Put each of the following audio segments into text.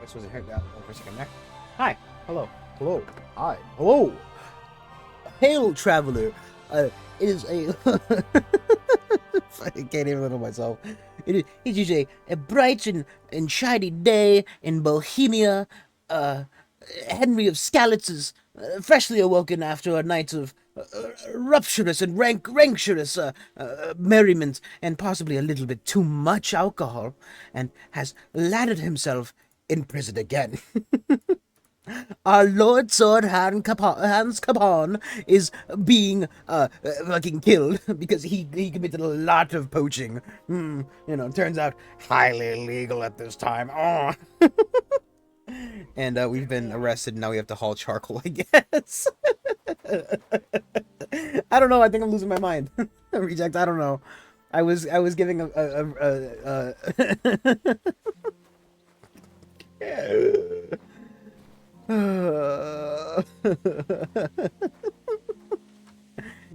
this wasn't heard that for a second there. Hi. Hello. Hello. Hi. Hello. Hail, traveler. It is a... I can't even handle myself. It is a bright and shiny day in Bohemia. Henry of Skalitz is freshly awoken after a night of rapturous and rancturous merriment and possibly a little bit too much alcohol, and has landed himself in prison again. Our Lord Sword Hans Capon is being fucking killed because he committed a lot of poaching. Turns out highly illegal at this time. Oh. And we've been arrested, and now we have to haul charcoal, I guess. I don't know. I think I'm losing my mind. Reject. I don't know. I was giving a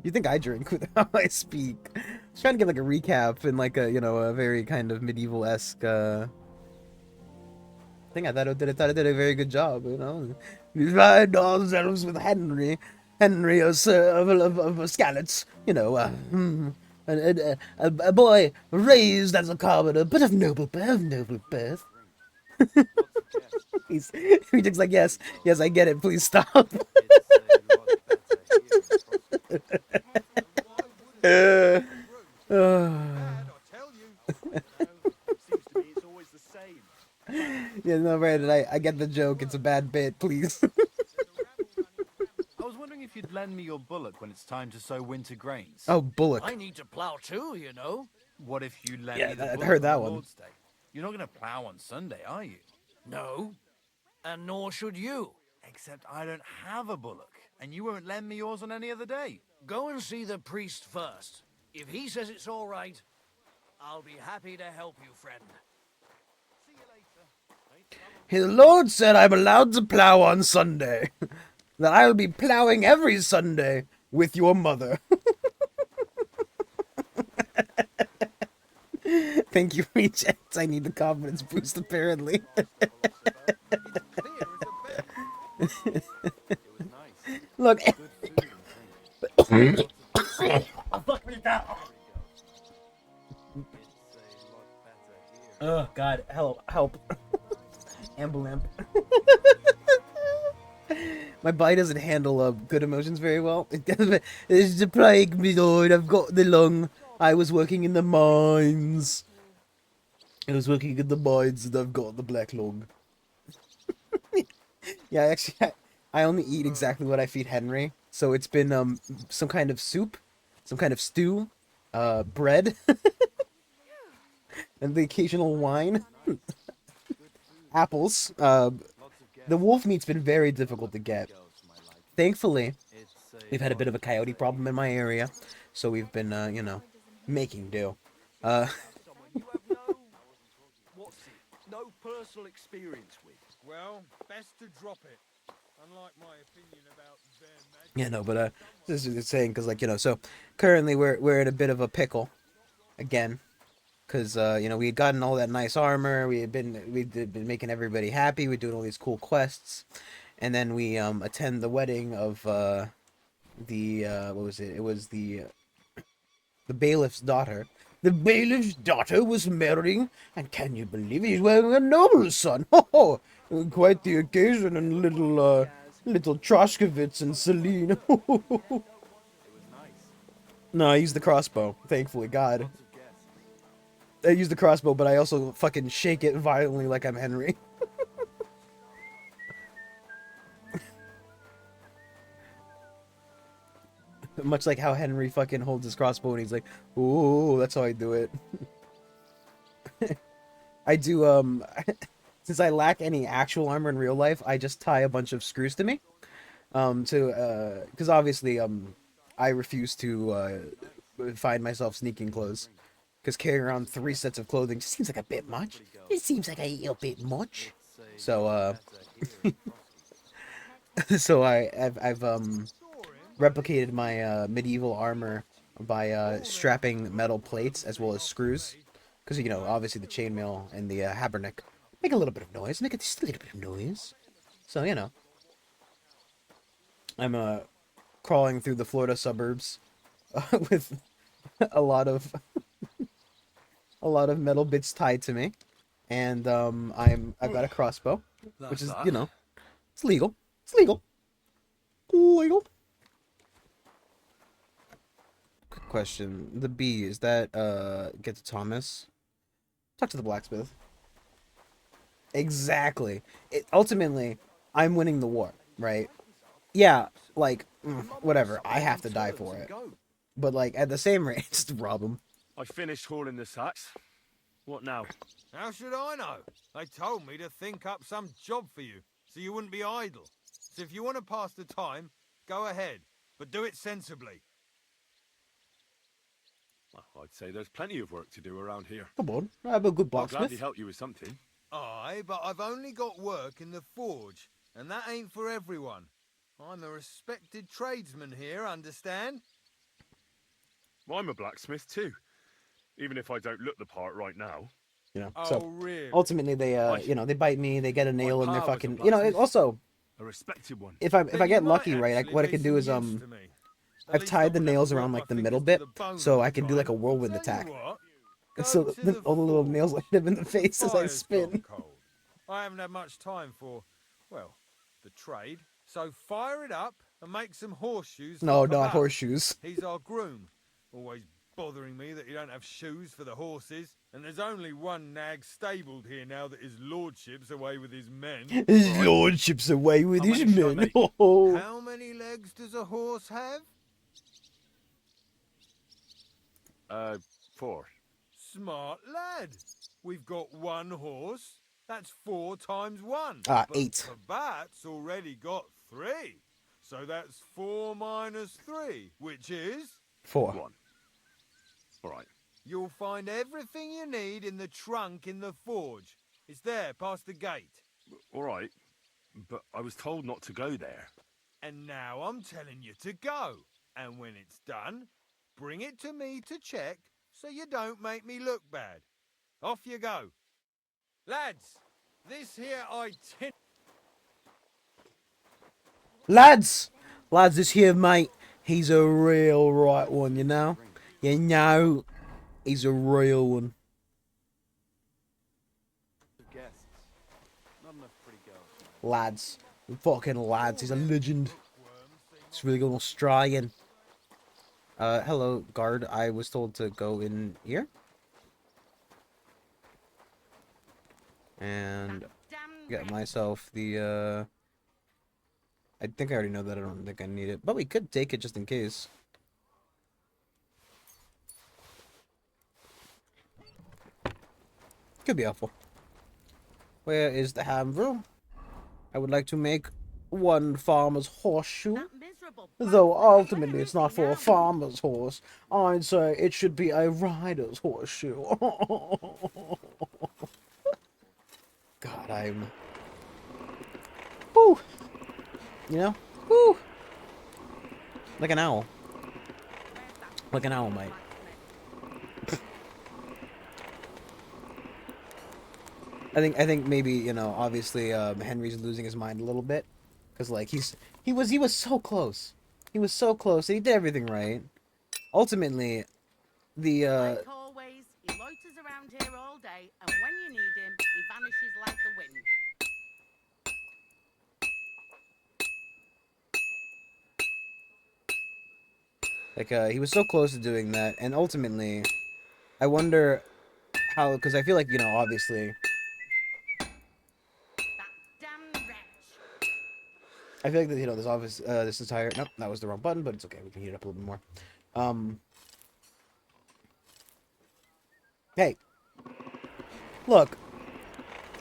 You think I drink with how I speak? I was trying to get like a recap in like a very kind of medieval-esque thing. I thought I did a very good job, We find ourselves with Henry of Skalitz, a boy raised as a carpenter, but of noble birth. He looks like, yes, I get it. Please stop. Yeah, no, Brandon, I get the joke. It's a bad bit. Please. I was wondering if you'd lend me your bullock when it's time to sow winter grains. Oh, bullock. I need to plow too, you know. What if you lend Yeah, me the I bullock heard that on one. Lord's Day? You're not going to plow on Sunday, are you? No, and nor should you. Except I don't have a bullock, and you won't lend me yours on any other day. Go and see the priest first. If he says it's all right, I'll be happy to help you, friend. See you later. His Lord said I'm allowed to plow on Sunday. That I'll be plowing every Sunday with your mother. Thank you, Reject. I need the confidence boost, apparently. Look. Oh, God. Help. Ambulamp. My body doesn't handle good emotions very well. It's the plague, me lord. I've got the lung. I was working in the mines. And I've got the black lung. Yeah, actually, I only eat exactly what I feed Henry. So it's been some kind of soup, some kind of stew, bread, and the occasional wine. Apples. The wolf meat's been very difficult to get. Thankfully, we've had a bit of a coyote problem in my area, so we've been, making do. No personal experience with. Well, best to drop it. Unlike my opinion about their magic. Yeah, no, but this is saying because, so currently we're in a bit of a pickle, again, because we had gotten all that nice armor, we'd been making everybody happy, we're doing all these cool quests, and then we attend the wedding of the what was it? It was the bailiff's daughter. The bailiff's daughter was marrying, and can you believe he's wearing a noble's son? Oh, quite the occasion, and little Troshkovitz and Celine. No, I used the crossbow, thankfully, God. I use the crossbow, but I also fucking shake it violently like I'm Henry. Much like how Henry fucking holds his crossbow and he's like, ooh, that's how I do it. I do, since I lack any actual armor in real life, I just tie a bunch of screws to me. Because obviously, I refuse to, find myself sneaking clothes. Because carrying around 3 sets of clothing just seems like a bit much. It seems like a little bit much. So, so I've replicated my medieval armor by strapping metal plates as well as screws. Because, obviously the chainmail and the haberneck Make a little bit of noise. Make just a little bit of noise. So, you know. I'm crawling through the Florida suburbs with a lot of metal bits tied to me. And I've got a crossbow, which is, you know, it's legal. It's legal. Legal. Quick question. The bee, is that get to Thomas? Talk to the blacksmith. Exactly. Ultimately, I'm winning the war, right? Yeah, like, whatever. I have to die for it. But, like, at the same rate, just rob him. I finished hauling the sacks. What now? How should I know? They told me to think up some job for you, so you wouldn't be idle. So if you want to pass the time, go ahead, but do it sensibly. Well, I'd say there's plenty of work to do around here. Come on, I have a good I'll gladly blacksmith. help you with something. Aye, but I've only got work in the forge, and that ain't for everyone. I'm a respected tradesman here, understand? Well, I'm a blacksmith too, even if I don't look the part right now. You know, Oh, so really? ultimately they you know, they bite me, they get a nail in their fucking, you know, it also, A respected one. if I Then get you lucky, might right, actually what I be can do is some use to me. At I've least tied I the wouldn't have nails to around work like the my middle fingers bit, to the bone so all I the can do like a time. whirlwind Tell you attack. what, So go to all the little nails forge. land him in the face as I Fire's spin. gone cold. I haven't had much time for, well, the trade. So fire it up and make some horseshoes for No, not Papa. horseshoes. He's our groom. Always bothering me that you don't have shoes for the horses. And there's only one nag stabled here now that his lordship's away with his men. His lordship's away with How his many should I men. make? Oh. How many legs does a horse have? 4. Smart lad. We've got one horse. That's 4 times 1. Ah, But 8. Kabat's already got 3. So that's 4 minus 3, which is... 4. 1. All right. You'll find everything you need in the trunk in the forge. It's there, past the gate. All right. But I was told not to go there. And now I'm telling you to go. And when it's done, bring it to me to check so you don't make me look bad. Off you go. Lads, this here itinerary... Lads! Lads, this here, mate, he's a real right one, you know? You know, he's a real one. Guests. Not enough pretty girls. Lads. Fucking lads, he's a legend. It's really good Australian. Hello, guard. I was told to go in here. And get myself the, I think I already know that I don't think I need it. But we could take it just in case. Could be helpful. Where is the ham room? I would like to make one farmer's horseshoe. Though ultimately it's not for a farmer's horse. I'd say it should be a rider's horseshoe. God, I'm... Woo! You know? Woo! Like an owl. Like an owl, mate. I think maybe, you know, obviously Henry's losing his mind a little bit, cuz like he was so close. He was so close. And he did everything right. Ultimately, the Like always, he loiters around here all day, and when you need him, he vanishes like the wind. like he was so close to doing that, and ultimately I wonder how, cuz I feel like, you know, obviously That damn wretch. I feel like that, you know, this entire, nope, that was the wrong button, but it's okay. We can heat it up a little bit more. Hey, look,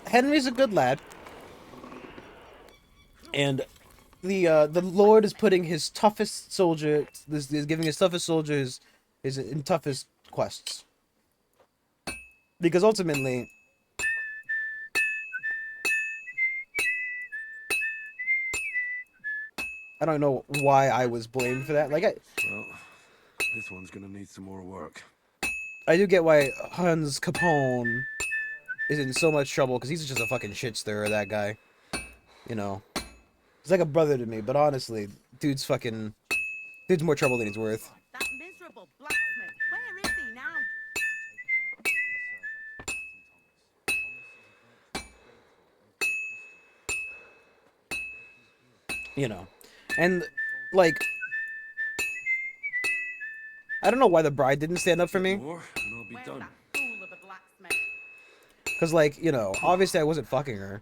Henry's a good lad, and the Lord is putting his toughest soldier, is giving his toughest soldier his toughest quests, because ultimately, I don't know why I was blamed for that. Like Well, this one's gonna need some more work. I do get why Hans Capone is in so much trouble because he's just a fucking shit stirrer, that guy. You know. He's like a brother to me, but honestly, dude's more trouble than he's worth. That miserable blacksmith. Where is he now? You know. And, like, I don't know why the bride didn't stand up for me. More, and I'll be Where's done. that fool of a blacksmith? Because, like, you know, obviously I wasn't fucking her.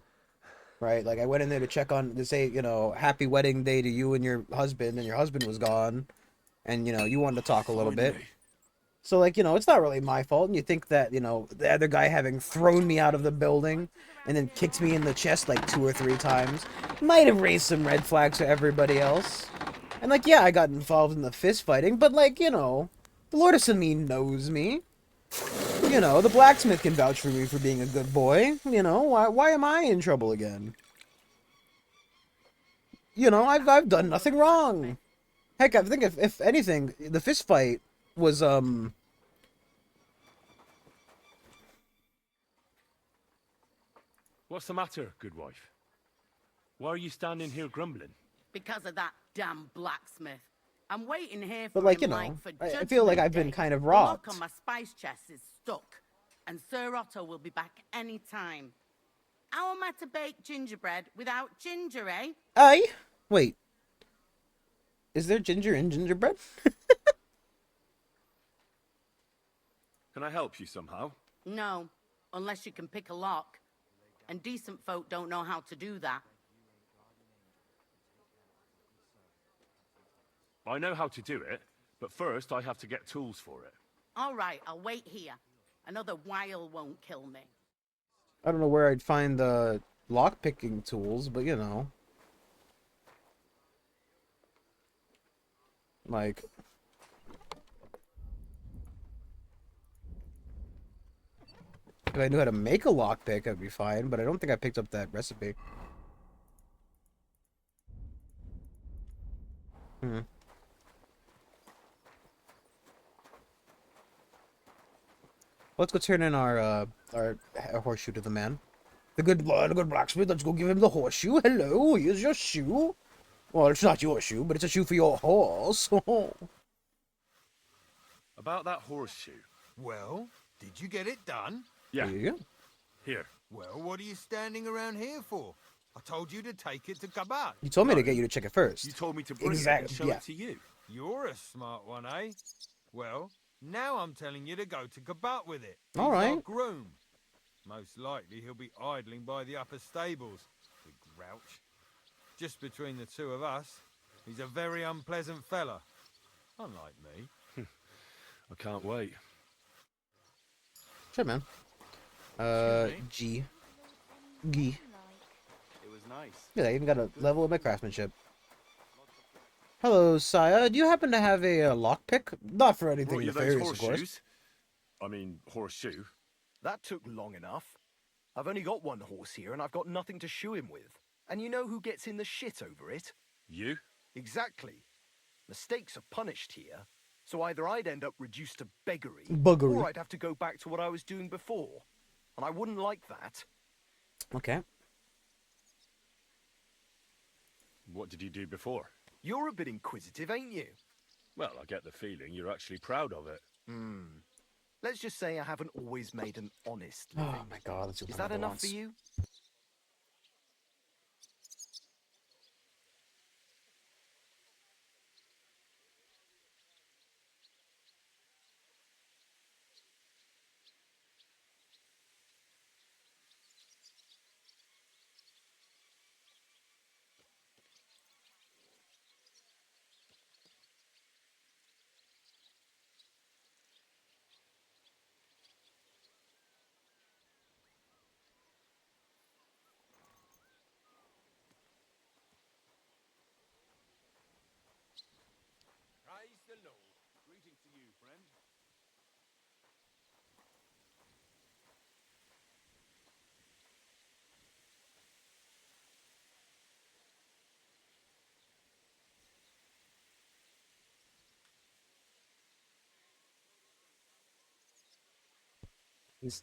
Right? Like, I went in there to say, you know, happy wedding day to you and your husband was gone. And, you know, you wanted to talk a little bit. Finally. So, like, you know, it's not really my fault. And you think that, you know, the other guy having thrown me out of the building and then kicked me in the chest like 2 or 3 times might have raised some red flags for everybody else. And, like, yeah, I got involved in the fist fighting, but, like, you know, the Lord of Samin knows me. You know, the blacksmith can vouch for me for being a good boy. You know, why am I in trouble again? You know, I've done nothing wrong. Heck, I think if anything, the fist fight was, What's the matter, good wife? Why are you standing here grumbling? Because of that damn blacksmith. I'm waiting here for But, like, him, you know, for I feel like Judgment I've been Day. kind of The lock robbed. on my spice chest is stuck, and Sir Otto will be back any time. How am I to bake gingerbread without ginger, eh? Aye? Wait. Is there ginger in gingerbread? Can I help you somehow? No, unless you can pick a lock. And decent folk don't know how to do that. I know how to do it, but first I have to get tools for it. All right, I'll wait here. Another while won't kill me. I don't know where I'd find the lock-picking tools, but, you know. Like... if I knew how to make a lockpick, I'd be fine, but I don't think I picked up that recipe. Let's go turn in our horseshoe to the man. The good blacksmith, let's go give him the horseshoe. Hello, here's your shoe. Well, it's not your shoe, but it's a shoe for your horse. About that horseshoe. Well, did you get it done? Yeah, There you go. here. Well, what are you standing around here for? I told you to take it to Kabat. You told me to No. get you to check it first. You told me to bring it Exactly, and show yeah. it to you. You're a smart one, eh? Well, now I'm telling you to go to Kabat with it. All He's our right. groom. Most likely he'll be idling by the upper stables, the grouch. Just between the two of us, he's a very unpleasant fella. Unlike me. I can't wait. Sure, man. G. G. It was nice. Yeah, I even got a level of my craftsmanship. Hello, Saya. Do you happen to have a lockpick? Not for anything Brought you those nefarious, of course. horseshoes? I mean, horseshoe. That took long enough. I've only got one horse here and I've got nothing to shoe him with. And you know who gets in the shit over it? You? Exactly. Mistakes are punished here. So either I'd end up reduced to beggary, Buggery. or I'd have to go back to what I was doing before. And I wouldn't like that. Okay. What did you do before? You're a bit inquisitive, ain't you? Well, I get the feeling you're actually proud of it. Let's just say I haven't always made an honest Oh living. my god, let's do Is that another enough once. for you? Praise the Lord. Greetings to you, friend. He's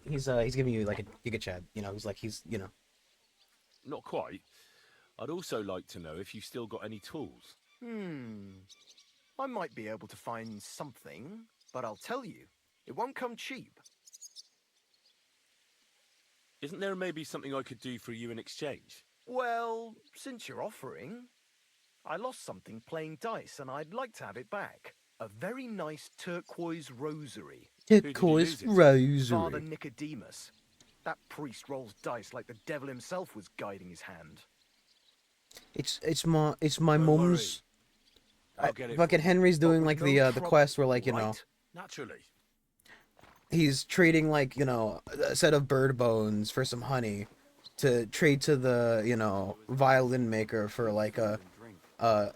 giving you like a giga chat. You know, he's. Not quite. I'd also like to know if you've still got any tools. I might be able to find something, but I'll tell you, it won't come cheap. Isn't there maybe something I could do for you in exchange? Well, since you're offering, I lost something playing dice and I'd like to have it back. A very nice turquoise rosary. Turquoise lose it to? Father rosary. Nicodemus. That priest rolls dice like the devil himself was guiding his hand. It's my Don't mum's. I'll get it Fucking for you. Henry's But doing with like no the trouble, quest where like right? Naturally. he's trading like a set of bird bones for some honey to trade to the violin maker for like a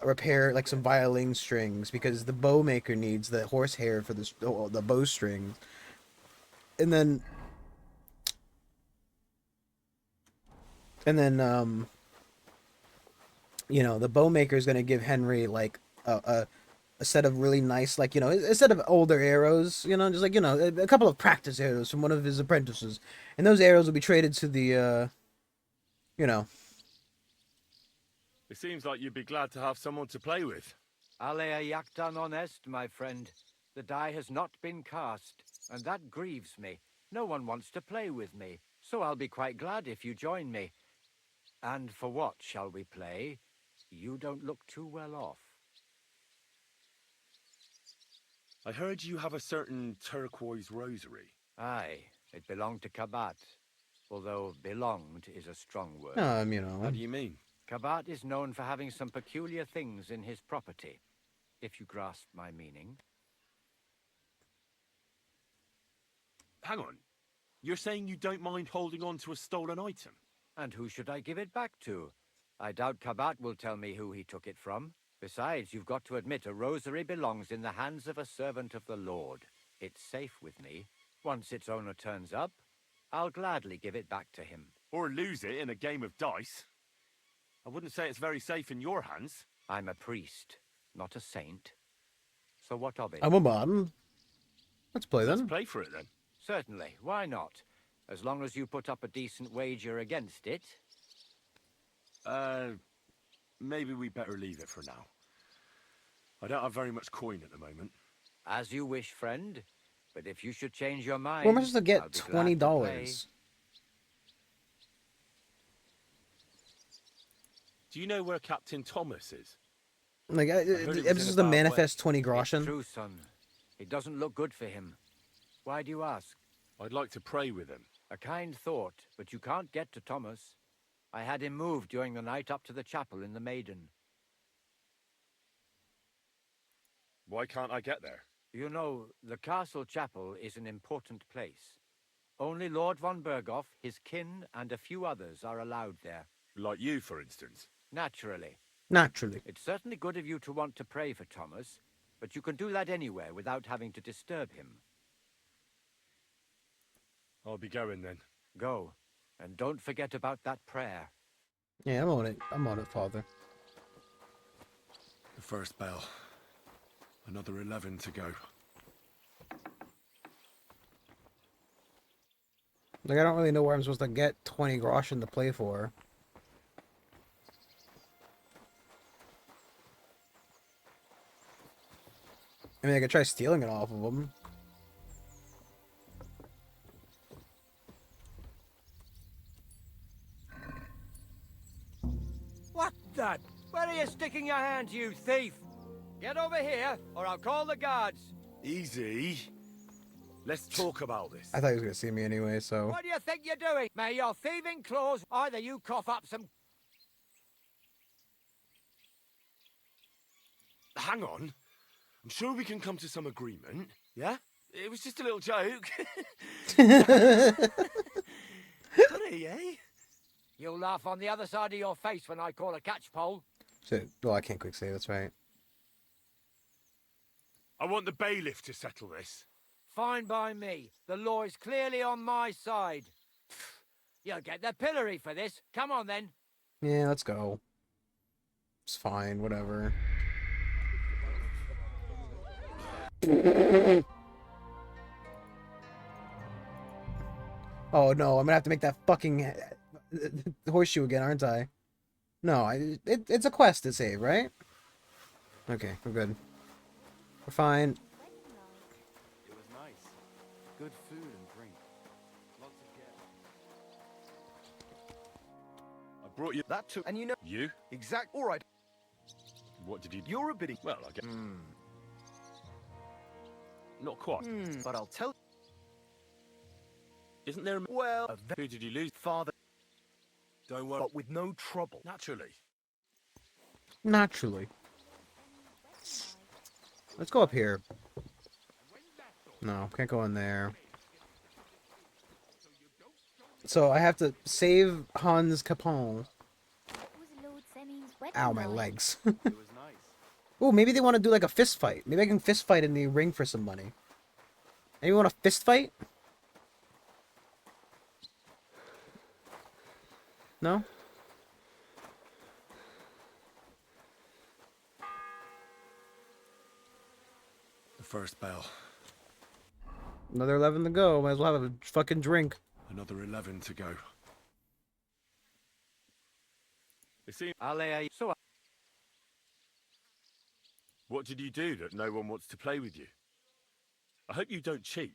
repair like some violin strings because the bow maker needs the horsehair for the bow strings. And then the bow maker is going to give Henry like a set of really nice, like, a set of older arrows, just like, a couple of practice arrows from one of his apprentices. And those arrows will be traded to the, It seems like you'd be glad to have someone to play with. Alea Yaktan honest, my friend. The die has not been cast, and that grieves me. No one wants to play with me, so I'll be quite glad if you join me. And for what shall we play? You don't look too well off. I heard you have a certain turquoise rosary. Aye, it belonged to Kabat, although belonged is a strong word. How do you mean? Kabat is known for having some peculiar things in his property, if you grasp my meaning. Hang on. You're saying you don't mind holding on to a stolen item? And who should I give it back to? I doubt Kabat will tell me who he took it from. Besides, you've got to admit a rosary belongs in the hands of a servant of the Lord. It's safe with me. Once its owner turns up, I'll gladly give it back to him. Or lose it in a game of dice? I wouldn't say it's very safe in your hands. I'm a priest, not a saint. So what of it? I'm a man. Let's play Let's then. play for it then. Certainly, why not? As long as you put up a decent wager against it. Maybe we better leave it for now. I don't have very much coin at the moment. As you wish, friend. But if you should change your mind, Where am I supposed to I'll get be glad to play. $20? Do you know where Captain Thomas is? Like, heard it was this in is a the bad manifest way. 20 It's groschen. true, son. It doesn't look good for him. Why do you ask? I'd like to pray with him. A kind thought, but you can't get to Thomas. I had him moved during the night up to the chapel in the Maiden. Why can't I get there? You know, the castle chapel is an important place. Only Lord von Berghoff, his kin, and a few others are allowed there. Like you, for instance. Naturally. Naturally. It's certainly good of you to want to pray for Thomas, but you can do that anywhere without having to disturb him. I'll be going then. Go, and don't forget about that prayer. Yeah, I'm on it. I'm on it, Father. The first bell. Another 11 to go. Like, I don't really know where I'm supposed to get 20 groschen to play for. I mean, I could try stealing it off of them. What the? Where are you sticking your hand, you thief? Get over here, or I'll call the guards. Easy. Let's talk about this. I thought he was gonna see me anyway, so. What do you think you're doing? May your thieving claws either you cough up some... Hang on. I'm sure we can come to some agreement, yeah? It was just a little joke. Funny, eh? You'll laugh on the other side of your face when I call a catchpole. So, well, I can't quick save, that's right. I want the bailiff to settle this. Fine by me. The law is clearly on my side. You'll get the pillory for this. Come on, then. Yeah, let's go. It's fine, whatever. Oh no, I'm gonna have to make that fucking horseshoe again, aren't I? No, it's a quest to save, right? Okay, we're good. We're fine. It was nice. Good food and drink. Lots of guests. I brought you. That too. And you know. You? Exact. All right. What did you do? You're a bit. Well, I guess. Not quite. But I'll tell. Isn't there a... Well, Who did you lose? father. Don't worry. But with no trouble. Naturally. Naturally. Let's go up here. No, can't go in there. So I have to save Hans Capon. Ow, my legs. It was nice. Oh, maybe they want to do like a fist fight. Maybe I can fist fight in the ring for some money. Anyone want a fist fight? No? The first bell. Another 11 to go. Might as well have a fucking drink. Another 11 to go. It seems... So What did you do that no one wants to play with you? I hope you don't cheat.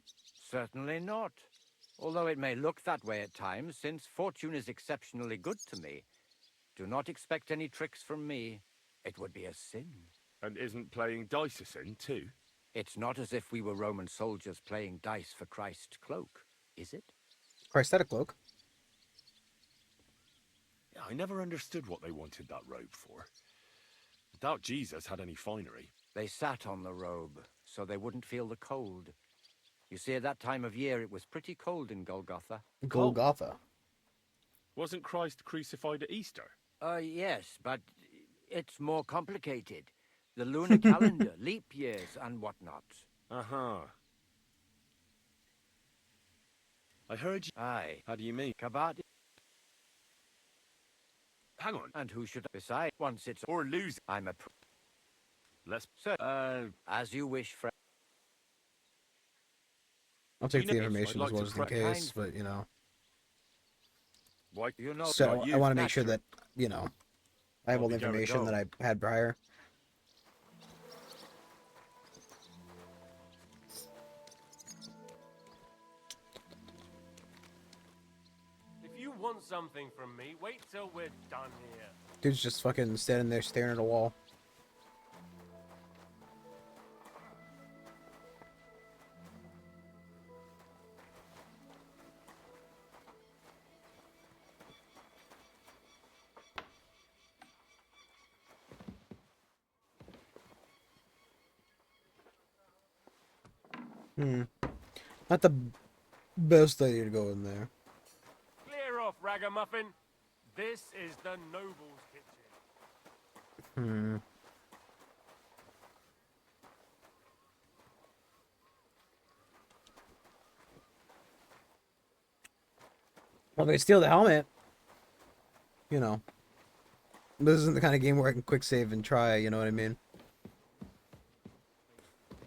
certainly not. Although it may look that way at times, since fortune is exceptionally good to me. Do not expect any tricks from me. It would be a sin. And isn't playing dice a sin, too? It's not as if we were Roman soldiers playing dice for Christ's cloak, is it? Christ, that a cloak. Yeah, I never understood what they wanted that robe for. I doubt Jesus had any finery. They sat on the robe, so they wouldn't feel the cold. You see, at that time of year, it was pretty cold in Golgotha. Golgotha. Wasn't Christ crucified at Easter? Yes, but it's more complicated. The lunar calendar, leap years, and whatnot. Uh-huh. I heard you... Aye. How do you mean? Kabat. Hang on. And who should... Besides, once it's... Or lose... I'm a... Let's... So, as you wish, friend. I'll take You the know, information I'd as like well to just in prep- case, but you know. Why? You know... So Right, I you- want to make sure that, you know, I have all the Well, we gotta information go. that I had prior. If you want something from me, wait till we're done here. Dude's just fucking standing there staring at a wall. Not the best idea to go in there. Clear off, ragamuffin. This is the noble's kitchen. Well, if they steal the helmet, you know. This isn't the kind of game where I can quick save and try, you know what I mean?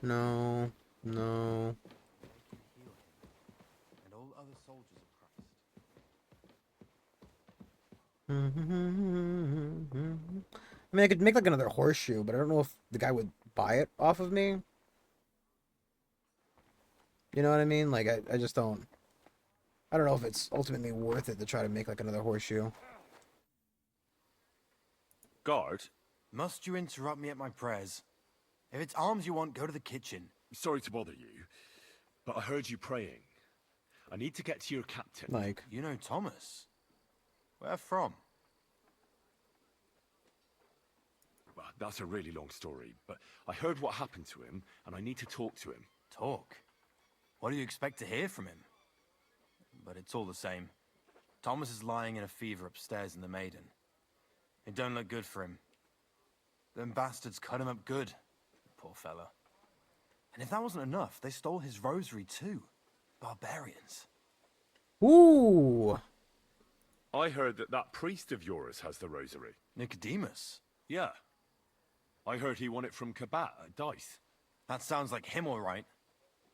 No. No. And all other soldiers of Christ. I mean, I could make like another horseshoe, but I don't know if the guy would buy it off of me. You know what I mean? Like, I just don't... I don't know if it's ultimately worth it to try to make like another horseshoe. Guard? Must you interrupt me at my prayers? If it's alms you want, go to the kitchen. Sorry to bother you, but I heard you praying. I need to get to your captain. Like, You know Thomas? Where from? Well, that's a really long story, but I heard what happened to him, and I need to talk to him. Talk? What do you expect to hear from him? But it's all the same. Thomas is lying in a fever upstairs in the Maiden. It don't look good for him. Them bastards cut him up good. Poor fella. And if that wasn't enough, they stole his rosary too. Barbarians. ooh, I heard that that priest of yours has the rosary. Nicodemus. Yeah. I heard he won it from Kabat at Dice. That sounds like him all right.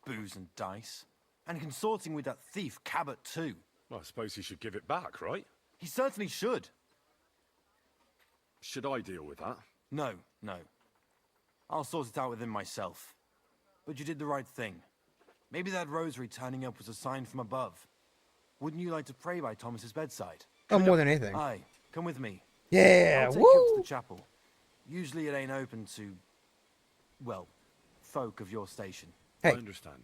Booze and dice. And consorting with that thief Cabot too. Well, I suppose he should give it back, right? He certainly should. Should I deal with that? No, no. I'll sort it out with him myself. But you did the right thing. Maybe that rosary turning up was a sign from above. Wouldn't you like to pray by Thomas's bedside? Oh, more than anything. Aye, come with me. Yeah, I'll take you up to woo! the chapel. Usually it ain't open to, well, folk of your station. Hey. I understand.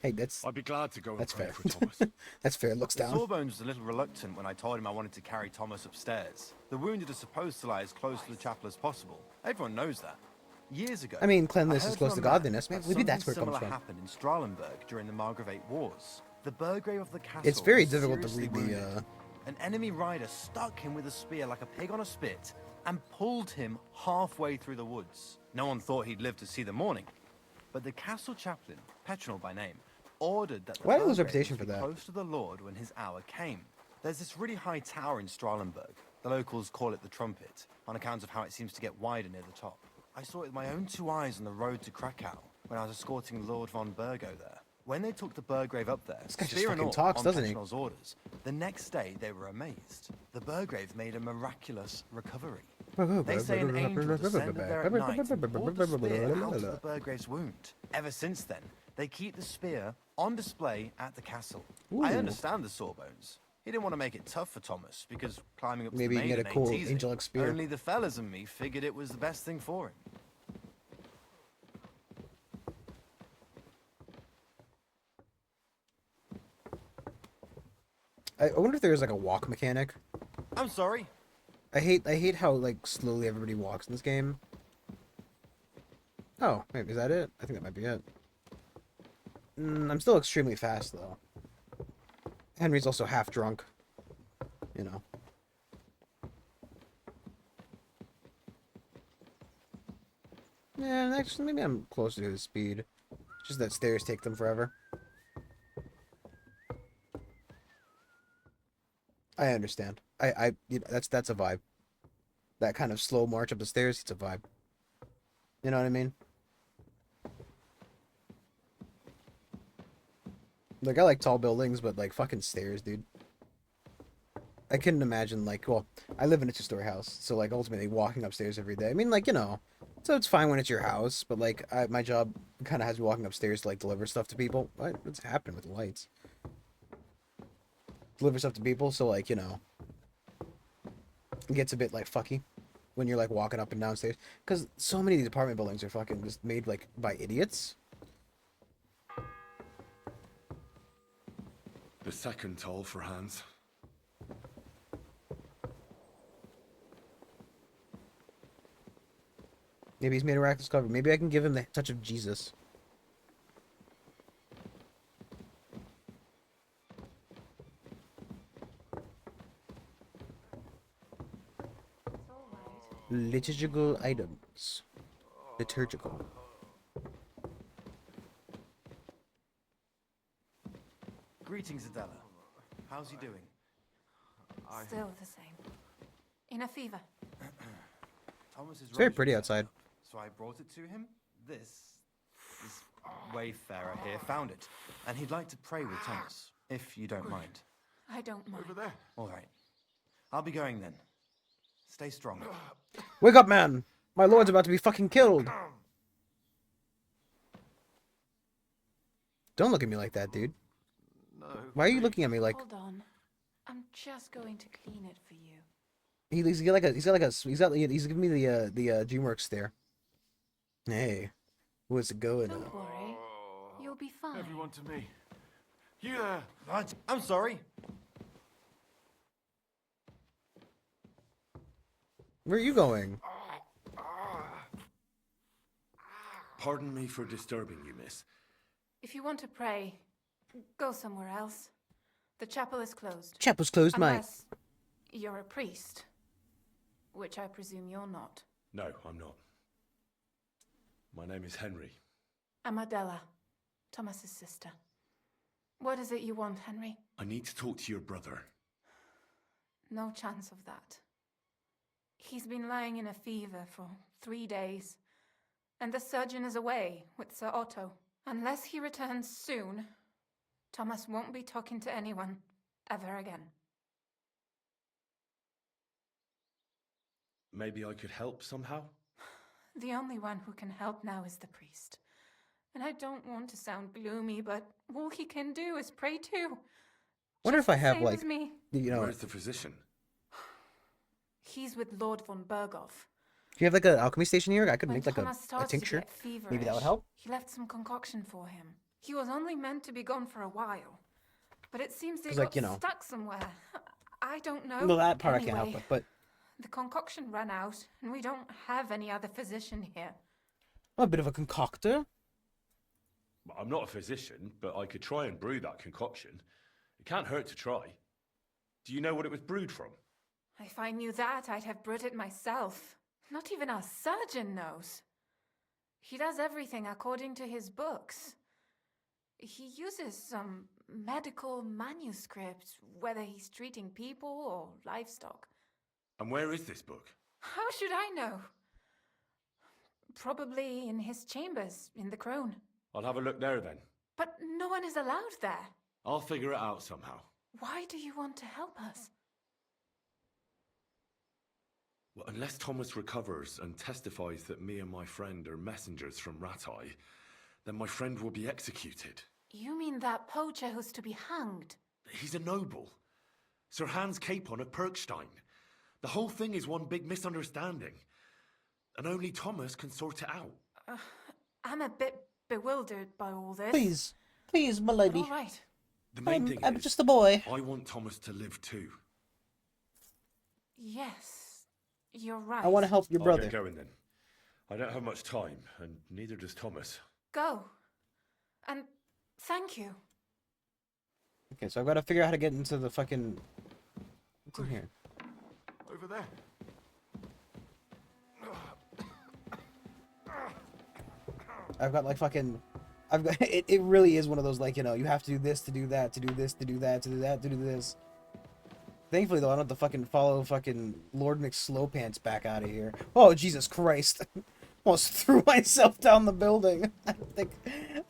Hey, that's I'd be glad to go and that's pray fair. for Thomas. That's fair. Looks The down. Sawbones was a little reluctant when I told him I wanted to carry Thomas upstairs. The wounded are supposed to lie as close to the chapel as possible. Everyone knows that. Years ago, I mean, cleanliness I is heard close from to a man godliness. that Maybe that's where it something comes similar from. happened in Strahlenberg during the Margravate Wars. The Burgrave of the castle It's very was difficult to seriously read the. wounded. An enemy rider stuck him with a spear like a pig on a spit and pulled him halfway through the woods. No one thought he'd live to see the morning, but the castle chaplain, Petronel by name, ordered that the Why do they lose Burgrave reputation must for be that? close to the Lord when his hour came. There's this really high tower in Strahlenberg. The locals call it the Trumpet, on account of how it seems to get wider near the top. I saw it with my own 2 eyes on the road to Krakow when I was escorting Lord von Burgo there. When they took the Burgrave up there, This guy just spear and fucking all, talks, on doesn't he? Petronel's orders, the next day they were amazed. The Burgrave made a miraculous recovery. They say an angel descended there at night and pulled the spear out of the Burgrave's wound. Ever since then, they keep the spear on display at the castle. I Ooh. understand the Sawbones. He didn't want to make it tough for Thomas, because climbing up to Maybe the he can get maiden a cool ain't easy. angelic spear. Only the fellas and me figured it was the best thing for him. I wonder if there's like a walk mechanic. I'm sorry. I hate how like slowly everybody walks in this game. Oh, wait, is that it? I think that might be it. I'm still extremely fast though. Henry's also half drunk. You know. Yeah, actually, maybe I'm closer to his speed. Just that stairs take them forever. I understand. You know, that's a vibe. That kind of slow march up the stairs, it's a vibe. You know what I mean? Like, I like tall buildings, but like fucking stairs, dude. I couldn't imagine, like, well, I live in a 2-story house, so like ultimately walking upstairs every day. I mean, like, you know, so it's fine when it's your house, but like my job kind of has me walking upstairs to like deliver stuff to people. What's happening with the lights? Deliver stuff to people, so like, you know, it gets a bit like fucky when you're like walking up and downstairs, because so many of these apartment buildings are fucking just made like by idiots. The second toll for Hans. Maybe he's made a miraculous discovery. Maybe I can give him the touch of Jesus. Liturgical items. Liturgical. Greetings, Adela. How's he doing? Still the same. In a fever. Thomas is It's very pretty outside. So I brought it to him. This wayfarer here found it, and he'd like to pray with Thomas, if you don't mind. I don't mind. Over there. All right. I'll be going then. Stay strong. Wake up, man! My lord's about to be fucking killed! Don't look at me like that, dude. No. Why are you looking at me like Hold on. I'm just going to clean it for you. he's giving me the DreamWorks stare. Hey, what's it going Don't on? worry. You'll be fine. Everyone to me. You there. Right. I'm sorry. Where are you going? Pardon me for disturbing you, miss. If you want to pray, go somewhere else. The chapel is closed. Chapel's closed, mate. Unless you're a priest. Which I presume you're not. No, I'm not. My name is Henry. I'm Adela, Thomas's sister. What is it you want, Henry? I need to talk to your brother. No chance of that. He's been lying in a fever for 3 days, and the surgeon is away with Sir Otto. Unless he returns soon, Thomas won't be talking to anyone. ever again. Maybe I could help somehow? The only one who can help now is the priest. And I don't want to sound gloomy, but all he can do is pray too. Wonder Just if I the have, same like, as me. you know, Where's the physician? He's with Lord von Berghoff. do you have like an alchemy station here? I could When make like Thomas a started tincture. to get feverish, Maybe that would help. he left some concoction for him. He was only meant to be gone for a while, but it seems they 'Cause, got like, you know. stuck somewhere. I don't know. Well, that part I anyway, can't help with, but the concoction ran out, and we don't have any other physician here. I'm a bit of a concoctor. I'm not a physician, but I could try and brew that concoction. It can't hurt to try. Do you know what it was brewed from? If I knew that, I'd have brewed it myself. Not even our surgeon knows. He does everything according to his books. He uses some medical manuscript, whether he's treating people or livestock. And where is this book? How should I know? Probably in his chambers, in the Crone. I'll have a look there then. But no one is allowed there. I'll figure it out somehow. Why do you want to help us? Well, unless Thomas recovers and testifies that me and my friend are messengers from Ratai, then my friend will be executed. You mean that poacher who's to be hanged? He's a noble. Sir Hans Capon of Perkstein. The whole thing is one big misunderstanding. And only Thomas can sort it out. I'm a bit bewildered by all this. Please, my But lady. all right. The main thing I'm is, just a boy. I want Thomas to live too. Yes, you're right. I want to help your I'll brother. get going then. I don't have much time, and neither does Thomas. Go. And thank you. Okay, so I've got to figure out how to get into the fucking. What's in here? Over there. I've got like fucking. I've got. It really is one of those, like, you know, you have to do this to do that, to do this to do that, to do that, to do this. Thankfully though, I don't have to fucking follow fucking Lord McSlowpants back out of here. Oh Jesus Christ! Almost threw myself down the building. I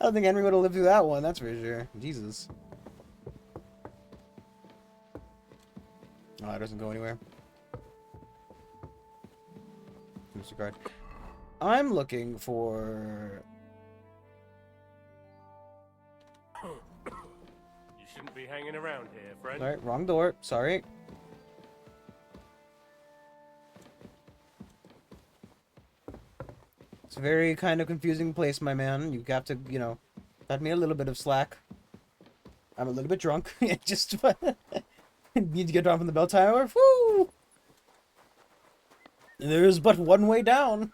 don't think Henry would have lived through that one. That's for sure. Jesus. Oh, it doesn't go anywhere. Mr. Card. I'm looking for. You shouldn't be hanging around here, friend. Alright, wrong door. Sorry. It's a very kind of confusing place, my man. You have to, you know, cut me a little bit of slack. I'm a little bit drunk. Just need to get down from the bell tower. Woo! There's but one way down.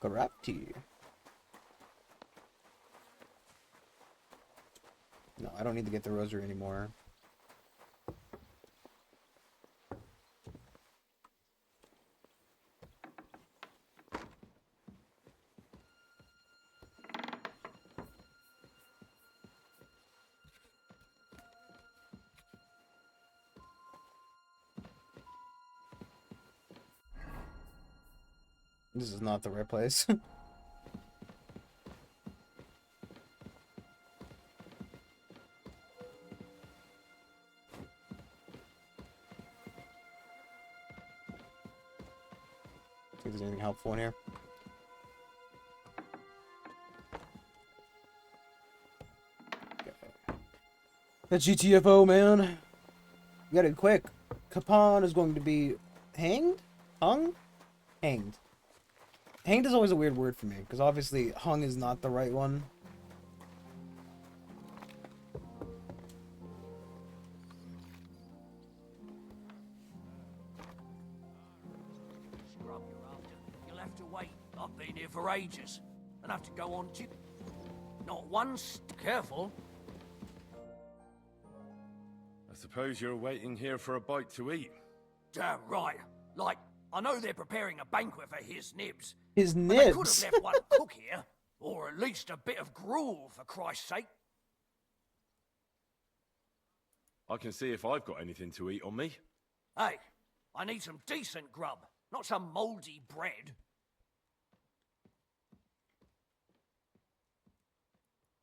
Karate. No, I don't need to get the rosary anymore. This is not the right place. See if there's anything helpful in here. The GTFO, man. You got it quick. Capon is going to be hanged? Hung? Hanged. Hanged is always a weird word for me, because obviously hung is not the right one. Scrub you're after. You'll have to wait. I've been here for ages. And have to go on to... Not once. Careful. I suppose you're waiting here for a bite to eat. Damn right. Like, I know they're preparing a banquet for his nibs. His But they could nibs? have left one to cook here. Or at least a bit of gruel, for Christ's sake. I can see if I've got anything to eat on me. Hey, I need some decent grub. Not some mouldy bread.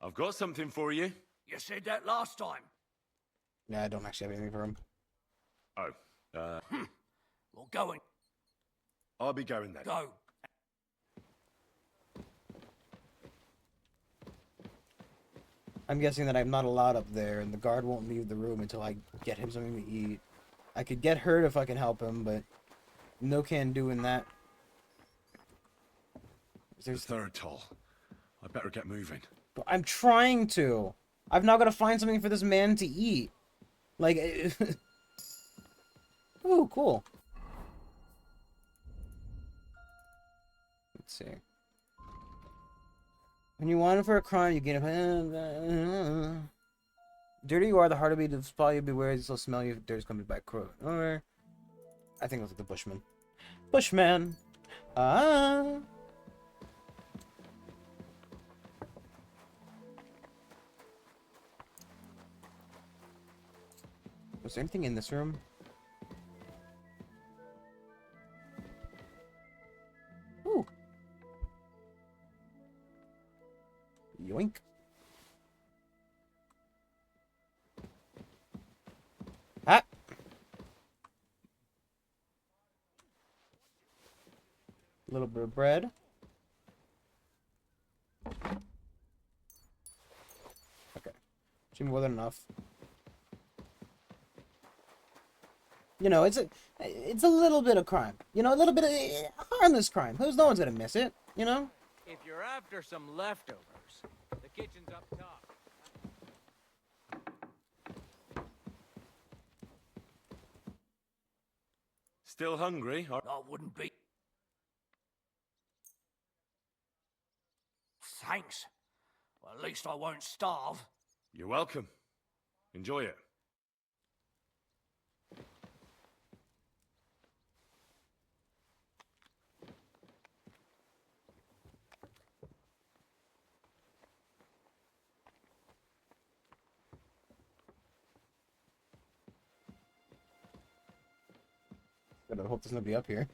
I've got something for you. You said that last time. Yeah, I don't actually have anything for him. Oh, Well, go and I'll be going then. go. I'm guessing that I'm not allowed up there, and the guard won't leave the room until I get him something to eat. I could get hurt if I can help him, but no can do in that. There's the third toll. I better get moving. But I'm trying to. I've now got to find something for this man to eat. Like, ooh, cool. Let's see. When you want it for a crime, you get a... Dirty you are, the harder be to spot you. Beware, it's so smelly if dirt's coming by crow. Or... I think it was like the Bushman. Bushman! Ah! Was there anything in this room? Ooh! Yoink. Ah! A little bit of bread. Okay. Should be more than enough. You know, it's a little bit of crime. You know, a little bit of harmless crime. No one's gonna miss it, you know? If you're after some leftovers, the kitchen's up top. Still hungry? I wouldn't be. Thanks. Well, at least I won't starve. You're welcome. Enjoy it. I hope there's nobody up here.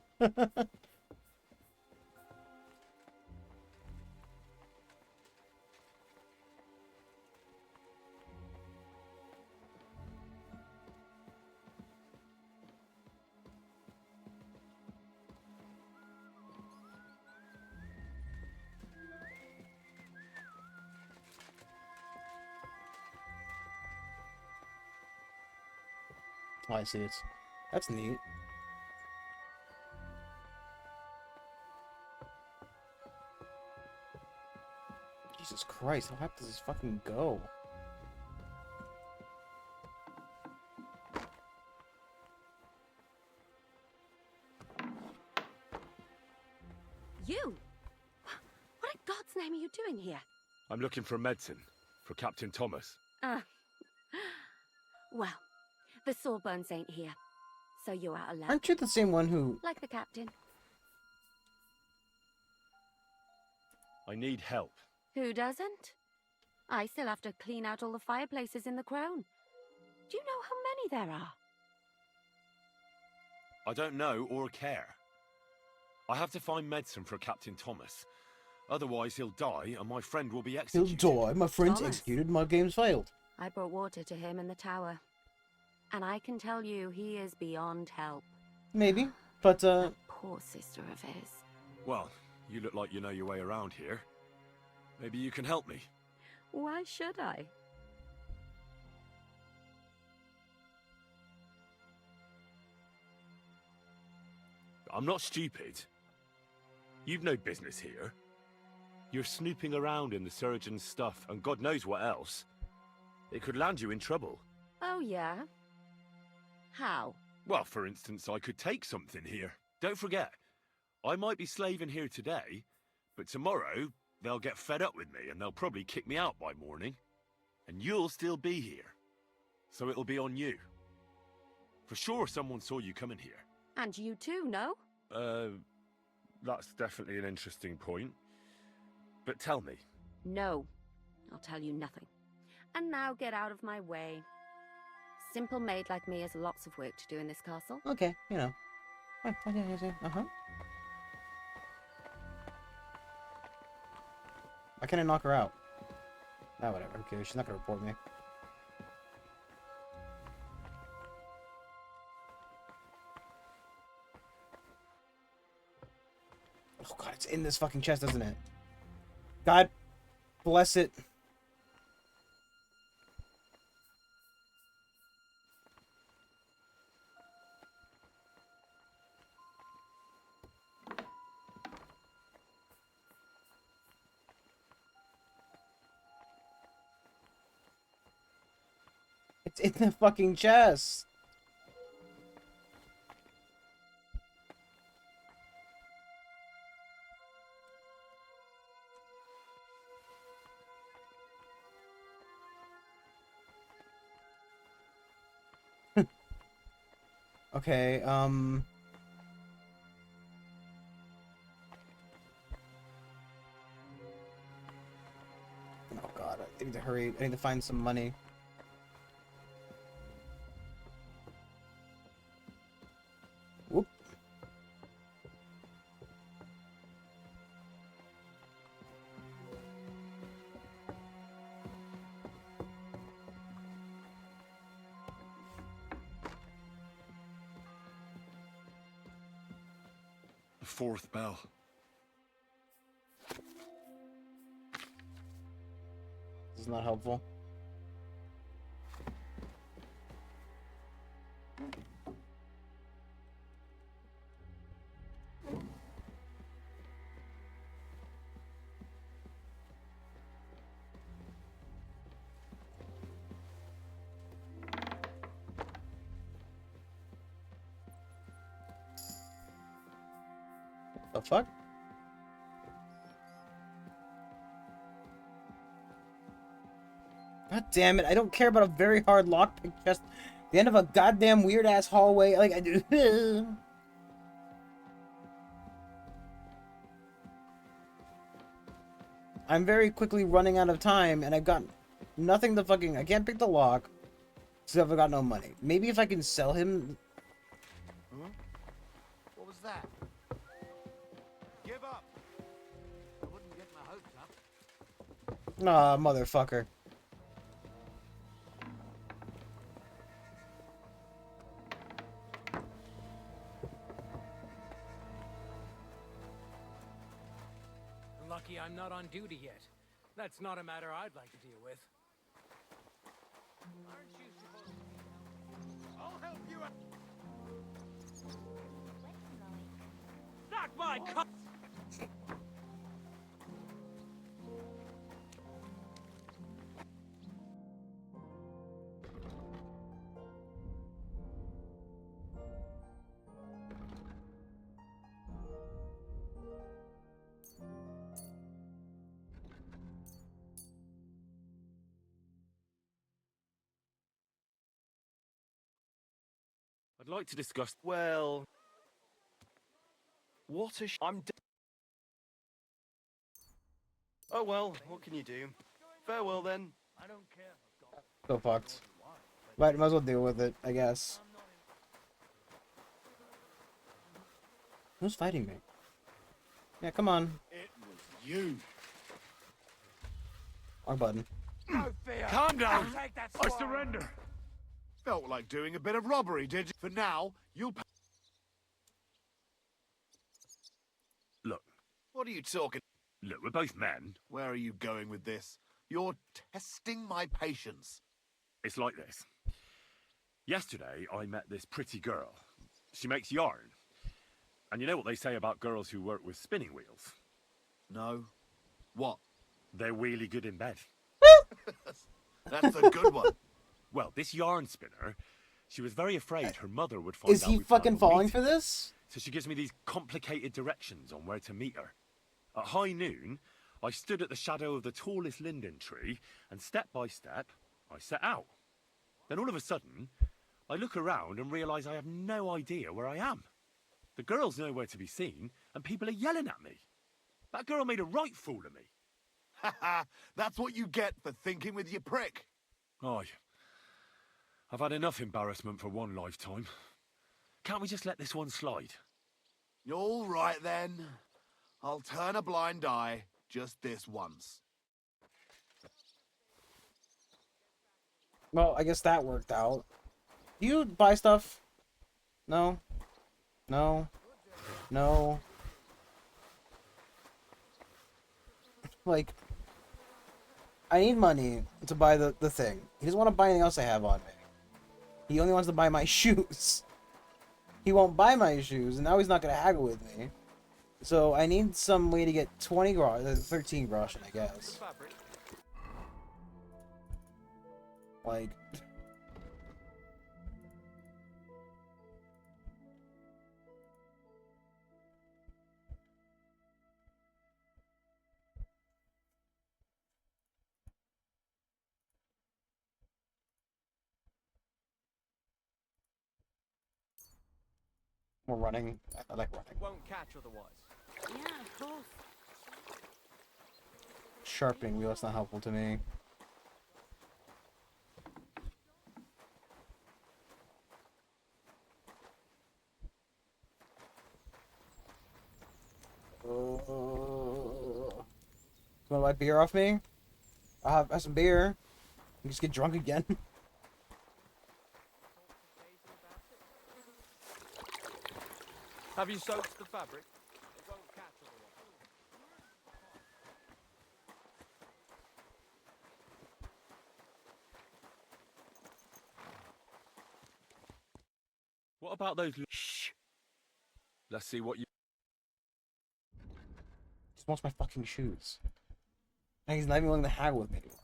Oh, I see. That's neat. Jesus Christ, how high does this fucking go? You? What in God's name are you doing here? I'm looking for medicine for Captain Thomas. Well, the Sawbones ain't here, so you're out of luck. Aren't you the same one who... Like the captain. I need help. Who doesn't? I still have to clean out all the fireplaces in the Crown. Do you know how many there are? I don't know or care. I have to find medicine for Captain Thomas. Otherwise he'll die and my friend will be executed. He'll die. My friend's Thomas. executed. My game's failed. I brought water to him in the tower. And I can tell you he is beyond help. Maybe, but That poor sister of his. Well, you look like you know your way around here. Maybe you can help me. Why should I? I'm not stupid. You've no business here. You're snooping around in the surgeon's stuff and God knows what else. It could land you in trouble. Oh, yeah? How? Well, for instance, I could take something here. Don't forget, I might be slaving here today, but tomorrow they'll get fed up with me and they'll probably kick me out by morning. And you'll still be here. So it'll be on you. For sure someone saw you coming here. And you too, no? That's definitely an interesting point. But tell me. No. I'll tell you nothing. And now get out of my way. Simple maid like me has lots of work to do in this castle. okay, you know. Uh-huh. Why can't I knock her out? Ah, whatever. Okay, she's not gonna report me. in this fucking chest, doesn't it? God bless it. It's in the fucking chest. Okay, oh god, I need to hurry. I need to find some money. Whoop. The fourth bell. This is not helpful. The fuck? God damn it, I don't care about a very hard lockpick chest. The end of a goddamn weird ass hallway. Like, I do. I'm very quickly running out of time, and I've got nothing to fucking. I can't pick the lock, so I've got no money. Maybe if I can sell him. Huh? What was that? Give up. I wouldn't get my hopes up. Aw, motherfucker. Lucky I'm not on duty yet. That's not a matter I'd like to deal with. Aren't you supposed to... I'll help you out. Not my cup. I'd like to discuss... Well... What a I'm Oh well, what can you do? Farewell then. I don't care. So fucked. But might as well deal with it, I guess. Who's fighting me? Yeah, come on. It was you. R button. No fear. Calm down. Take that I sword. surrender. Felt like doing a bit of robbery, did you? For now, you'll pay. Look, What are you talking? look, we're both men. Where are you going with this? You're testing my patience. It's like this. Yesterday, I met this pretty girl. She makes yarn. And you know what they say about girls who work with spinning wheels? No. What? They're really good in bed. That's a good one. Well, this yarn spinner, she was very afraid her mother would find out. Is he we fucking planned on falling meeting. for this? So she gives me these complicated directions on where to meet her. At high noon, I stood at the shadow of the tallest linden tree, and step by step, I set out. Then all of a sudden, I look around and realise I have no idea where I am. The girl's nowhere to be seen, and people are yelling at me. That girl made a right fool of me. Haha, that's what you get for thinking with your prick. Aye. I've had enough embarrassment for one lifetime. Can't we just let this one slide? All right then. I'll turn a blind eye just this once. Well, I guess that worked out. Do you buy stuff? No? No? No? Like, I need money to buy the thing. He doesn't want to buy anything else I have on me. He only wants to buy my shoes. He won't buy my shoes, and now he's not going to haggle with me. So I need some way to get 20 groschen, 13 groschen, I guess. Like... We're running. I like running. Won't catch otherwise. Yeah, of course. Sharpening wheel, that's not helpful to me. You wanna buy beer off me? I'll have some beer. You just get drunk again. Have you soaked the fabric? It won't catch otherwise. What about those... Shh! Let's see what you... Just wants my fucking shoes. And he's not even willing to haggle with me anymore.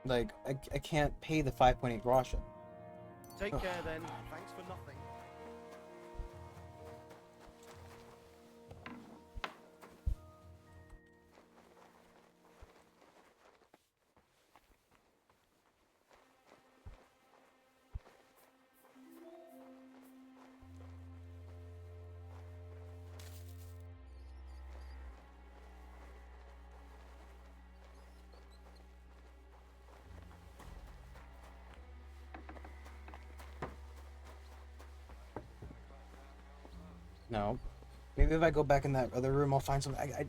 Like, I can't pay the 5.8 groschen. Take care then. Thanks for nothing. No. Maybe if I go back in that other room, I'll find something.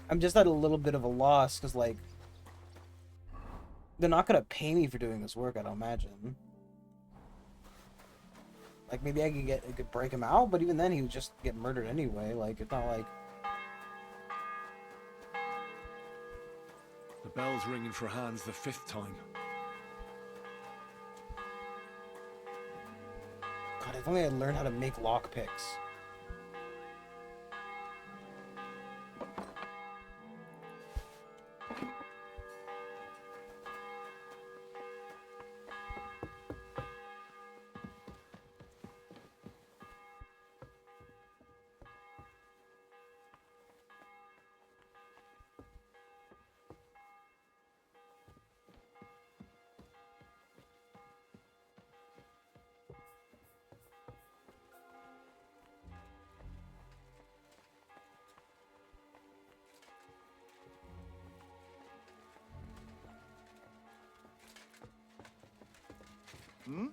I'm just at a little bit of a loss, because, like, they're not going to pay me for doing this work, I don't imagine. Like, maybe I could break him out, but even then he would just get murdered anyway. Like, it's not like... The bell's ringing for Hans the 5th time. God, if only I'd learned how to make lockpicks. Hmm?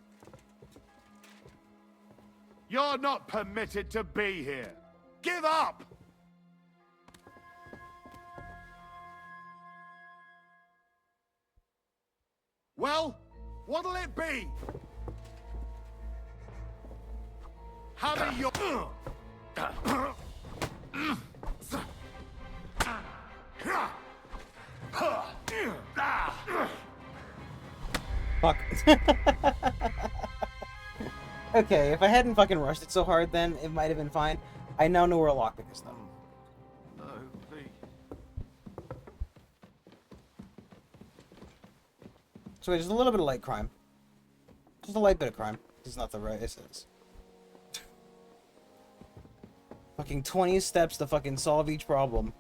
You're not permitted to be here. Give up! Well, what'll it be? Have your... Fuck. Okay, if I hadn't fucking rushed it so hard, then it might have been fine. I now know where a lockpick is, though. No, please. So there's a little bit of light crime. Just a light bit of crime. It's not the right, it is. Fucking 20 steps to fucking solve each problem.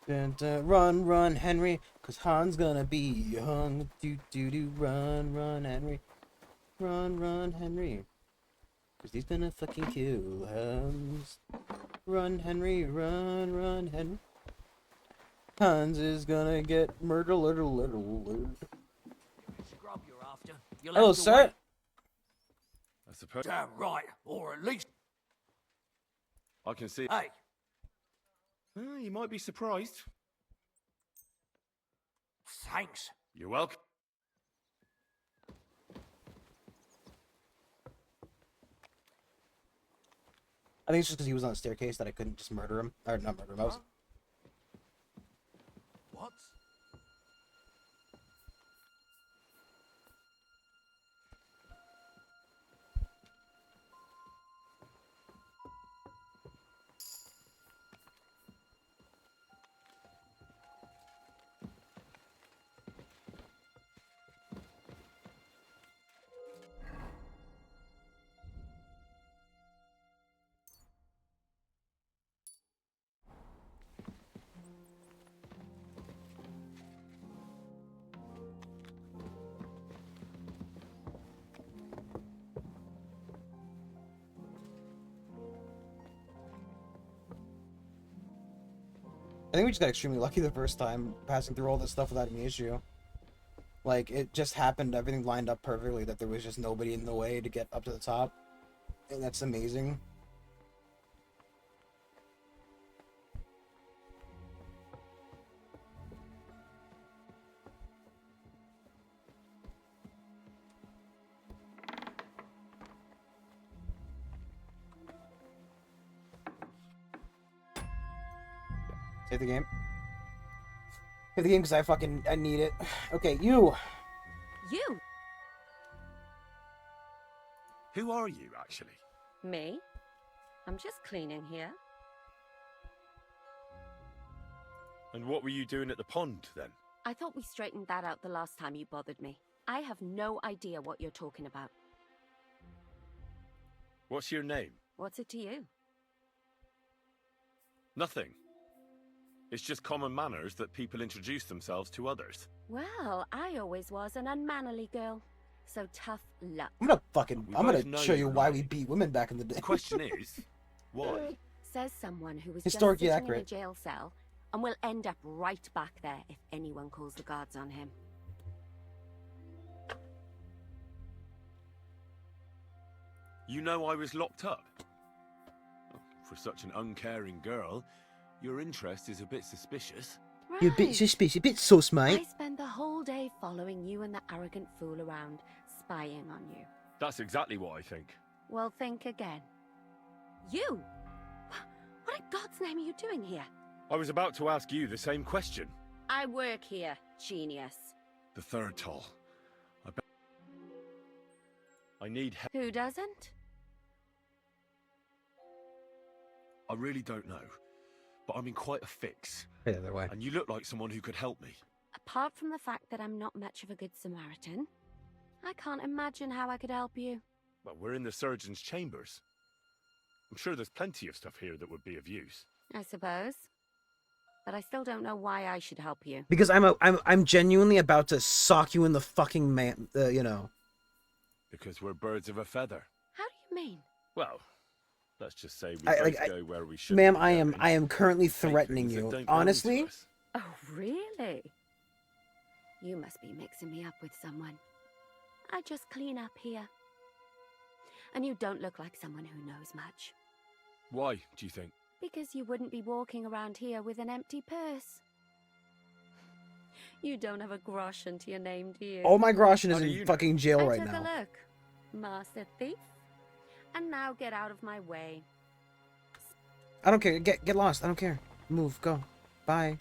Dun, dun, run, run, Henry, 'cause Han's gonna be hung. Do, do, do, run, run, Henry. Run, Henry. 'Cause he's gonna fucking kill Hans. Run, Henry, run, Henry. Hans is gonna get murdered. Scrub you're after. You'll Hello, have to sir. wait. I suppose Damn right, or at least. I can see. Hey, You might be surprised. thanks. You're welcome. I think it's just because he was on the staircase that I couldn't just murder him. Or not murder him. I was... What? I think we just got extremely lucky the first time, passing through all this stuff without any issue. Like, it just happened, everything lined up perfectly, that there was just nobody in the way to get up to the top. And that's amazing. Save the game. Save the game because I need it. Okay, you! You? Who are you, actually? Me? I'm just cleaning here. And what were you doing at the pond, then? I thought we straightened that out the last time you bothered me. I have no idea what you're talking about. What's your name? What's it to you? Nothing. It's just common manners that people introduce themselves to others. Well, I always was an unmannerly girl. So tough luck. I'm gonna show you why we beat women back in the day. The question is, why? Says someone who was Historically just sitting accurate. in a jail cell and will end up right back there if anyone calls the guards on him. You know I was locked up? For such an uncaring girl, your interest is a bit suspicious. Right. You're a bit suspicious, a bit sus, I mate. spend the whole day following you and the arrogant fool around, spying on you. That's exactly what I think. Well, think again. You? What in God's name are you doing here? I was about to ask you the same question. I work here, genius. The third toll. I need help. Who doesn't? I really don't know, but I'm in quite a fix. The other way. And you look like someone who could help me. Apart from the fact that I'm not much of a good Samaritan, I can't imagine how I could help you. Well, we're in the surgeon's chambers. I'm sure there's plenty of stuff here that would be of use. I suppose. But I still don't know why I should help you. Because I'm genuinely about to sock you in the fucking you know. Because we're birds of a feather. How do you mean? Well, let's just say we both go where we should. Ma'am, I am currently threatening you. Honestly? Oh, really? You must be mixing me up with someone. I just clean up here. And you don't look like someone who knows much. Why, do you think? Because you wouldn't be walking around here with an empty purse. You don't have a groschen to your name, do you? Oh, my groschen is in fucking jail right now. Take a look, Master Thief. And now get out of my way. I don't care. Get lost. I don't care. Move. Go. Bye.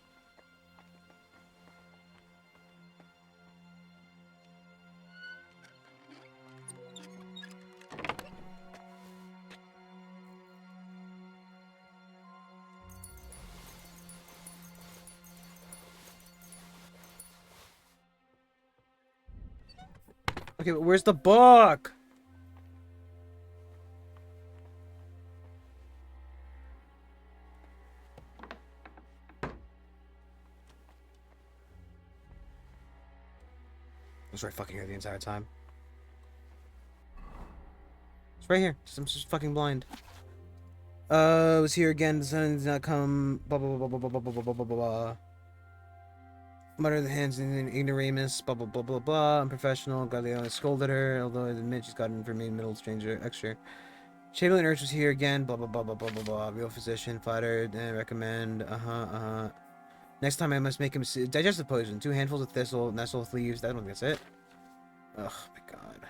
Okay, but where's the book? was right fucking here the entire time. It's right here. I'm just fucking blind. Was here again. The sun did not come. Blah blah blah blah blah blah blah blah blah blah. Mutter the hands in ignoramus. Blah blah blah blah blah. Unprofessional. Galileo scolded her, although I admit she's gotten for me middle stranger extra. Chamberlain Urge was here again. Blah blah blah blah blah blah blah. Real physician. Flattered. Recommend. Next time I must make him digestive poison. 2 handfuls of thistle, nestle leaves. I don't think that's it. Ugh, my god.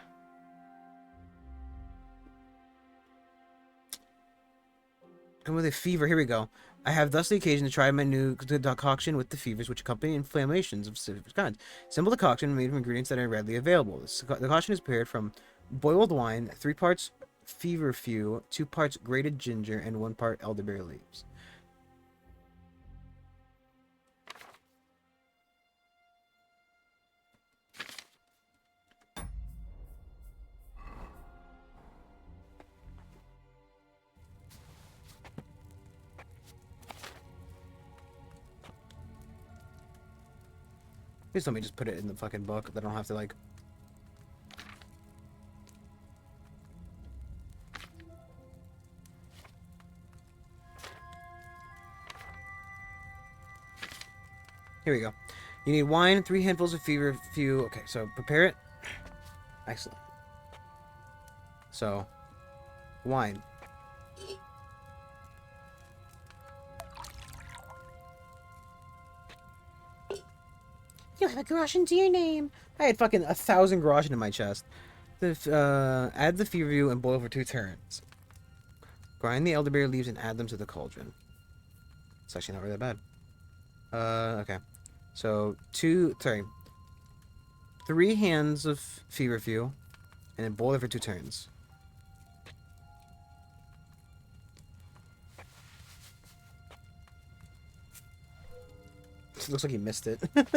Come with a fever. Here we go. I have thus the occasion to try my new decoction with the fevers which accompany inflammations of specific kinds. Simple decoction made from ingredients that are readily available. The decoction is prepared from boiled wine, 3 parts feverfew, 2 parts grated ginger, and 1 part elderberry leaves. Please let me just put it in the fucking book that I don't have to, like... Here we go. You need wine, 3 handfuls of feverfew. Okay, so prepare it. Excellent. So, wine. You have a groschen to your name. I had fucking 1,000 groschen in my chest. Add the feverfew and boil for 2 turns. Grind the elderberry leaves and add them to the cauldron. It's actually not really that bad. Okay. So, 3 hands of feverfew, and then boil it for 2 turns. It looks like he missed it. Okay,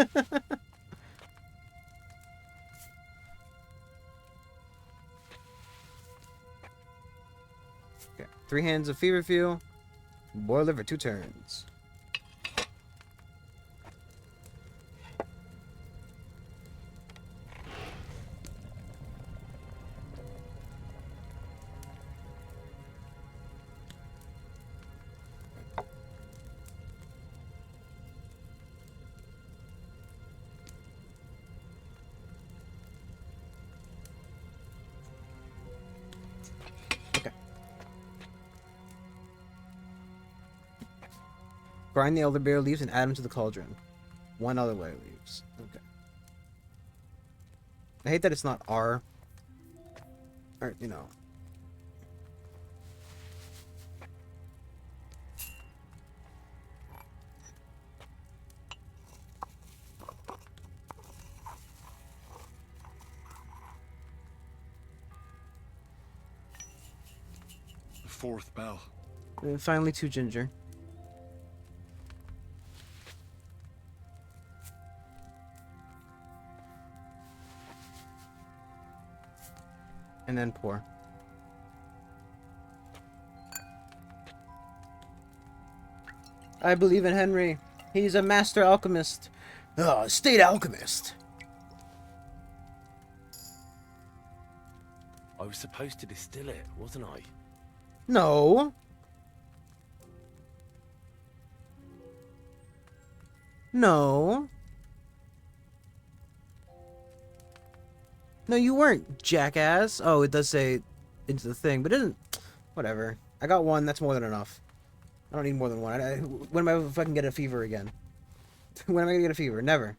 3 hands of feverfew, boil it for 2 turns. Grind the elderberry leaves and add them to the cauldron. 1 elderberry leaves. Okay. I hate that it's not R. Or, you know. The 4th bell. And finally 2 ginger. And then pour. I believe in Henry. He's a master alchemist. Oh, state alchemist. I was supposed to distill it, wasn't I? No. No. No, you weren't, jackass. Oh, it does say into the thing, but it isn't. Whatever. I got 1. That's more than enough. I don't need more than 1. When am I fucking get a fever again? When am I gonna get a fever? Never.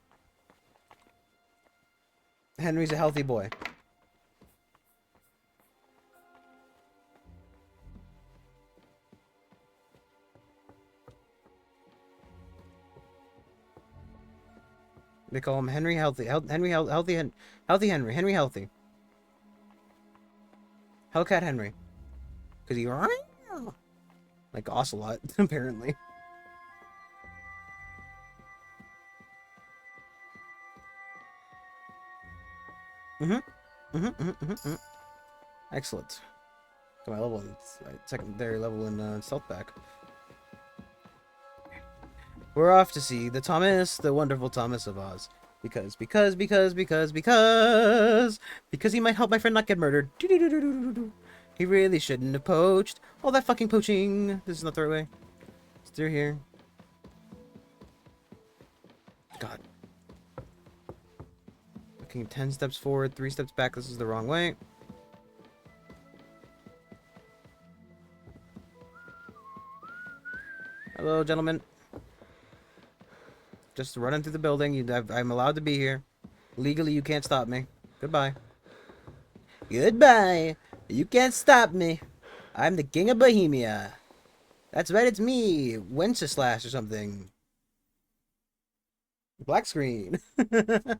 Henry's a healthy boy. They call him Henry Healthy. Henry Healthy Henry. Henry Healthy. Hellcat Henry. Because he... like Ocelot, apparently. Excellent. Got my level in... secondary level in stealth back. We're off to see the Thomas, the wonderful Thomas of Oz. Because he might help my friend not get murdered. He really shouldn't have poached. All that fucking poaching. This is not the right way. It's through here. God. Looking 10 steps forward, 3 steps back. This is the wrong way. Hello, gentlemen. Just running through the building. I'm allowed to be here. Legally, you can't stop me. Goodbye. Goodbye. You can't stop me. I'm the king of Bohemia. That's right, it's me. Wenceslas or something. Black screen. It's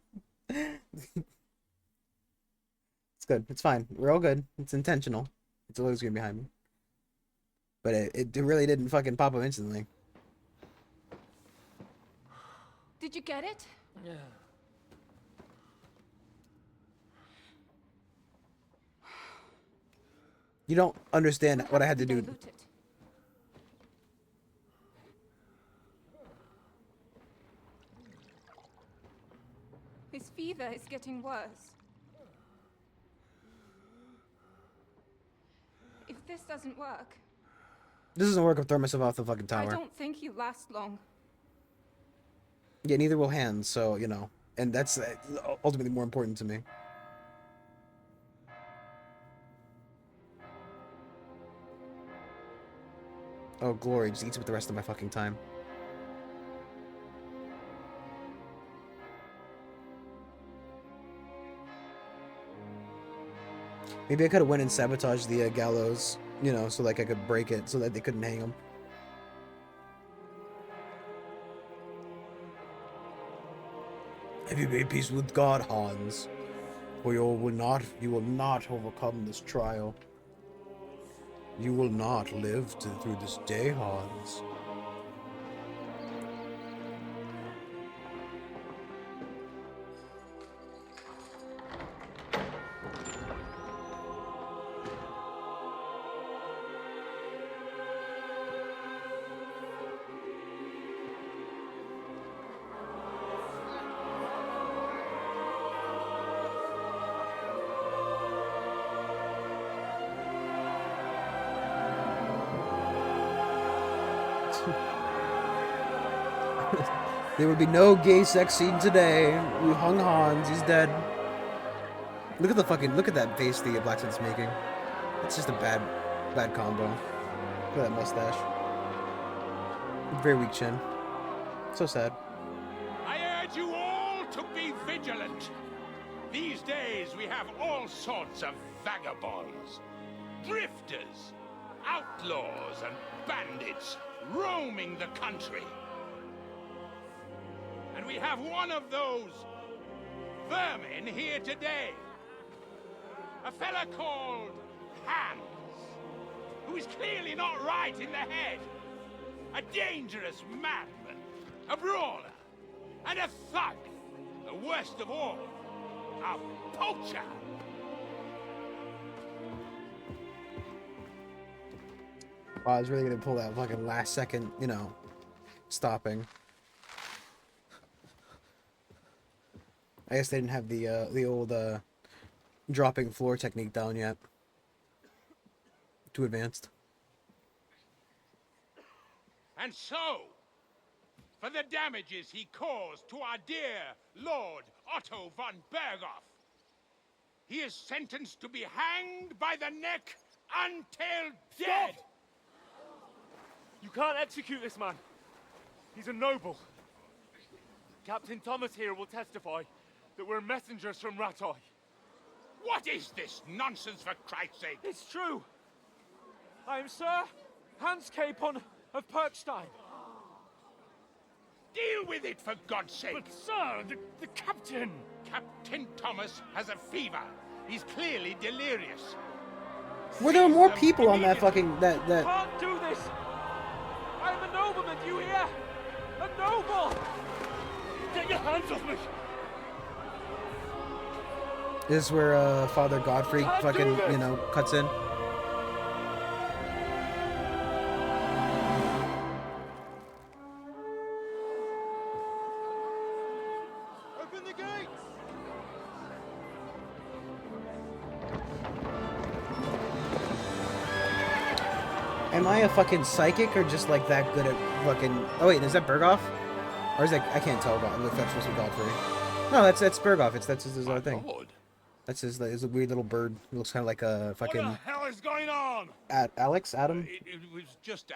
good. It's fine. We're all good. It's intentional. It's a load screen behind me. But it really didn't fucking pop up instantly. Did you get it? Yeah. You don't understand what I had to do. Dilute it. His fever is getting worse. If this doesn't work, This doesn't work. I'll throw myself off the fucking I tower. don't think he'll last long. Yeah, neither will hands, so, you know. And that's ultimately more important to me. Oh, glory. Just eats with the rest of my fucking time. Maybe I could have went and sabotaged the gallows, you know, so like I could break it so that they couldn't hang him. Have you made peace with God, Hans? For you will not overcome this trial. You will not live through this day, Hans. There would be no gay sex scene today. We hung Hans. He's dead. Look at that face the blacksmith's making. It's just a bad combo. Look at that mustache. Very weak chin. So sad. I urge you all to be vigilant. These days we have all sorts of vagabonds, drifters, outlaws, and bandits roaming the country. And we have one of those vermin here today. A fella called Hans, who is clearly not right in the head. A dangerous madman, a brawler, and a thug. The worst of all, a poacher. Wow, I was really gonna pull that fucking last second, you know, stopping. I guess they didn't have the old dropping floor technique down yet. Too advanced. And so, for the damages he caused to our dear Lord Otto von Berghoff, he is sentenced to be hanged by the neck until dead. Stop! You can't execute this man. He's a noble. Captain Thomas here will testify that we're messengers from Ratoi. What is this nonsense, for Christ's sake? It's true. I am Sir Hans Capon of Perkstein. Deal with it, for God's sake. But sir, the captain... Captain Thomas has a fever. He's clearly delirious. Were there more people on that fucking that? Can't do this. I am a nobleman. Do you hear? A noble. Get your hands off me. This is where Father Godfrey fucking, you know, cuts in. Open Open the gates! Am I a fucking psychic or just like that good at fucking? Oh wait, is that Berghoff? Or is that I can't tell. But if that's supposed to be Godfrey. No, that's Berghoff. That's his other thing. That's his a weird little bird. He looks kind of like a fucking. What the hell is going on? Alex, Adam. It was just a.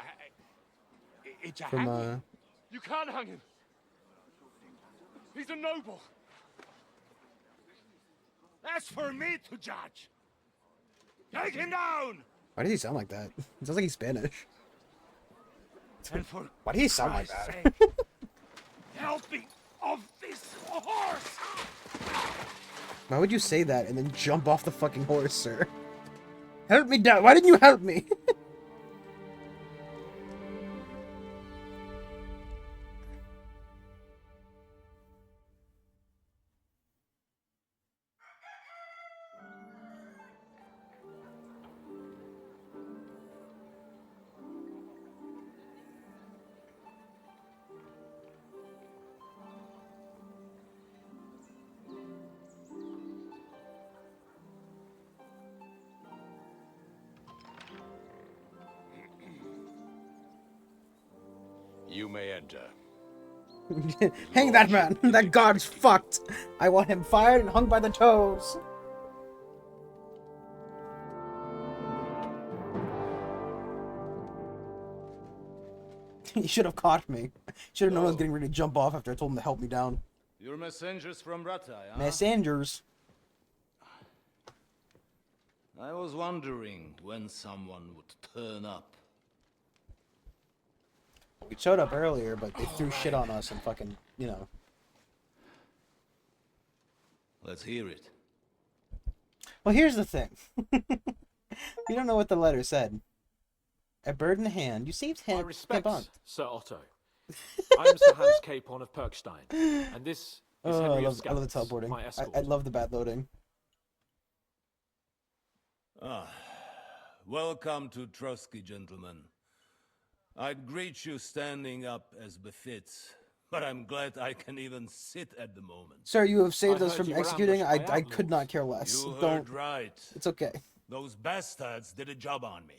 It's a From hanging. You can't hang him. He's a noble. That's for me to judge. Take him down. Why does he sound like that? It sounds like he's Spanish. And for Why do he sound like Christ's that? sake, help me off this horse. Why would you say that and then jump off the fucking horse, sir? Help me down. Why didn't you help me? You may enter. Hang that man. That guard's fucked. I want him fired and hung by the toes. He should have caught me. Should have known I was getting ready to jump off after I told him to help me down. You're messengers from Ratai, huh? Messengers. I was wondering when someone would turn up. We showed up earlier, but they threw shit on us and fucking, you know. Let's hear it. Well, here's the thing. We don't know what the letter said. A bird in the hand. You saved him. My respects, Sir Otto. I am Sir Hans Capon of Perkstein, and this is Oh, Henry I of love the Skalitz, teleporting. my escort. I love the bat loading. Welcome to Trotsky, gentlemen. I'd greet you standing up as befits, but I'm glad I can even sit at the moment. Sir, you have saved I us heard from you were executing. ambushed by I could not care less. You Don't. heard right. It's okay. Those bastards did a job on me.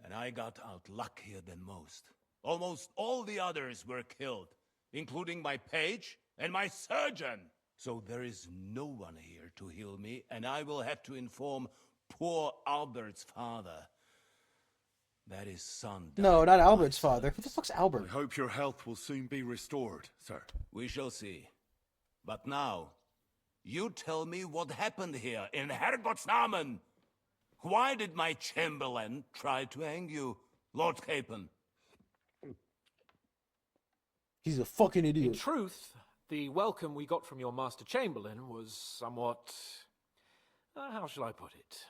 And I got out luckier than most. Almost all the others were killed, including my page and my surgeon. So there is no one here to heal me, and I will have to inform poor Albert's father that his son died. No, not Albert's father. Who the fuck's Albert? I hope your health will soon be restored, sir. We shall see. But now, you tell me what happened here in Herrgottsnamen. Why did my chamberlain try to hang you, Lord Capon? He's a fucking idiot. In truth, the welcome we got from your Master Chamberlain was somewhat... how shall I put it?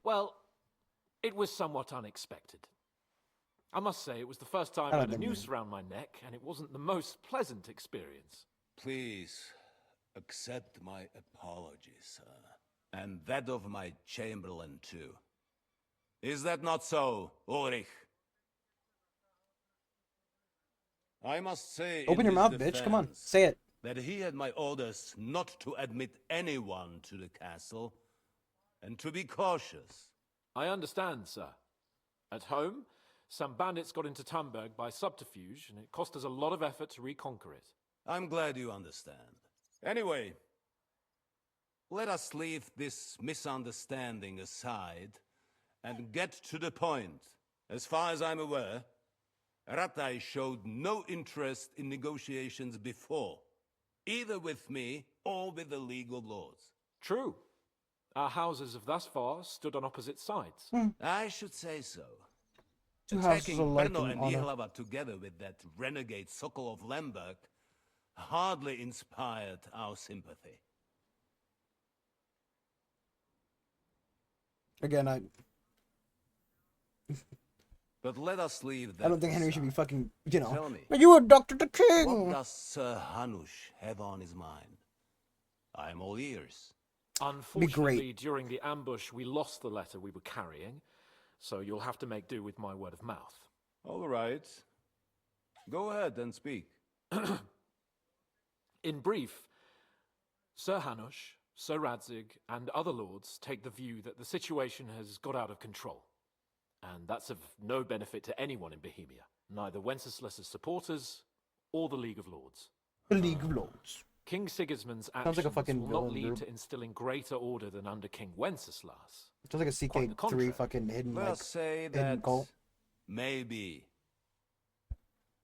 Well, it was somewhat unexpected. I must say, it was the first time I had a noose around my neck, and it wasn't the most pleasant experience. Please, accept my apologies, sir. And that of my chamberlain, too. Is that not so, Ulrich? I must say, Open your mouth, bitch. Come on, say it. That he had my orders not to admit anyone to the castle, and to be cautious. I understand, sir. At home, some bandits got into Tamberg by subterfuge, and it cost us a lot of effort to reconquer it. I'm glad you understand. Anyway, let us leave this misunderstanding aside and get to the point. As far as I'm aware, Ratai showed no interest in negotiations before, either with me or with the League of Lords. True. Our houses have thus far stood on opposite sides. I should say so. Two houses Attacking alike Brno in and honor. Ihlava together with that renegade Sokol of Lemberg hardly inspired our sympathy. Again, But let us leave that I don't think Henry aside. should be fucking, you know. Tell me, But you were Dr. the King! what does Sir Hanush have on his mind? I'm all ears. Unfortunately, during the ambush, we lost the letter we were carrying, so you'll have to make do with my word of mouth. All right. Go ahead and speak. In brief, Sir Hanush, Sir Radzig, and other lords take the view that the situation has got out of control. And that's of no benefit to anyone in Bohemia, neither Wenceslas's supporters or the League of Lords. The League of Lords. King Sigismund's Sounds actions like a fucking will not villain lead group. to instilling greater order than under King Wenceslas. It sounds like a Quite the CK3 contrary. fucking hidden, Well, like, say hidden that cult. maybe.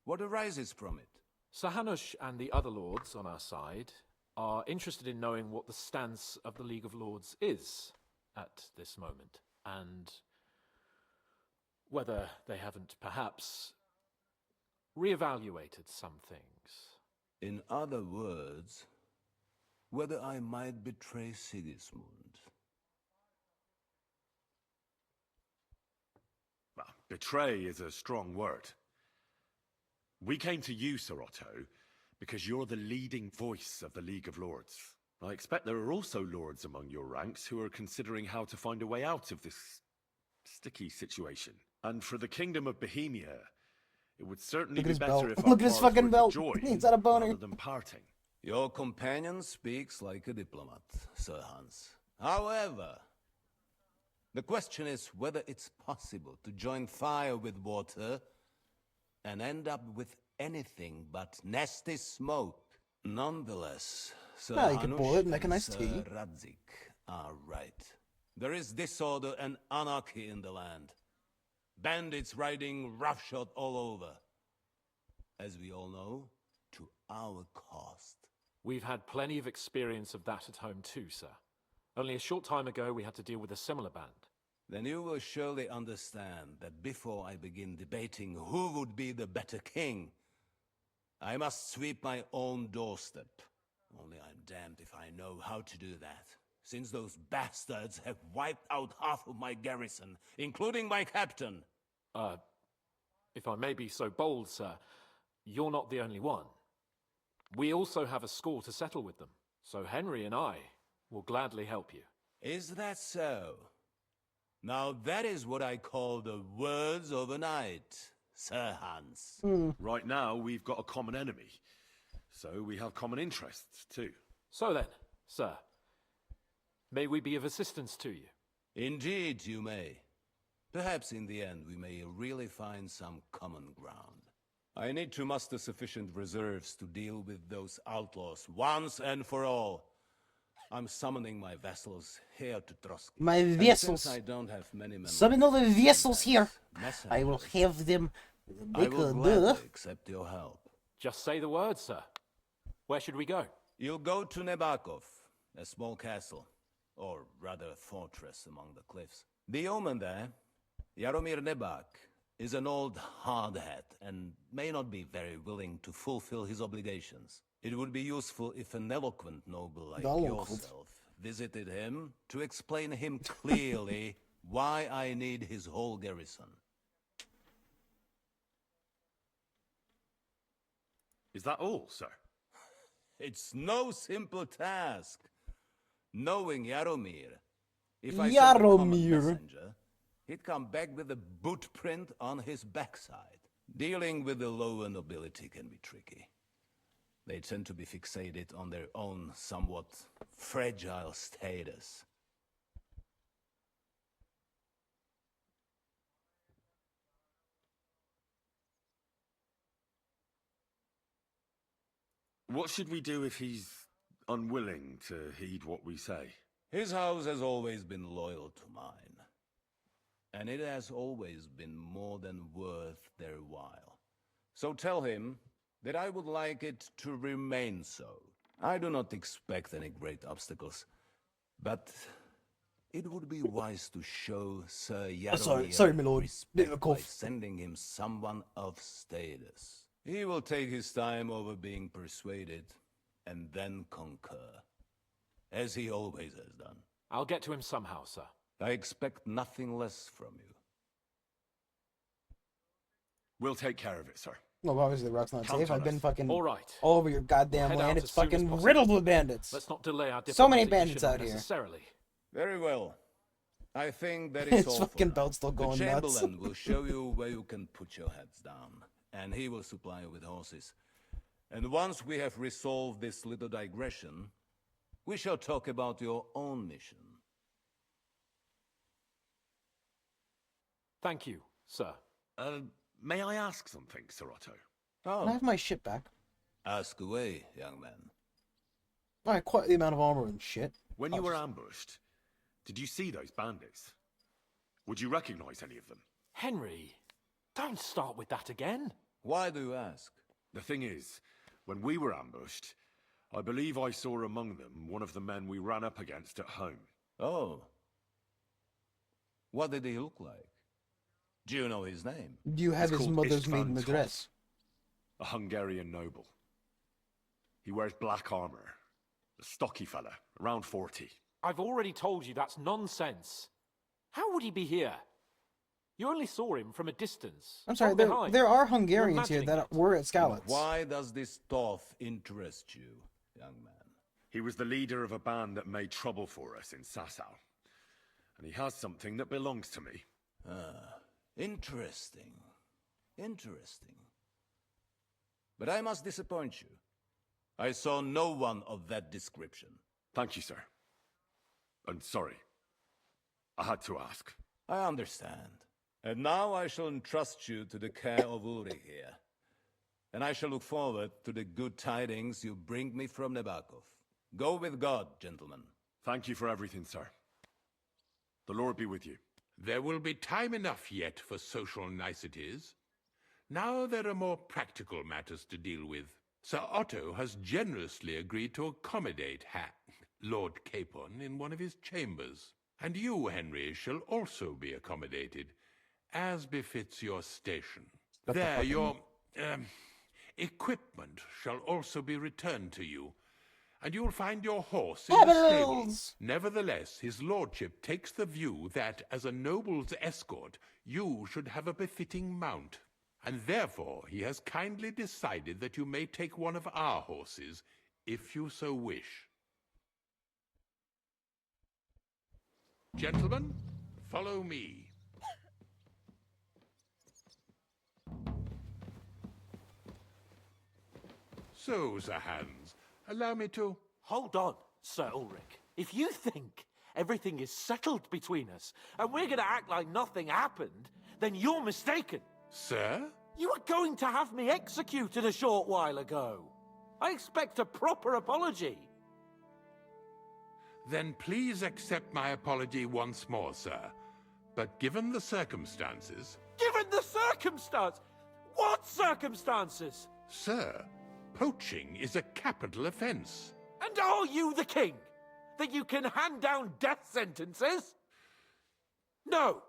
What arises from it? Sir Hanush and the other lords on our side are interested in knowing what the stance of the League of Lords is at this moment, and whether they haven't perhaps reevaluated some things. In other words, whether I might betray Sigismund. Well, betray is a strong word. We came to you, Sir Otto, because you're the leading voice of the League of Lords. I expect there are also lords among your ranks who are considering how to find a way out of this sticky situation. And for the Kingdom of Bohemia, it would certainly Look at be his better belt. if Look our at his paths fucking were belt. to join He's got a boner. rather than parting. Your companion speaks like a diplomat, Sir Hans. However, the question is whether it's possible to join fire with water and end up with anything but nasty smoke. Nonetheless, Sir Well, you can boil it and Hanush make a nice and tea. Sir Radzig are right. There is disorder and anarchy in the land. Bandits riding roughshod all over. As we all know, to our cost. We've had plenty of experience of that at home too, sir. Only a short time ago we had to deal with a similar band. Then you will surely understand that before I begin debating who would be the better king, I must sweep my own doorstep. Only I'm damned if I know how to do that, since those bastards have wiped out half of my garrison, including my captain. If I may be so bold, sir, you're not the only one. We also have a score to settle with them, so Henry and I will gladly help you. Is that so? Now that is what I call the words of a knight, Sir Hans. Right now, we've got a common enemy, so we have common interests too. So then, sir, may we be of assistance to you? Indeed, you may. Perhaps in the end we may really find some common ground. I need to muster sufficient reserves to deal with those outlaws once and for all. I'm summoning my vassals here to Trotsky. My And vassals. since I don't have many men Summon all the vassals here. messengers, I will have them I make will a gladly accept your help. Just say the word, sir. Where should we go? You'll go to Nebakov, a small castle, or rather fortress among the cliffs. The yeoman there, Jaromir Nebak, is an old hardhat and may not be very willing to fulfill his obligations. It would be useful if an eloquent noble like yourself visited him to explain him clearly why I need his whole garrison. Is that all, sir? It's no simple task. Knowing Jaromir, if I sent a common messenger, he'd come back with a boot print on his backside. Dealing with the lower nobility can be tricky. They tend to be fixated on their own somewhat fragile status. What should we do if he's unwilling to heed what we say? His house has always been loyal to mine. And it has always been more than worth their while. So tell him that I would like it to remain so. I do not expect any great obstacles, but it would be wise to show Sir Jaromir sorry, my lord. respect by sending him someone of status. He will take his time over being persuaded, and then concur, as he always has done. I'll get to him somehow, sir. I expect nothing less from you. We'll take care of it, sir. Well, obviously the rock's not Count safe. on I've been us. fucking All right. all over your goddamn We'll head land. out It's as soon as fucking possible. riddled with bandits. Let's not delay our So many diplomatic bandits mission out here. unnecessarily. Very well. I think that His is all fucking for now. belt's still going the nuts. Chamberlain will show you where you can put your heads down. and he will supply you with horses. And once we have resolved this little digression, we shall talk about your own mission. Thank you, sir. May I ask something, Sir Otto? Oh. Can I have my shit back? Ask away, young man. Alright, quite the amount of armor and shit. When you were ambushed, did you see those bandits? Would you recognize any of them? Henry, don't start with that again. Why do you ask? The thing is, when we were ambushed, I believe I saw among them one of the men we ran up against at home. Oh. What did he look like? Do you know his name? Do you have He's his called mother's Istvan maiden Toth, address? a Hungarian noble. He wears black armor. A stocky fella, around 40. I've already told you that's nonsense. How would he be here? You only saw him from a distance. I'm sorry, from there behind. are You're Hungarians here imagining that were at Skalitz. Why does this Toth interest you, young man? He was the leader of a band that made trouble for us in Sasau. And he has something that belongs to me. Ah, interesting. Interesting. But I must disappoint you. I saw no one of that description. Thank you, sir. And sorry. I had to ask. I understand. And now I shall entrust you to the care of Uri here. And I shall look forward to the good tidings you bring me from Nebakov. Go with God, gentlemen. Thank you for everything, sir. The Lord be with you. There will be time enough yet for social niceties. Now there are more practical matters to deal with. Sir Otto has generously agreed to accommodate Lord Capon in one of his chambers. And you, Henry, shall also be accommodated, as befits your station. There, your equipment shall also be returned to you, and you'll find your horse in the stables. Nevertheless, his lordship takes the view that, as a noble's escort, you should have a befitting mount, and therefore he has kindly decided that you may take one of our horses, if you so wish. Gentlemen, follow me. So, Sir Hans, allow me to... Hold on, Sir Ulrich. If you think everything is settled between us, and we're going to act like nothing happened, then you're mistaken. Sir? You were going to have me executed a short while ago. I expect a proper apology. Then please accept my apology once more, sir. But given the circumstances... Given the circumstance? What circumstances? Sir, poaching is a capital offense. And are you the king? That you can hand down death sentences? No,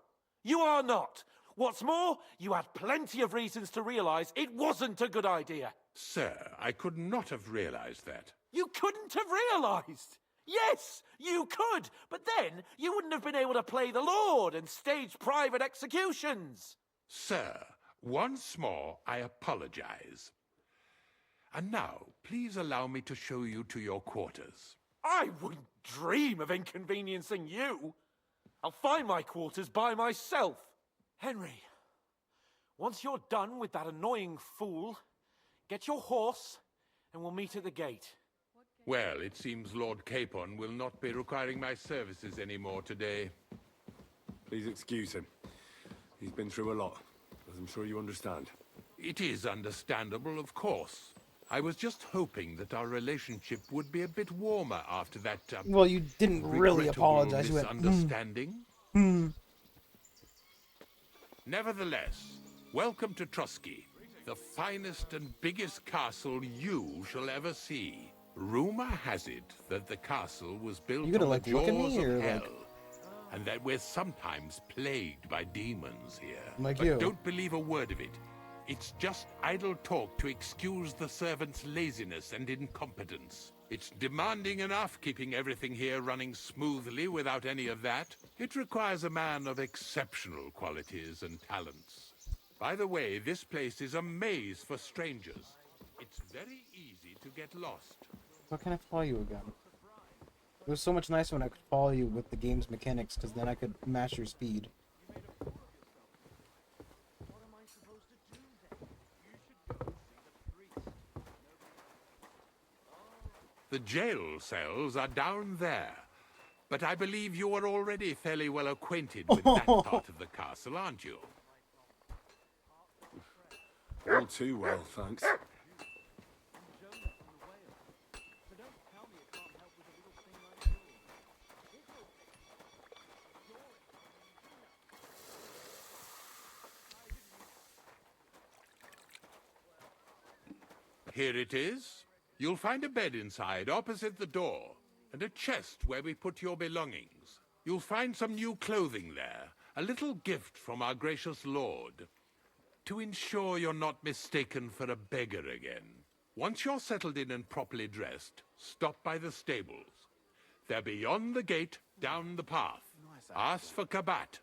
you are not. What's more, you had plenty of reasons to realize it wasn't a good idea. Sir, I could not have realized that. You couldn't have realized? Yes, you could, but then you wouldn't have been able to play the Lord and stage private executions. Sir, once more I apologize. And now, please allow me to show you to your quarters. I wouldn't dream of inconveniencing you. I'll find my quarters by myself. Henry, once you're done with that annoying fool, get your horse and we'll meet at the gate. Well, it seems Lord Capon will not be requiring my services anymore today. Please excuse him. He's been through a lot, as I'm sure you understand. It is understandable, of course. I was just hoping that our relationship would be a bit warmer after that, well, you didn't really apologize. You went, misunderstanding. Nevertheless, welcome to Trusky, the finest and biggest castle you shall ever see. Rumor has it that the castle was built on the jaws of hell, and that we're sometimes plagued by demons here. But don't believe a word of it. It's just idle talk to excuse the servants' laziness and incompetence. It's demanding enough keeping everything here running smoothly without any of that. It requires a man of exceptional qualities and talents. By the way, this place is a maze for strangers. It's very easy to get lost. Why can't I follow you again? It was so much nicer when I could follow you with the game's mechanics, because then I could match your speed. The jail cells are down there. But I believe you are already fairly well acquainted with that part of the castle, aren't you? All too well, thanks. Here it is. You'll find a bed inside, opposite the door, and a chest where we put your belongings. You'll find some new clothing there, a little gift from our gracious lord, to ensure you're not mistaken for a beggar again. Once you're settled in and properly dressed, stop by the stables. They're beyond the gate, down the path. Ask for Kabat.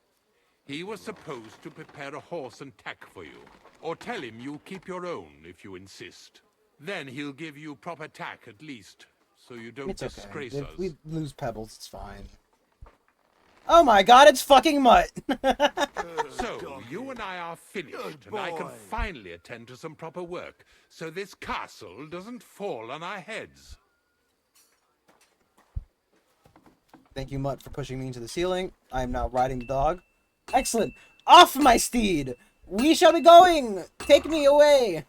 He was supposed to prepare a horse and tack for you, or tell him you'll keep your own if you insist. Then he'll give you proper tack at least, so you don't It's okay. disgrace If us. we lose pebbles, it's fine. Oh my god, it's fucking Mutt! So, you and I are finished, and I can finally attend to some proper work, so this castle doesn't fall on our heads. Thank you, Mutt, for pushing me into the ceiling. I am now riding the dog. Excellent! Off, my steed! We shall be going! Take me away!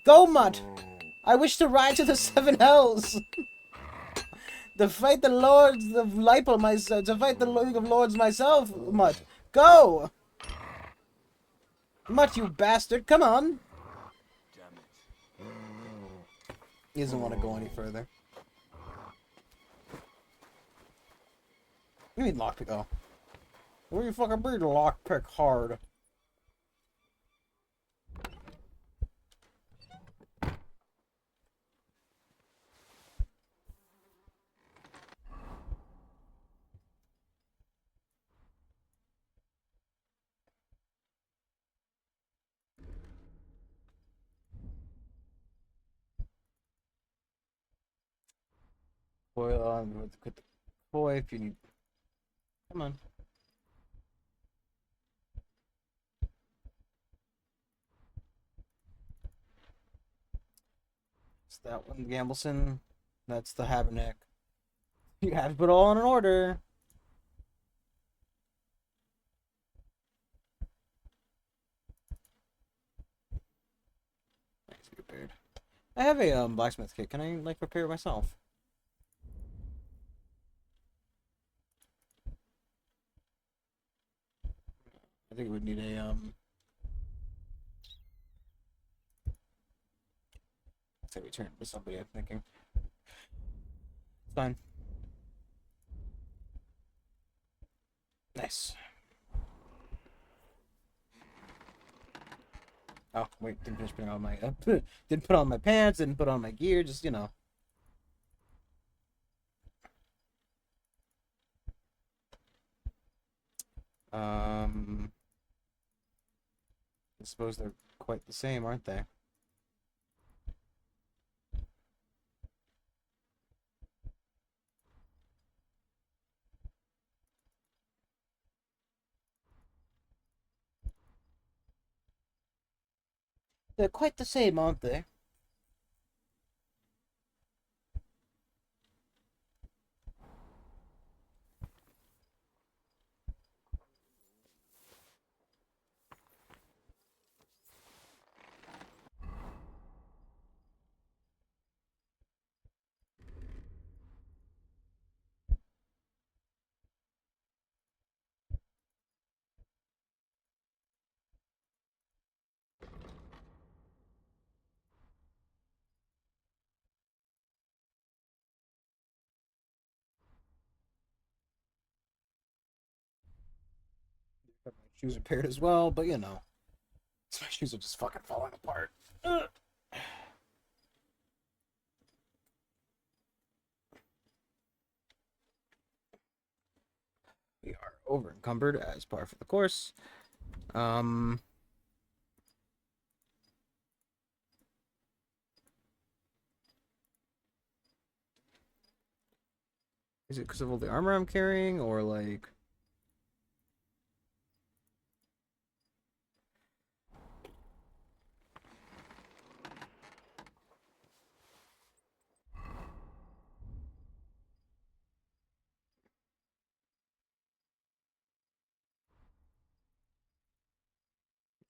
Go, Mutt! I wish to ride to the seven hells! To fight the lords of Lipo myself, to fight the League of Lords myself, Mutt. Go! Mutt, you bastard, come on! He doesn't want to go any further. You mean lockpick? Oh. Where you fucking breed lockpick hard? Boy, with the boy, if you need. Come on. It's that one, Gambleson. That's the Habernack. You have to put it all in order. Nice, repaired. I have a blacksmith kit. Can I like repair it myself? I think we would need a say we turn it to somebody. I'm thinking. It's fine. Nice. Oh wait, didn't finish putting on my didn't put on my pants, didn't put on my gear. Just you know. I suppose they're quite the same, aren't they? They're quite the same, aren't they? My shoes are paired as well, but you know. My shoes are just fucking falling apart. Ugh. We are over encumbered as par for the course. Is it because of all the armor I'm carrying, or like?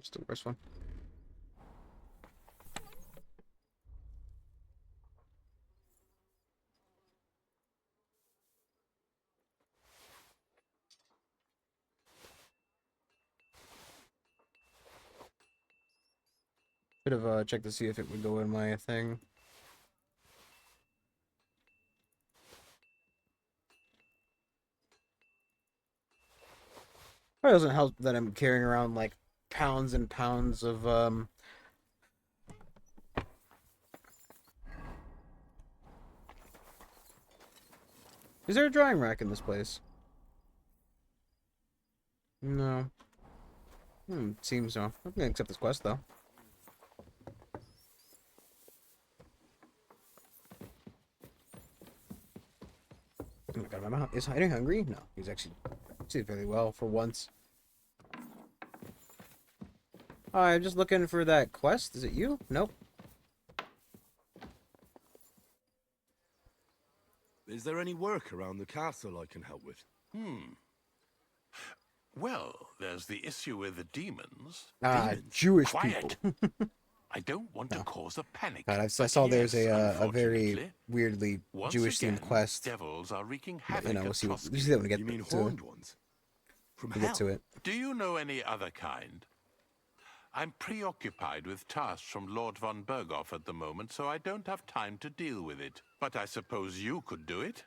It's the worst one. Should have checked to see if it would go in my thing. It doesn't help that I'm carrying around like pounds and pounds of Is there a drying rack in this place? No. Seems so. I'm gonna accept this quest though. Oh my god, is Hiding hungry? No, he's actually did fairly well for once. Hi, I'm just looking for that quest. Is it you? Nope. Is there any work around the castle I can help with? Well, there's the issue with the demons. Jewish Quiet. people. I don't want to cause a panic. God, I saw there's a very weirdly Jewish-themed quest. Devils are wreaking But, havoc. we'll see that when we get to horned ones? From we get to it. Do you know any other kind? I'm preoccupied with tasks from Lord von Berghoff at the moment, so I don't have time to deal with it. But I suppose you could do it.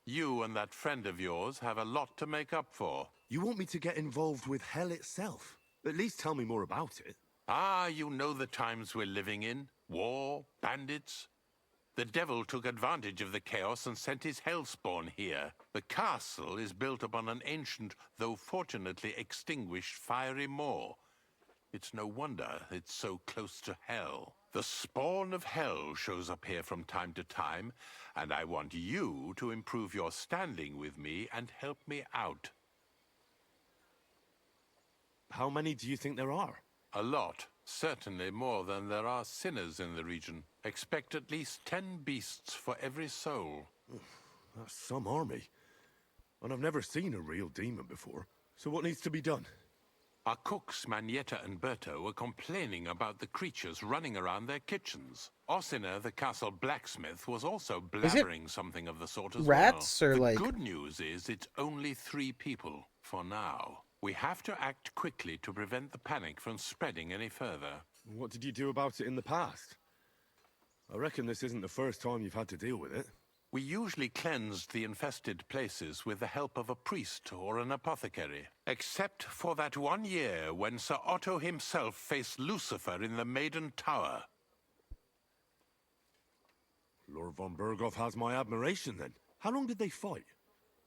You and that friend of yours have a lot to make up for. You want me to get involved with hell itself? At least tell me more about it. Ah, you know the times we're living in. War, bandits. The devil took advantage of the chaos and sent his hellspawn here. The castle is built upon an ancient, though fortunately extinguished, fiery moor. It's no wonder it's so close to hell. The spawn of hell shows up here from time to time, and I want you to improve your standing with me and help me out. How many do you think there are? A lot. Certainly more than there are sinners in the region. Expect at least 10 beasts for every soul. That's some army. And I've never seen a real demon before. So what needs to be done? Our cooks, Manietta and Berto, were complaining about the creatures running around their kitchens. Ossina, the castle blacksmith, was also blabbering something of the sort as rats well. or the like... good news is it's only 3 people, for now. We have to act quickly to prevent the panic from spreading any further. What did you do about it in the past? I reckon this isn't the first time you've had to deal with it. We usually cleansed the infested places with the help of a priest or an apothecary. Except for that one year when Sir Otto himself faced Lucifer in the Maiden Tower. Lord von Berghoff has my admiration then. How long did they fight?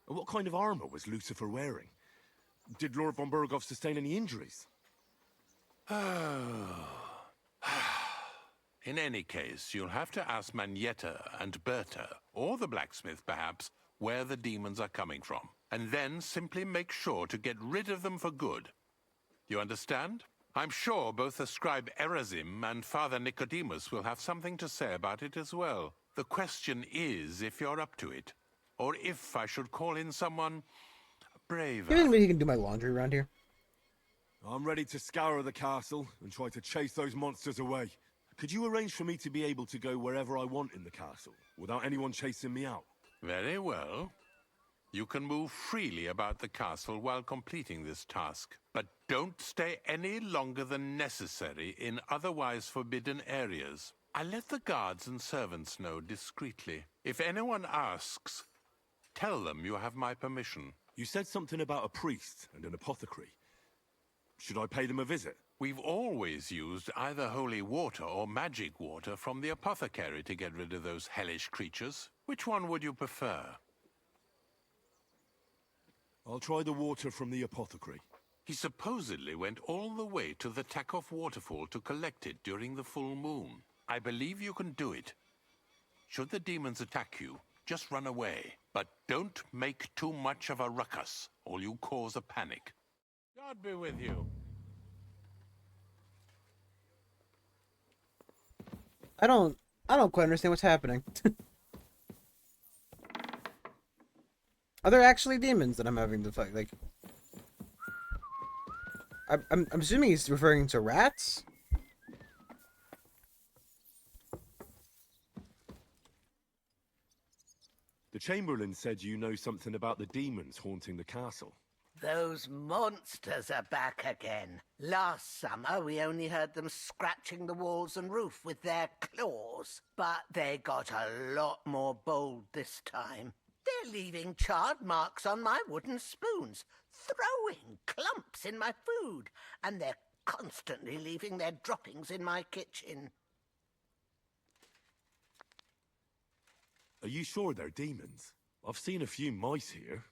And what kind of armor was Lucifer wearing? Did Lord von Berghoff sustain any injuries? In any case, you'll have to ask Manietta and Berta, or the blacksmith perhaps, where the demons are coming from. And then simply make sure to get rid of them for good. You understand? I'm sure both the scribe Erazim and Father Nicodemus will have something to say about it as well. The question is if you're up to it, or if I should call in someone braver. You think he can do my laundry around here? I'm ready to scour the castle and try to chase those monsters away. Could you arrange for me to be able to go wherever I want in the castle, without anyone chasing me out? Very well. You can move freely about the castle while completing this task, but don't stay any longer than necessary in otherwise forbidden areas. I let the guards and servants know discreetly. If anyone asks, tell them you have my permission. You said something about a priest and an apothecary. Should I pay them a visit? We've always used either holy water or magic water from the apothecary to get rid of those hellish creatures. Which one would you prefer? I'll try the water from the apothecary. He supposedly went all the way to the Takoff waterfall to collect it during the full moon. I believe you can do it. Should the demons attack you, just run away. But don't make too much of a ruckus, or you cause a panic. God be with you. I don't quite understand what's happening. Are there actually demons that I'm having to fight? Like, I'm assuming he's referring to rats. The Chamberlain said you know something about the demons haunting the castle. Those monsters are back again. Last summer, we only heard them scratching the walls and roof with their claws. But they got a lot more bold this time. They're leaving charred marks on my wooden spoons, throwing clumps in my food, and they're constantly leaving their droppings in my kitchen. Are you sure they're demons? I've seen a few mice here.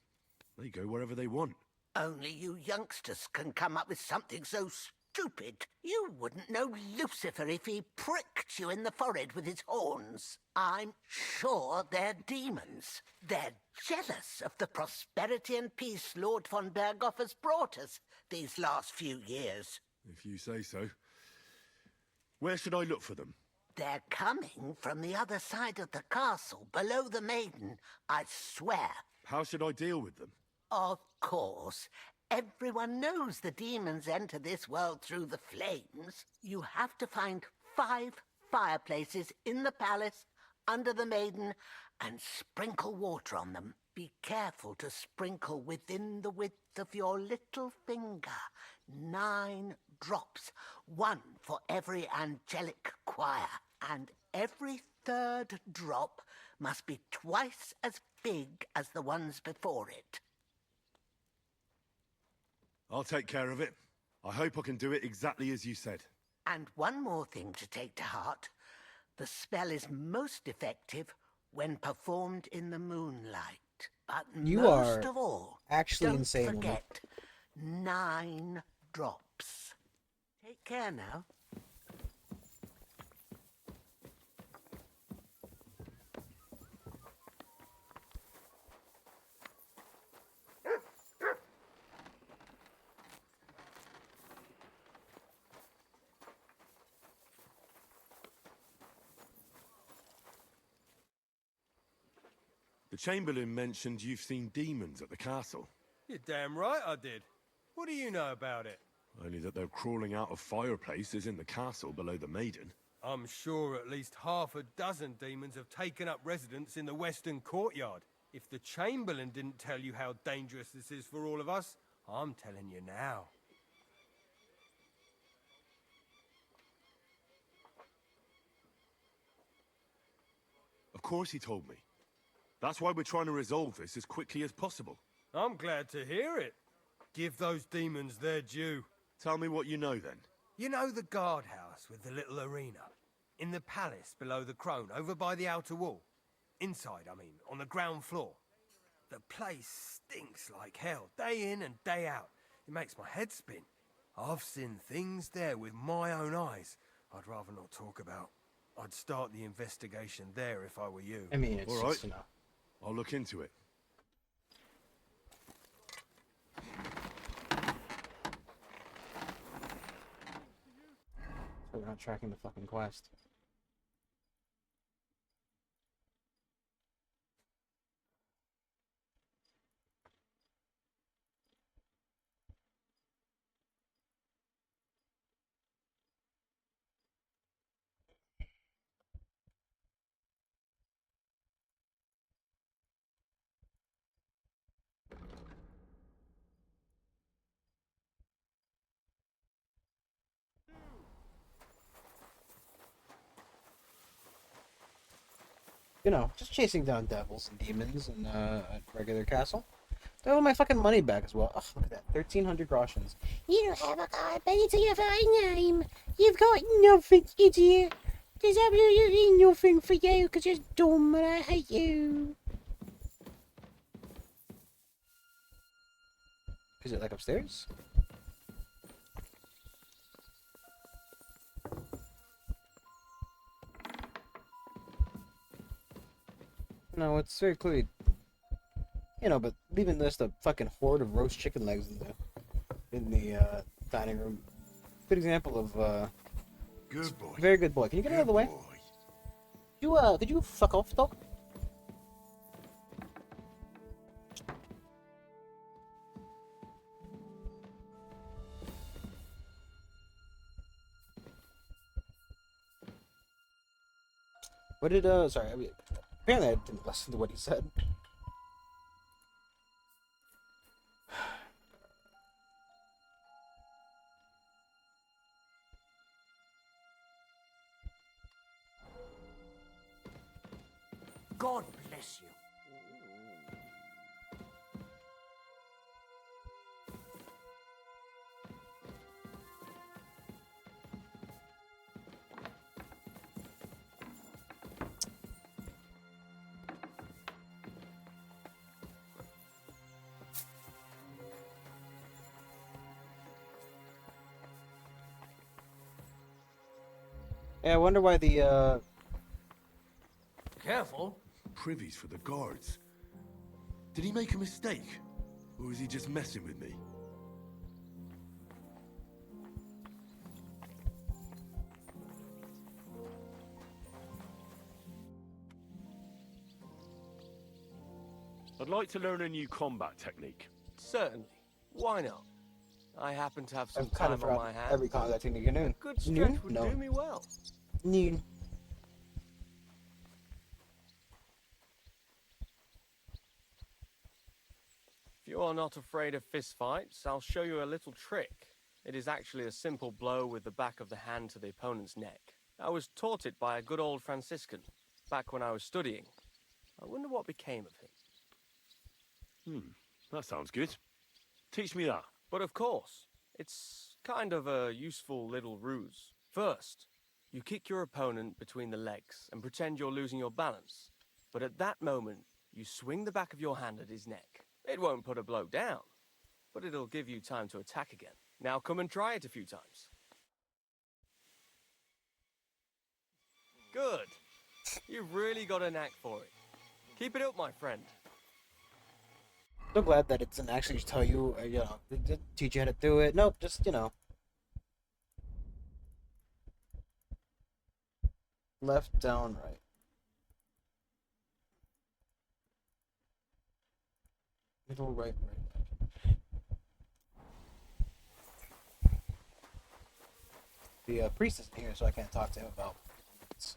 They go wherever they want. Only you youngsters can come up with something so stupid. You wouldn't know Lucifer if he pricked you in the forehead with his horns. I'm sure they're demons. They're jealous of the prosperity and peace Lord von Berghoff has brought us these last few years. If you say so. Where should I look for them? They're coming from the other side of the castle, below the Maiden, I swear. How should I deal with them? Of course. Everyone knows the demons enter this world through the flames. You have to find 5 fireplaces in the palace, under the Maiden, and sprinkle water on them. Be careful to sprinkle within the width of your little finger. 9 drops, 1 for every angelic choir. And every 3rd drop must be twice as big as the ones before it. I'll take care of it. I hope I can do it exactly as you said. And one more thing to take to heart. The spell is most effective when performed in the moonlight. But You most are of all, actually don't insane, woman. forget 9 drops. Take care now. The Chamberlain mentioned you've seen demons at the castle. You're damn right I did. What do you know about it? Only that they're crawling out of fireplaces in the castle below the Maiden. I'm sure at least half a dozen demons have taken up residence in the western courtyard. If the Chamberlain didn't tell you how dangerous this is for all of us, I'm telling you now. Of course he told me. That's why we're trying to resolve this as quickly as possible. I'm glad to hear it. Give those demons their due. Tell me what you know then. You know the guardhouse with the little arena? In the palace below the Crone, over by the outer wall? Inside, I mean, on the ground floor. The place stinks like hell, day in and day out. It makes my head spin. I've seen things there with my own eyes I'd rather not talk about. I'd start the investigation there if I were you. I mean, it's All right. just enough. I'll look into it. So we're not tracking the fucking quest. You know, just chasing down devils and demons in a regular castle. Do I want my fucking money back as well? Ugh, look at that. 1,300 groshens. You haven't got a penny to your fine name. You've got nothing, idiot. There's absolutely nothing for you because you're dumb and I hate you. Is it like upstairs? No, it's very clearly, you know, but leaving this a fucking horde of roast chicken legs in the dining room. Good example of Good boy. very good boy. Can you get out of the way? Could you fuck off, dog? What did sorry, I mean, apparently I didn't listen to what he said. God bless you. Yeah, I wonder why the Careful. Privies for the guards. Did he make a mistake? Or is he just messing with me? I'd like to learn a new combat technique. Certainly. Why not? I happen to have some I've kind of time on my forgotten hands. every combat technique you knew. Good stretch Noon? would No. do me well. Noon. If you are not afraid of fistfights, I'll show you a little trick. It is actually a simple blow with the back of the hand to the opponent's neck. I was taught it by a good old Franciscan, back when I was studying. I wonder what became of him. That sounds good. Teach me that. But of course, it's kind of a useful little ruse. First, you kick your opponent between the legs and pretend you're losing your balance. But at that moment, you swing the back of your hand at his neck. It won't put a blow down, but it'll give you time to attack again. Now come and try it a few times. Good. You've really got a knack for it. Keep it up, my friend. So glad that it doesn't actually tell you, you know, teach you how to do it. Nope, just, you know. Left, down, right. Middle, right, right. The priest isn't here, so I can't talk to him about it.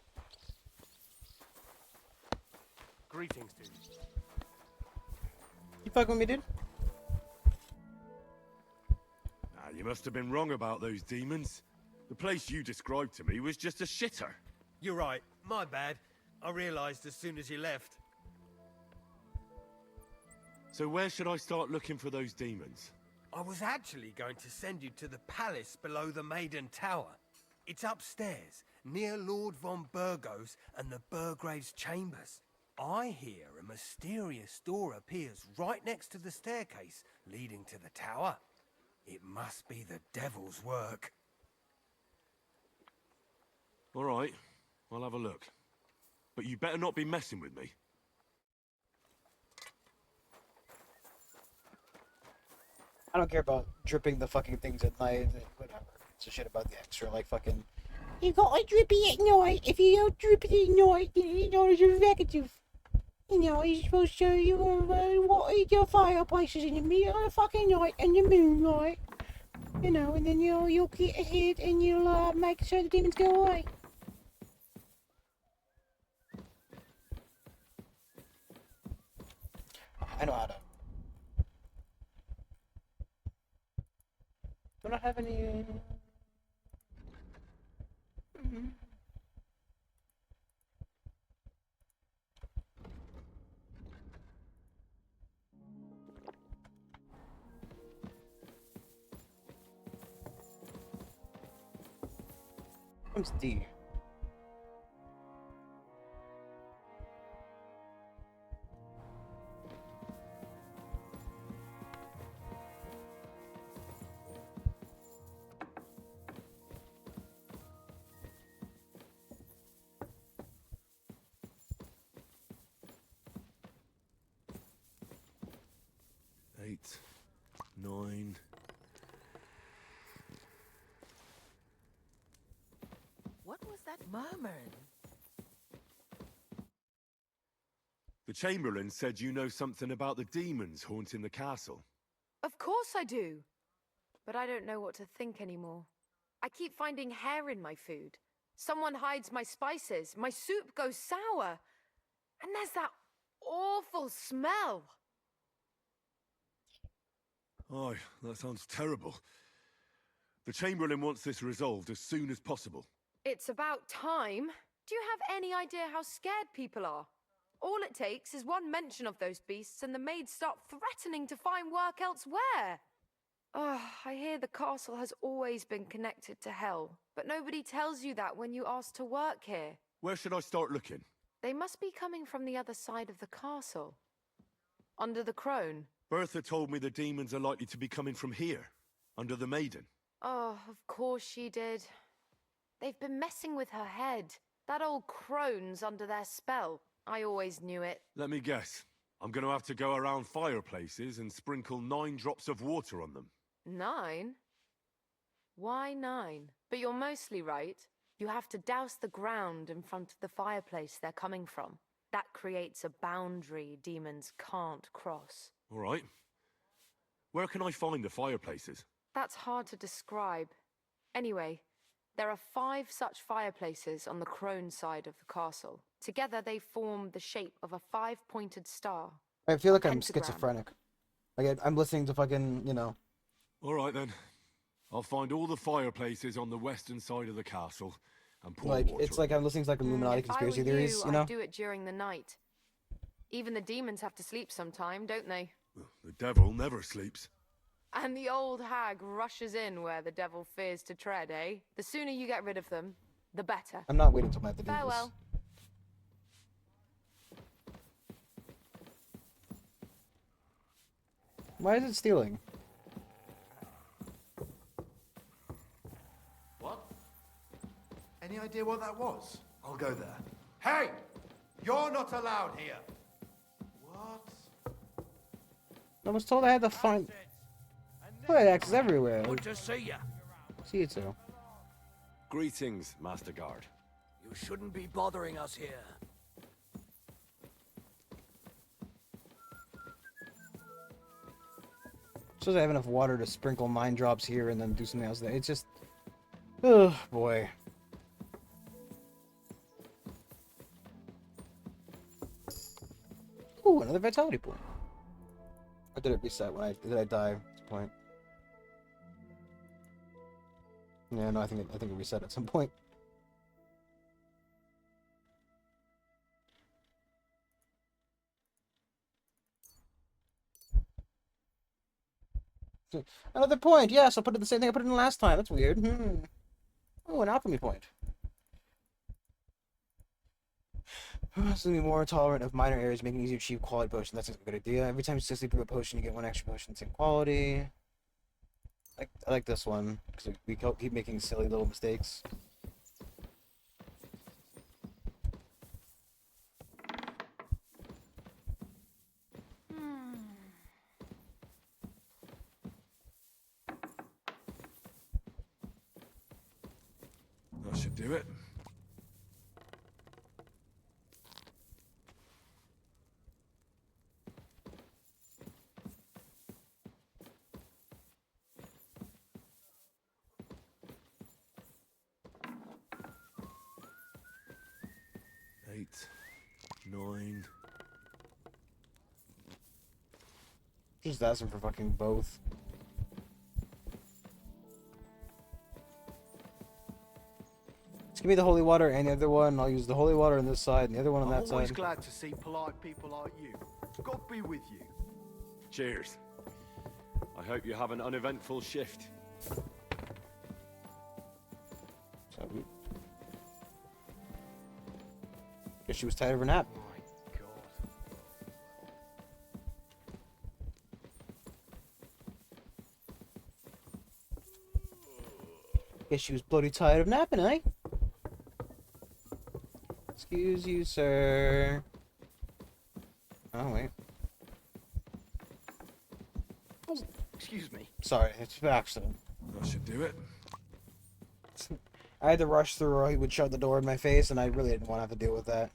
Greetings to you. You fuck with me, dude? You must have been wrong about those demons. The place you described to me was just a shitter. You're right. My bad. I realised as soon as you left. So where should I start looking for those demons? I was actually going to send you to the palace below the Maiden Tower. It's upstairs, near Lord von Burgos and the Burgrave's chambers. I hear a mysterious door appears right next to the staircase leading to the tower. It must be the devil's work. All right, I'll have a look. But you better not be messing with me. I don't care about dripping the fucking things at night. Whatever. It's a shit about the extra, like fucking. You got to drip it at night. If you don't drip it at night, then you know it's effective. You know, you're supposed to what your fireplaces in the middle of the fucking night and the moonlight. You know, and then you'll get ahead and you'll make sure the demons go away. I know how to. Do not have any. Comes D. Eight, 9. What was that murmuring? The Chamberlain said you know something about the demons haunting the castle. Of course I do. But I don't know what to think anymore. I keep finding hair in my food. Someone hides my spices. My soup goes sour. And there's that awful smell. Oh, that sounds terrible. The Chamberlain wants this resolved as soon as possible. It's about time. Do you have any idea how scared people are? All it takes is one mention of those beasts and the maids start threatening to find work elsewhere. Oh, I hear the castle has always been connected to hell, but nobody tells you that when you ask to work here. Where should I start looking? They must be coming from the other side of the castle. Under the crone. Bertha told me the demons are likely to be coming from here, under the Maiden. Oh, of course she did. They've been messing with her head. That old crone's under their spell. I always knew it. Let me guess. I'm going to have to go around fireplaces and sprinkle 9 drops of water on them. 9? Why 9? But you're mostly right. You have to douse the ground in front of the fireplace they're coming from. That creates a boundary demons can't cross. All right. Where can I find the fireplaces? That's hard to describe. Anyway, there are 5 such fireplaces on the crone side of the castle. Together they form the shape of a 5-pointed star. I feel like I'm pentagram. schizophrenic. Like I'm listening to fucking, you know. All right then. I'll find all the fireplaces on the western side of the castle and pour Like water it's on like I'm listening to like Illuminati conspiracy theories, you know. I'd do it during the night. Even the demons have to sleep sometime, don't they? The devil never sleeps. And the old hag rushes in where the devil fears to tread, eh? The sooner you get rid of them, the better. I'm not waiting till I have to do Farewell. this. Why is it stealing? What? Any idea what that was? I'll go there. Hey! You're not allowed here! What? I was told I had to find play axes everywhere. Good to see you. See you too. Greetings, Master Guard. You shouldn't be bothering us here. Suppose I have enough water to sprinkle 9 drops here and then do something else there. It's just, oh boy. Ooh, another vitality pool. Or did it reset when did I die at this point? Yeah, no, I think it reset at some point. Another point, yes, I'll put it the same thing I put in last time. That's weird. Oh, an alchemy point. So be more tolerant of minor errors, making it easier to achieve quality potions. That's a good idea. Every time you successfully brew a potion, you get 1 extra potion, same quality. I like this one, because we keep making silly little mistakes. That should do it. Eight, 9. Just asking for fucking both. Just give me the holy water and the other one. I'll use the holy water on this side and the other one on that I'm always side. glad to see polite people like you. God be with you. Cheers. I hope you have an uneventful shift. Guess she was tired of her nap. Guess she was bloody tired of napping, eh? Excuse you, sir. Oh, wait. Excuse me. Sorry, it's an accident. That should do it. I had to rush through or he would shut the door in my face, and I really didn't want to have to deal with that.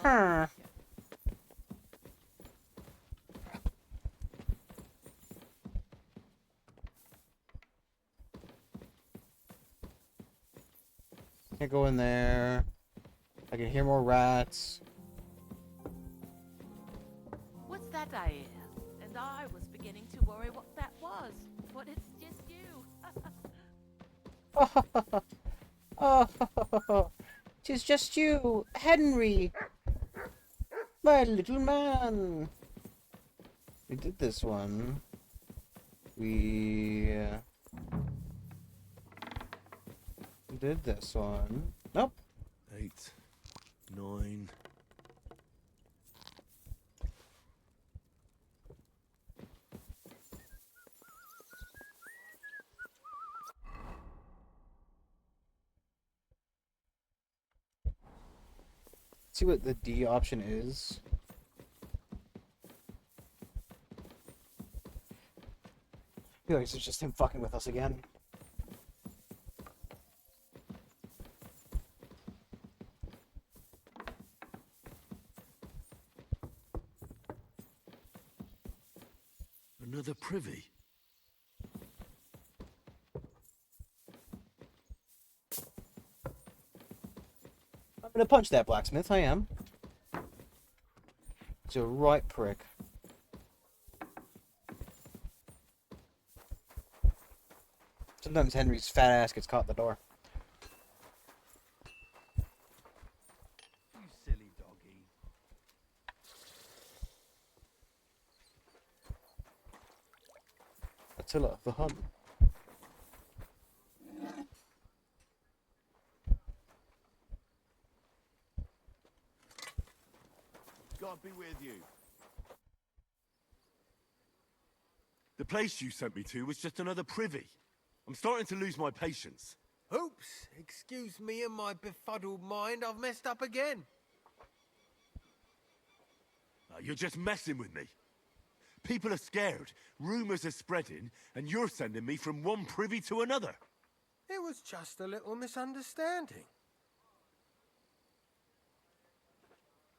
Huh. Can't go in there. I can hear more rats. What's that I hear? And I was beginning to worry what that was. But it's just you. Oh, tis just you, Henry, my little man. We did this one. We did this one. Nope. 8, 9. See what the D option is. I feel like it's just him fucking with us again. Another privy. I'm gonna punch that blacksmith, I am. He's a right prick. Sometimes Henry's fat ass gets caught in the door. You silly doggy. Attila the Hun. God be with you. The place you sent me to was just another privy. I'm starting to lose my patience. Oops, excuse me and my befuddled mind, I've messed up again. You're just messing with me. People are scared, rumours are spreading, and you're sending me from one privy to another. It was just a little misunderstanding.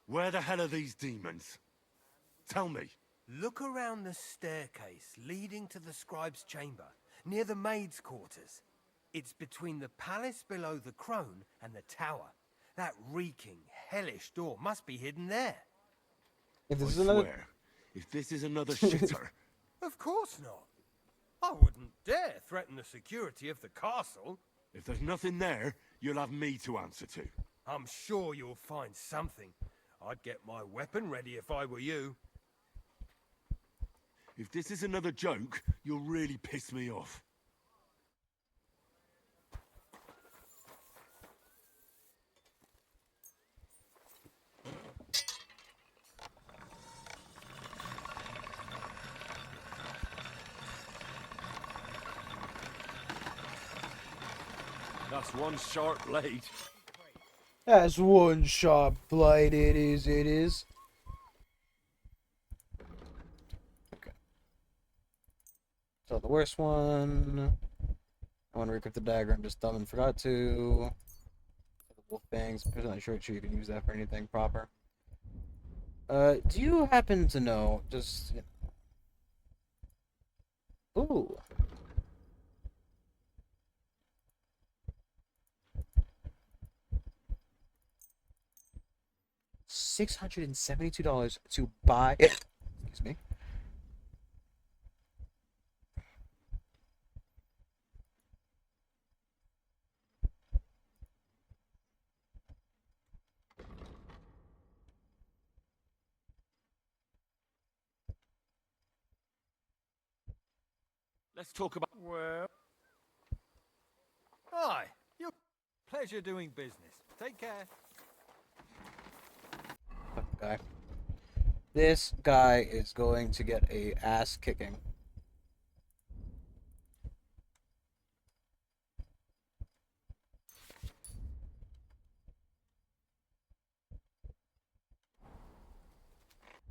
Where the hell are these demons? Tell me. Look around the staircase leading to the scribe's chamber, near the maid's quarters. It's between the palace below the crone and the tower. That reeking, hellish door must be hidden there. If this I is another... swear, if this is another shitter... Of course not. I wouldn't dare threaten the security of the castle. If there's nothing there, you'll have me to answer to. I'm sure you'll find something. I'd get my weapon ready if I were you. If this is another joke, you'll really piss me off. That's one sharp blade. That's one sharp blade, it is, it is. Okay. So the worst one... I want to recrypt the dagger, I'm just dumb and forgot to. The wolf bangs, I'm not sure you can use that for anything proper. Do you happen to know, just... Ooh. $672 to buy... Excuse me. Let's talk about... Well... Hi, your pleasure doing business. Take care. Guy. This guy is going to get a ass kicking.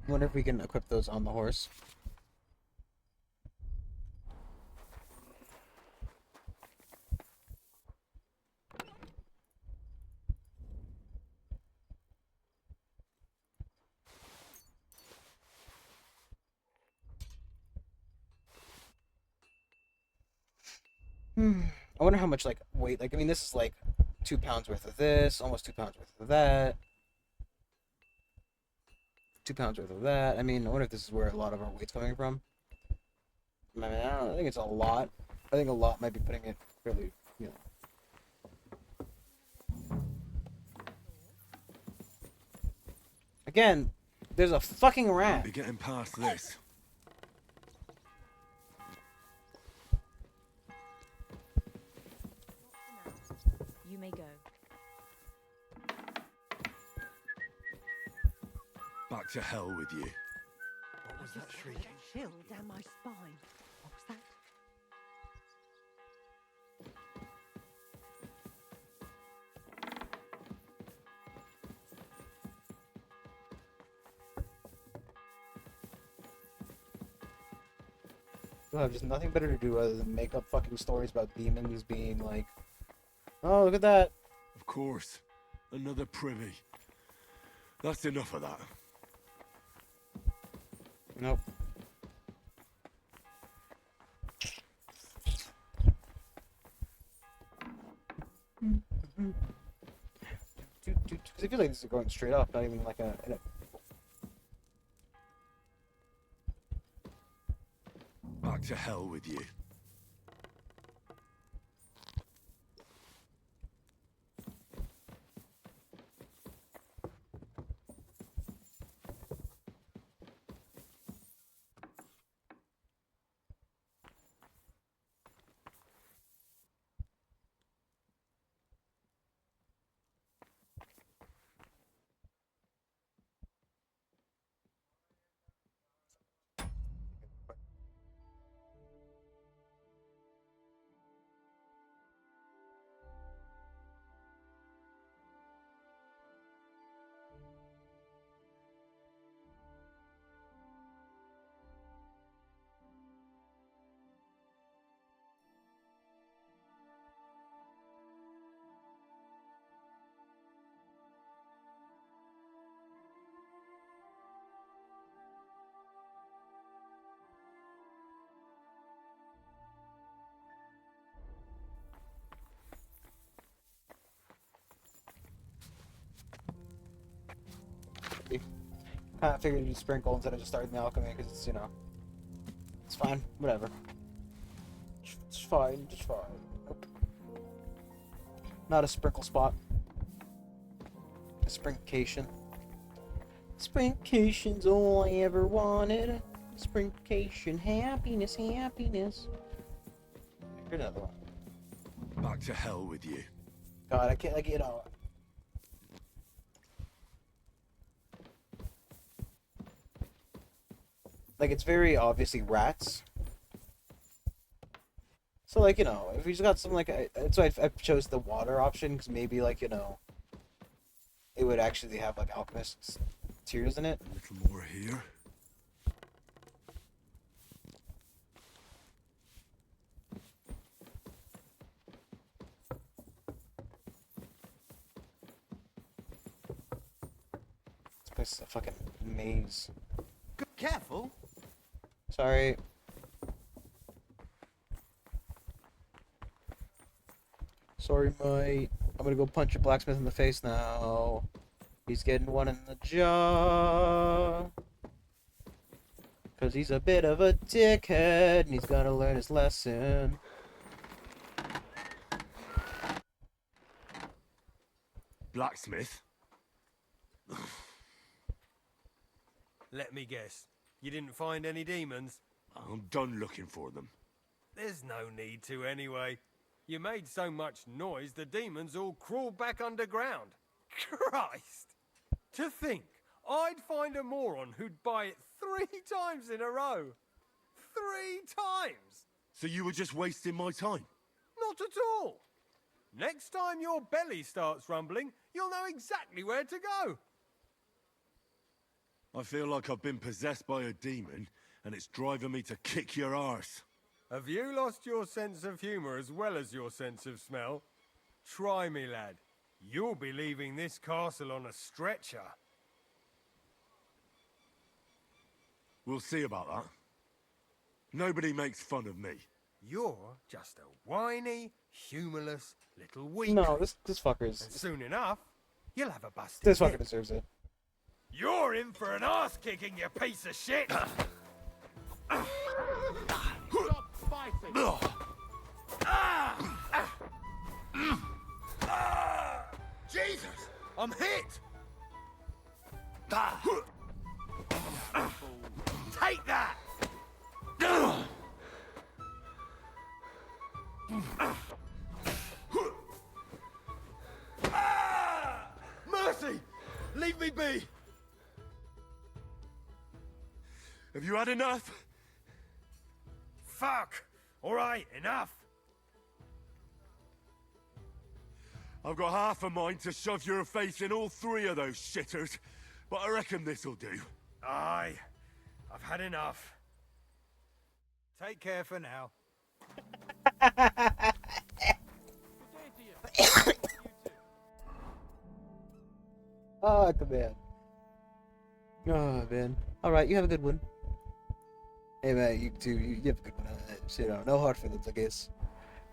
Wonder if we can equip those on the horse. I wonder how much, like, weight. Like, I mean, this is like 2 pounds worth of this, almost 2 pounds worth of that. 2 pounds worth of that. I mean, I wonder if this is where a lot of our weight's coming from. I mean, I don't think it's a lot. I think a lot might be putting it fairly, you know. Again, there's a fucking rat. We're getting past this. You may go. Back to hell with you. What was that shrieking? Chill down my spine. What was that? You'll have just nothing better to do other than make up fucking stories about demons being like, oh, look at that. Of course. Another privy. That's enough of that. Nope. Because I feel like this is going straight up, not even like a Back to hell with you. kind of figured you'd sprinkle instead of just starting the alchemy because it's, you know, it's fine, whatever. It's fine, just fine. Nope. Not a sprinkle spot. A sprinkcation. Sprinkcation's all I ever wanted. Sprinkcation, happiness, happiness. Here's another one. Back to hell with you. God, I can't, like, you know. Like, it's very obviously rats. So, like, you know, if he's got some, like, that's why I chose the water option, because maybe, like, you know, it would actually have, like, alchemist's tears in it. A little more here. This place is a fucking maze. Careful. Sorry. Sorry, mate. I'm gonna go punch a blacksmith in the face now. He's getting one in the jaw. Cause he's a bit of a dickhead and he's gotta learn his lesson. Blacksmith? Let me guess. You didn't find any demons? I'm done looking for them. There's no need to anyway. You made so much noise the demons all crawled back underground. Christ! To think I'd find a moron who'd buy it 3 times in a row. 3 times! So you were just wasting my time? Not at all. Next time your belly starts rumbling, you'll know exactly where to go. I feel like I've been possessed by a demon, and it's driving me to kick your arse. Have you lost your sense of humour as well as your sense of smell? Try me, lad. You'll be leaving this castle on a stretcher. We'll see about that. Nobody makes fun of me. You're just a whiny, humorless little weakling. No, this fucker's... And soon enough, you'll have a busted This fucker hip. deserves it. You're in for an ass kicking, you piece of shit! Stop fighting! Jesus! I'm hit! Take that! Mercy! Leave me be! Have you had enough? Fuck! Alright, enough! I've got half a mind to shove your face in all three of those shitters, but I reckon this'll do. Aye, I've had enough. Take care for now. Oh, come on. Oh, man. Alright, you have a good one. Hey, man, you too. You have a good one. Shit, no hard feelings, I guess.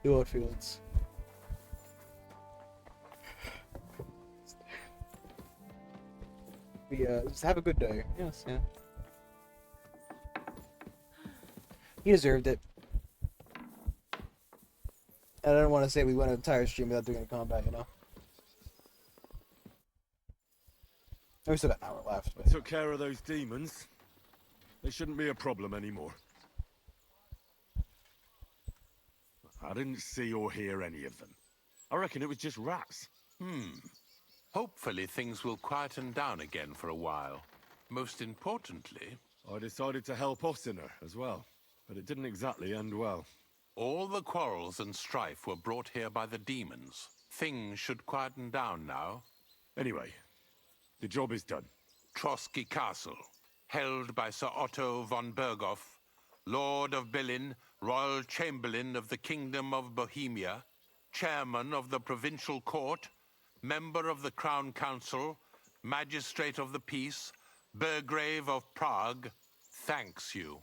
No hard feelings. Just have a good day. Yes, yeah. He deserved it. I don't want to say we went an entire stream without doing a combat, you know? We still got an hour left. But... Took care of those demons. They shouldn't be a problem anymore. I didn't see or hear any of them. I reckon it was just rats. Hopefully things will quieten down again for a while. Most importantly... I decided to help Ossiner as well, but it didn't exactly end well. All the quarrels and strife were brought here by the demons. Things should quieten down now. Anyway, the job is done. Trotsky Castle, held by Sir Otto von Berghoff, Lord of Billin, Royal Chamberlain of the Kingdom of Bohemia, Chairman of the Provincial Court, Member of the Crown Council, Magistrate of the Peace, Burgrave of Prague, thanks you.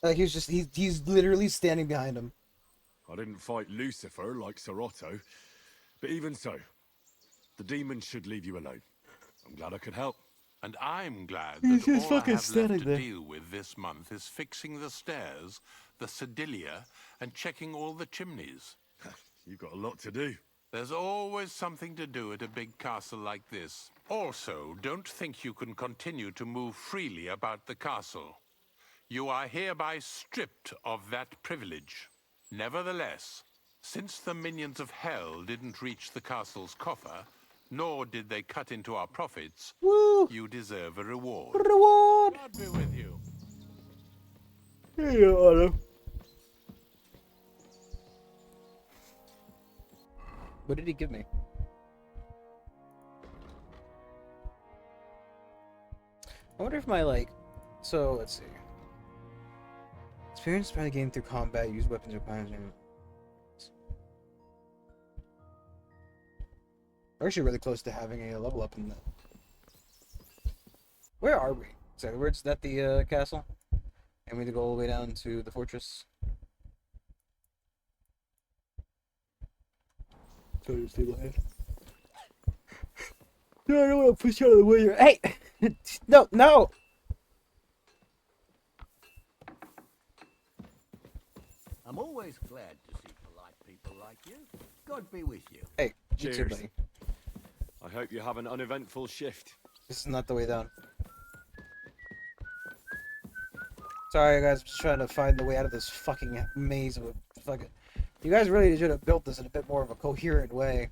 He's literally standing behind him. I didn't fight Lucifer like Sir Otto, but even so, the demons should leave you alone. I'm glad I could help. And I'm glad He's that just all I fucking have left standing to there. deal with this month is fixing the stairs, the sedilia, and checking all the chimneys. You've got a lot to do. There's always something to do at a big castle like this. Also, don't think you can continue to move freely about the castle. You are hereby stripped of that privilege. Nevertheless, since the minions of hell didn't reach the castle's coffer, nor did they cut into our profits, you deserve a reward. Reward! God be with you. Here you go, Otto. What did he give me? I wonder if my, so, let's see. Experience by the game through combat, use weapons or plans. We're actually really close to having a level up in that. Where are we? Exactly, where's that the castle? And we need to go all the way down to the fortress. So just stay behind. No, I don't want to push you out of the way here. Hey! No, no! I'm always glad to see polite people like you. God be with you. Hey, you too, Cheers. buddy. I hope you have an uneventful shift. This is not the way down. Sorry, guys. I'm just trying to find the way out of this fucking maze of a fucking... You guys really should have built this in a bit more of a coherent way.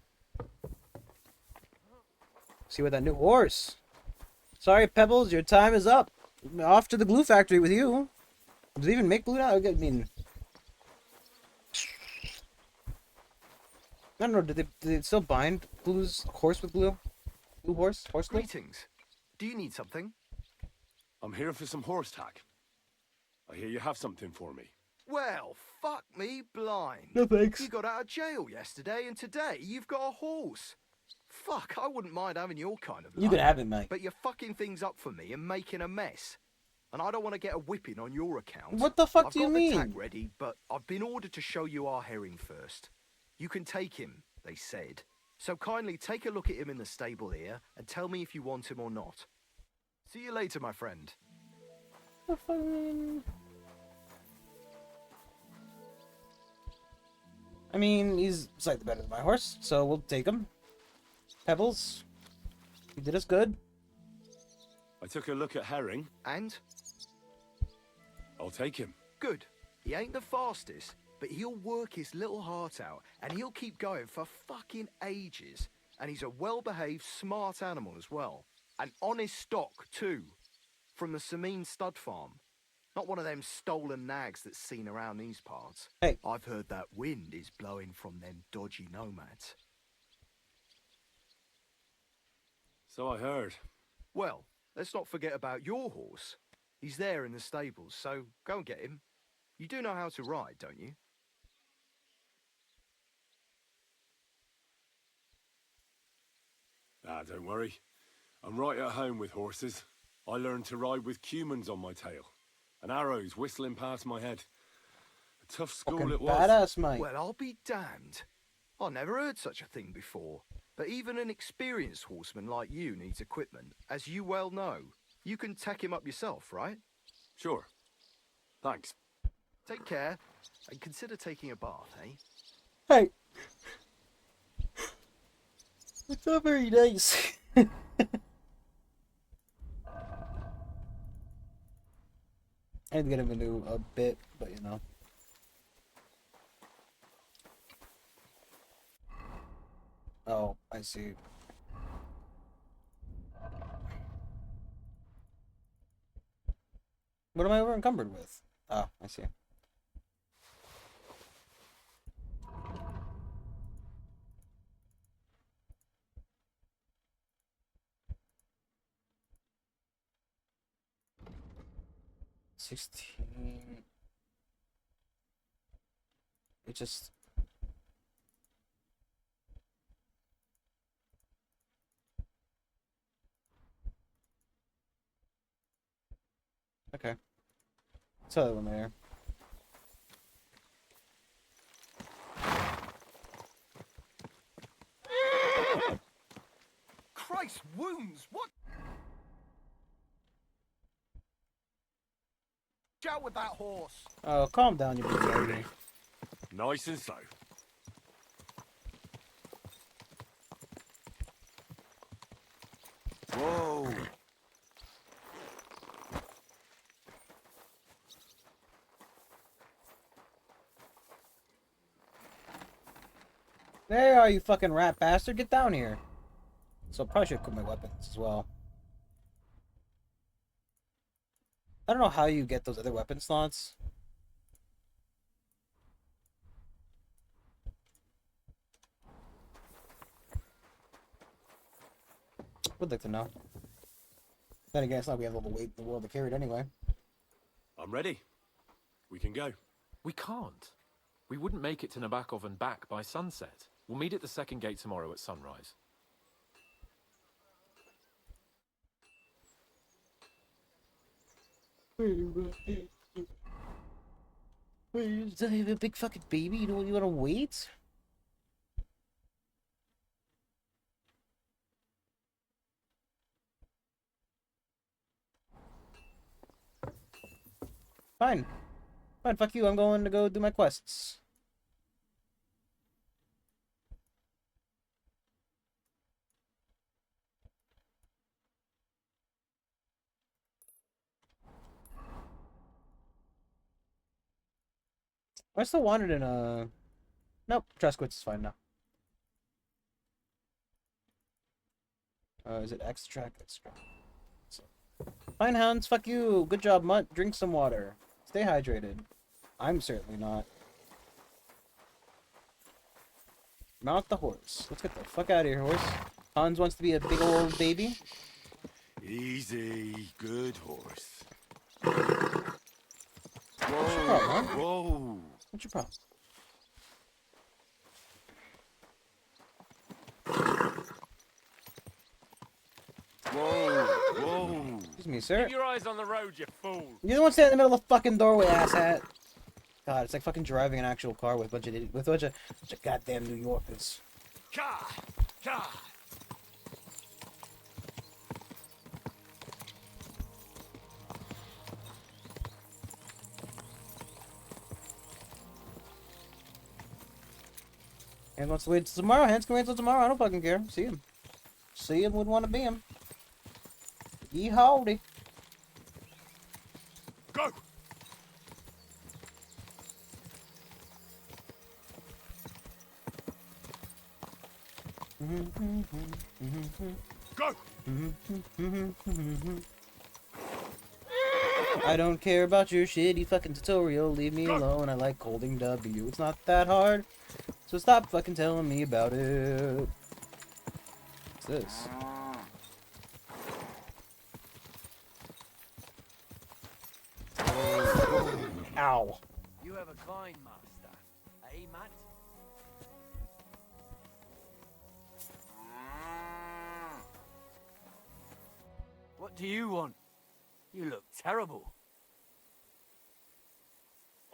See what that new horse. Sorry, Pebbles, your time is up. Off to the glue factory with you. Does it even make glue now? I mean... I don't know, do they still bind glue's horse with glue? Glue horse? Horse glue? Greetings. Do you need something? I'm here for some horse tack. I hear you have something for me. Well, fuck me blind. No thanks. You got out of jail yesterday, and today you've got a horse. Fuck, I wouldn't mind having your kind of luck. You can have it, mate. But you're fucking things up for me and making a mess. and I don't want to get a whipping on your account. What the fuck I've do you got the mean? tag ready, but I've been ordered to show you our herring first. You can take him, they said. So kindly take a look at him in the stable here and tell me if you want him or not. See you later, my friend. I mean, he's slightly better than my horse, so we'll take him. Pebbles, you did us good. I took a look at Herring. And? I'll take him. Good. He ain't the fastest, but he'll work his little heart out, and he'll keep going for fucking ages. And he's a well-behaved, smart animal as well. An honest stock, too. From the Sameen stud farm. Not one of them stolen nags that's seen around these parts. Hey. I've heard that wind is blowing from them dodgy nomads. So I heard. Well, let's not forget about your horse. He's there in the stables, so go and get him. You do know how to ride, don't you? Ah, don't worry. I'm right at home with horses. I learned to ride with cumans on my tail, and arrows whistling past my head. A tough school Fucking it was. badass, mate. Well, I'll be damned. I never heard such a thing before. But even an experienced horseman like you needs equipment, as you well know. You can tack him up yourself, right? Sure. Thanks. Take care, and consider taking a bath, eh? Hey. It's not very nice. I had to get him a new bit, but you know. Oh, I see. What am I over encumbered with? Oh, I see. $16. It just. Okay. Tell that one there. Christ, wounds! What? Out with that horse! Oh, calm down, you big baby. Nice and slow. Whoa! There you are, you fucking rat bastard. Get down here. So I probably should equip my weapons as well. I don't know how you get those other weapon slots. Would like to know. Then again, it's not like we have all the weight in the world to carry it anyway. I'm ready. We can go. We can't. We wouldn't make it to Nabokov and back by sunset. We'll meet at the second gate tomorrow at sunrise. Wait, is that a big fucking baby? You want to wait? Fine. Fine, fuck you. I'm going to go do my quests. I still wanted in a... Nope, Trusquitz is fine now. Is it extract? Extract. So. Fine, hounds, fuck you. Good job, Mutt. Drink some water. Stay hydrated. I'm certainly not. Mount the horse. Let's get the fuck out of here, horse. Hans wants to be a big old baby. Easy. Good horse. What's your problem, huh? Whoa. What's your problem? Whoa. Whoa. Excuse me, sir. Keep your eyes on the road, you fool. You're the one standing in the middle of the fucking doorway, asshat. God, it's like fucking driving an actual car with a bunch of goddamn New Yorkers. God, God. And wants to wait till tomorrow. Hands can wait till tomorrow. I don't fucking care. See him. See him would want to be him. Ye howdy. Go. Go. I don't care about your shitty fucking tutorial. Leave me alone. I like holding W. It's not that hard. So stop fucking telling me about it. What's this? Ow. You have a kind master, eh, Matt? What do you want? You look terrible.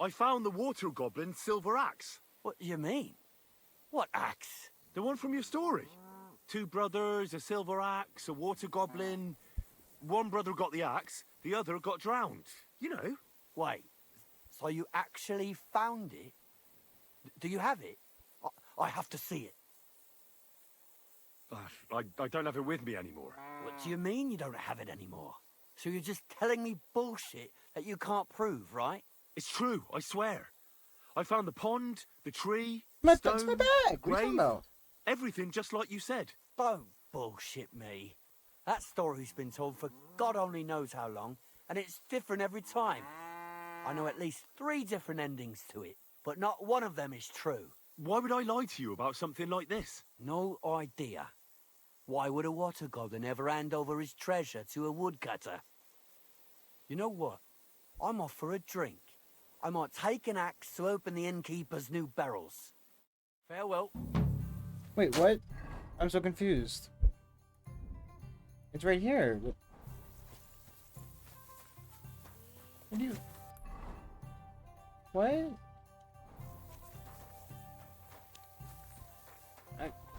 I found the water goblin's silver axe. What do you mean? What axe? The one from your story. 2 brothers, a silver axe, a water goblin. One brother got the axe, the other got drowned. You know. Wait, so you actually found it? Do you have it? I have to see it. I don't have it with me anymore. What do you mean you don't have it anymore? So you're just telling me bullshit that you can't prove, right? It's true, I swear. I found the pond, the tree, That's stone, my bag. What are you grave, talking about? everything just like you said. Don't bullshit me. That story's been told for God only knows how long, and it's different every time. I know at least 3 different endings to it, but not one of them is true. Why would I lie to you about something like this? No idea. Why would a water goblin ever hand over his treasure to a woodcutter? You know what? I'm off for a drink. I might take an axe to open the innkeeper's new barrels. Farewell. Wait, what? I'm so confused. It's right here. What do you... What?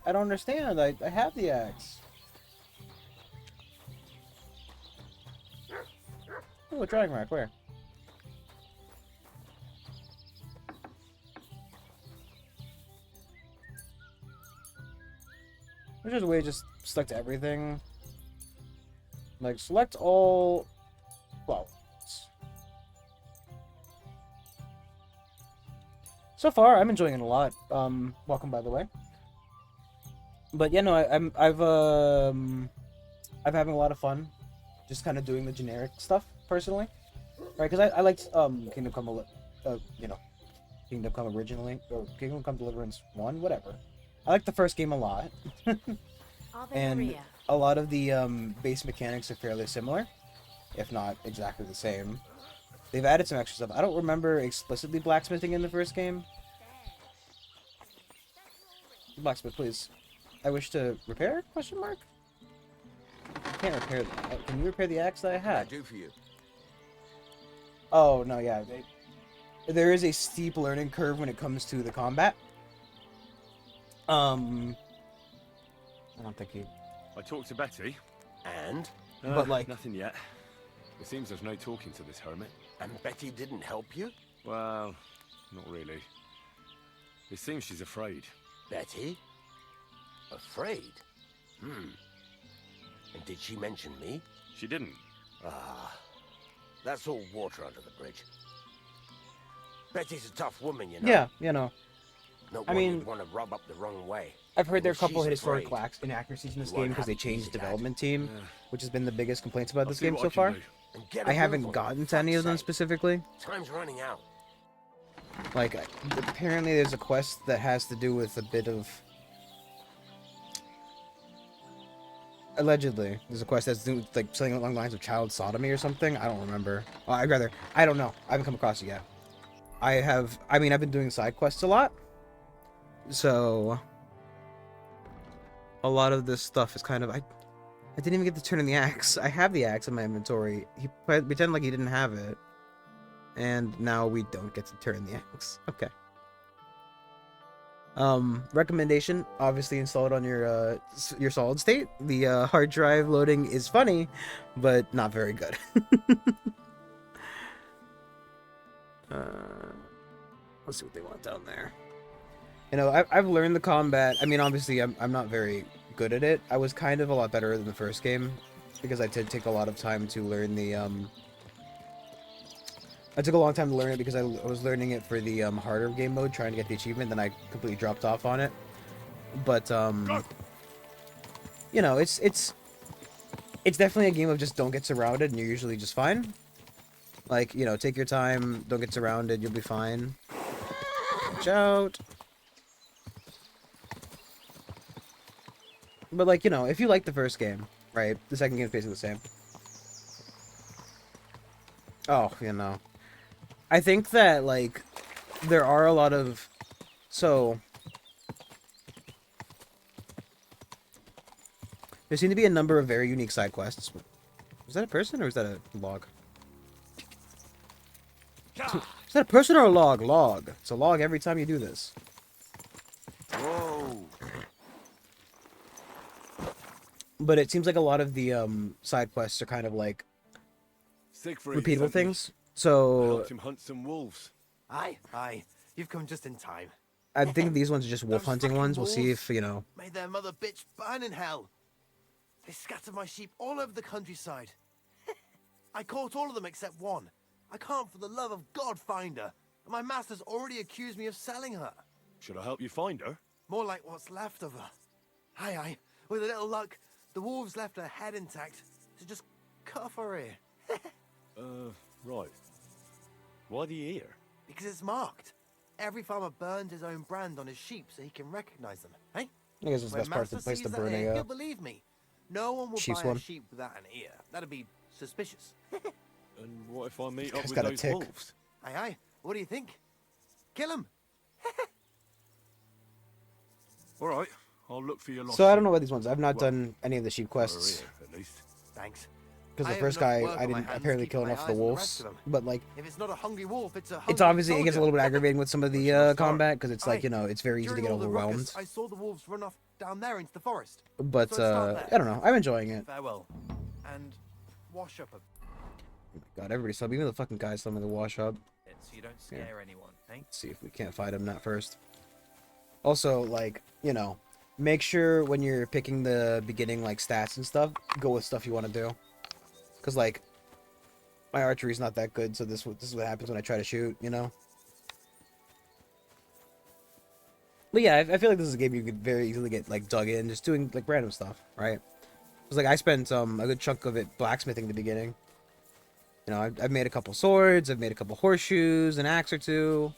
I don't understand. I have the axe. Oh, a dragon rack. Where? There's just a way to just select everything. Like, select all... Well... So far, I'm enjoying it a lot. Welcome, by the way. But yeah, no, I'm having a lot of fun, just kind of doing the generic stuff personally, right? Because I liked Kingdom Come, Kingdom Come originally, or Kingdom Come Deliverance 1, whatever. I like the first game a lot, and a lot of the base mechanics are fairly similar, if not exactly the same. They've added some extra stuff. I don't remember explicitly blacksmithing in the first game. Blacksmith, please. I wish to repair? Question mark? I can't repair that. Can you repair the axe that I had? What can I do for you? Oh, no, yeah. There is a steep learning curve when it comes to the combat. I don't think you... I talked to Betty. And? But, like... Nothing yet. It seems there's no talking to this hermit. And Betty didn't help you? Well, not really. It seems she's afraid. Betty? Afraid? And did she mention me? She didn't. Ah, that's all water under the bridge. Betty's a tough woman, you know. Yeah, you know. No I one mean, would want to rub up the wrong way. I've heard there are a If couple of she's historical afraid, inaccuracies in this you won't game because they have to changed use the that. development team, which has been the biggest complaints about this see game what so I can far. do. And get a I move haven't on, gotten for to any fuck's of them sake. specifically. Time's running out. Like, apparently there's a quest that has to do with a bit of... Allegedly, there's a quest that's to do with, like, something along the lines of child sodomy or something. I don't remember. I don't know. I haven't come across it yet. I've been doing side quests a lot. So... A lot of this stuff is kind of... I didn't even get to turn in the axe. I have the axe in my inventory. He pretended like he didn't have it. And now we don't get to turn in the axe. Okay. Recommendation, obviously install it on your solid state. The hard drive loading is funny, but not very good. Let's see what they want down there. You know, I've learned the combat. I mean, obviously, I'm not very good at it. I was kind of a lot better than the first game because I did take a lot of time to learn the I took a long time to learn it because I was learning it for the harder game mode, trying to get the achievement. Then I completely dropped off on it. But you know, it's definitely a game of just don't get surrounded, and you're usually just fine. Like, you know, take your time, don't get surrounded, you'll be fine. Watch out. But like, you know, if you like the first game, right? The second game is basically the same. Oh, you know. I think that, like, there are a lot of... So... There seem to be a number of very unique side quests. Is that a person or is that a log? Is that a person or a log? Log. It's a log every time you do this. Whoa. But it seems like a lot of the side quests are kind of like repeatable things. So Helped him hunt some wolves. Aye. You've come just in time. I think these ones are just wolf hunting ones. We'll see if, you know. Made their mother bitch burn in hell. They scattered my sheep all over the countryside. I caught all of them except one. I can't for the love of God find her. And my master's already accused me of selling her. Should I help you find her? More like what's left of her. Aye. With a little luck, the wolves left her head intact. So just cut off her ear. Right. Why the ear? Because it's marked. Every farmer burns his own brand on his sheep so he can recognize them, eh? I guess it's the best part of the place to burn he'll believe me. No one will sheep's buy one. a sheep without an ear. That'd be suspicious. And what if I meet up It's with got a those tick. wolves? Aye. What do you think? Kill him. All right. I'll look for your lost So I don't sheep. know about these ones. I've not done any of the sheep Or quests. ear, at least. Thanks. Because I the have first enough guy, work I on my didn't hands apparently to kill keep enough my of the eyes on the wolves. rest of them. But like, If it's not a hungry wolf, it's a hungry it's obviously, it gets a soldier. little bit aggravating with some of the combat because it's like, you know, it's very easy to During get all the overwhelmed. ruckus, I saw the wolves run off down there into the forest. But So start there. I don't know. I'm enjoying it. Farewell. And wash up a God, everybody's subbing. Even the fucking guys subbing the wash up. bit so you don't scare anyone, eh? Let's see if we can't fight him that first. Also, like, you know, make sure when you're picking the beginning, like, stats and stuff, go with stuff you want to do. Because, like, my archery's not that good, so this is what happens when I try to shoot, you know? But yeah, I feel like this is a game you could very easily get, like, dug in, just doing, like, random stuff, right? Because, like, I spent a good chunk of it blacksmithing in the beginning. You know, I've made a couple swords, I've made a couple horseshoes, an axe or two.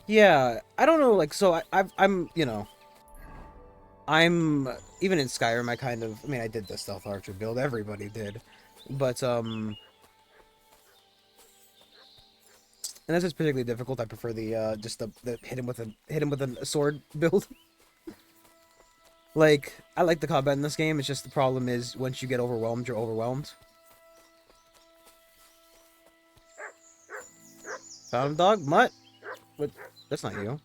Yeah, I don't know, like, so I'm, you know, I'm, even in Skyrim, I mean, I did the stealth archer build, everybody did, but, and this is particularly difficult. I prefer the, just the hit him with a sword build. Like, I like the combat in this game, it's just the problem is, once you get overwhelmed, you're overwhelmed. Found him, dog? Mutt? What? That's not you.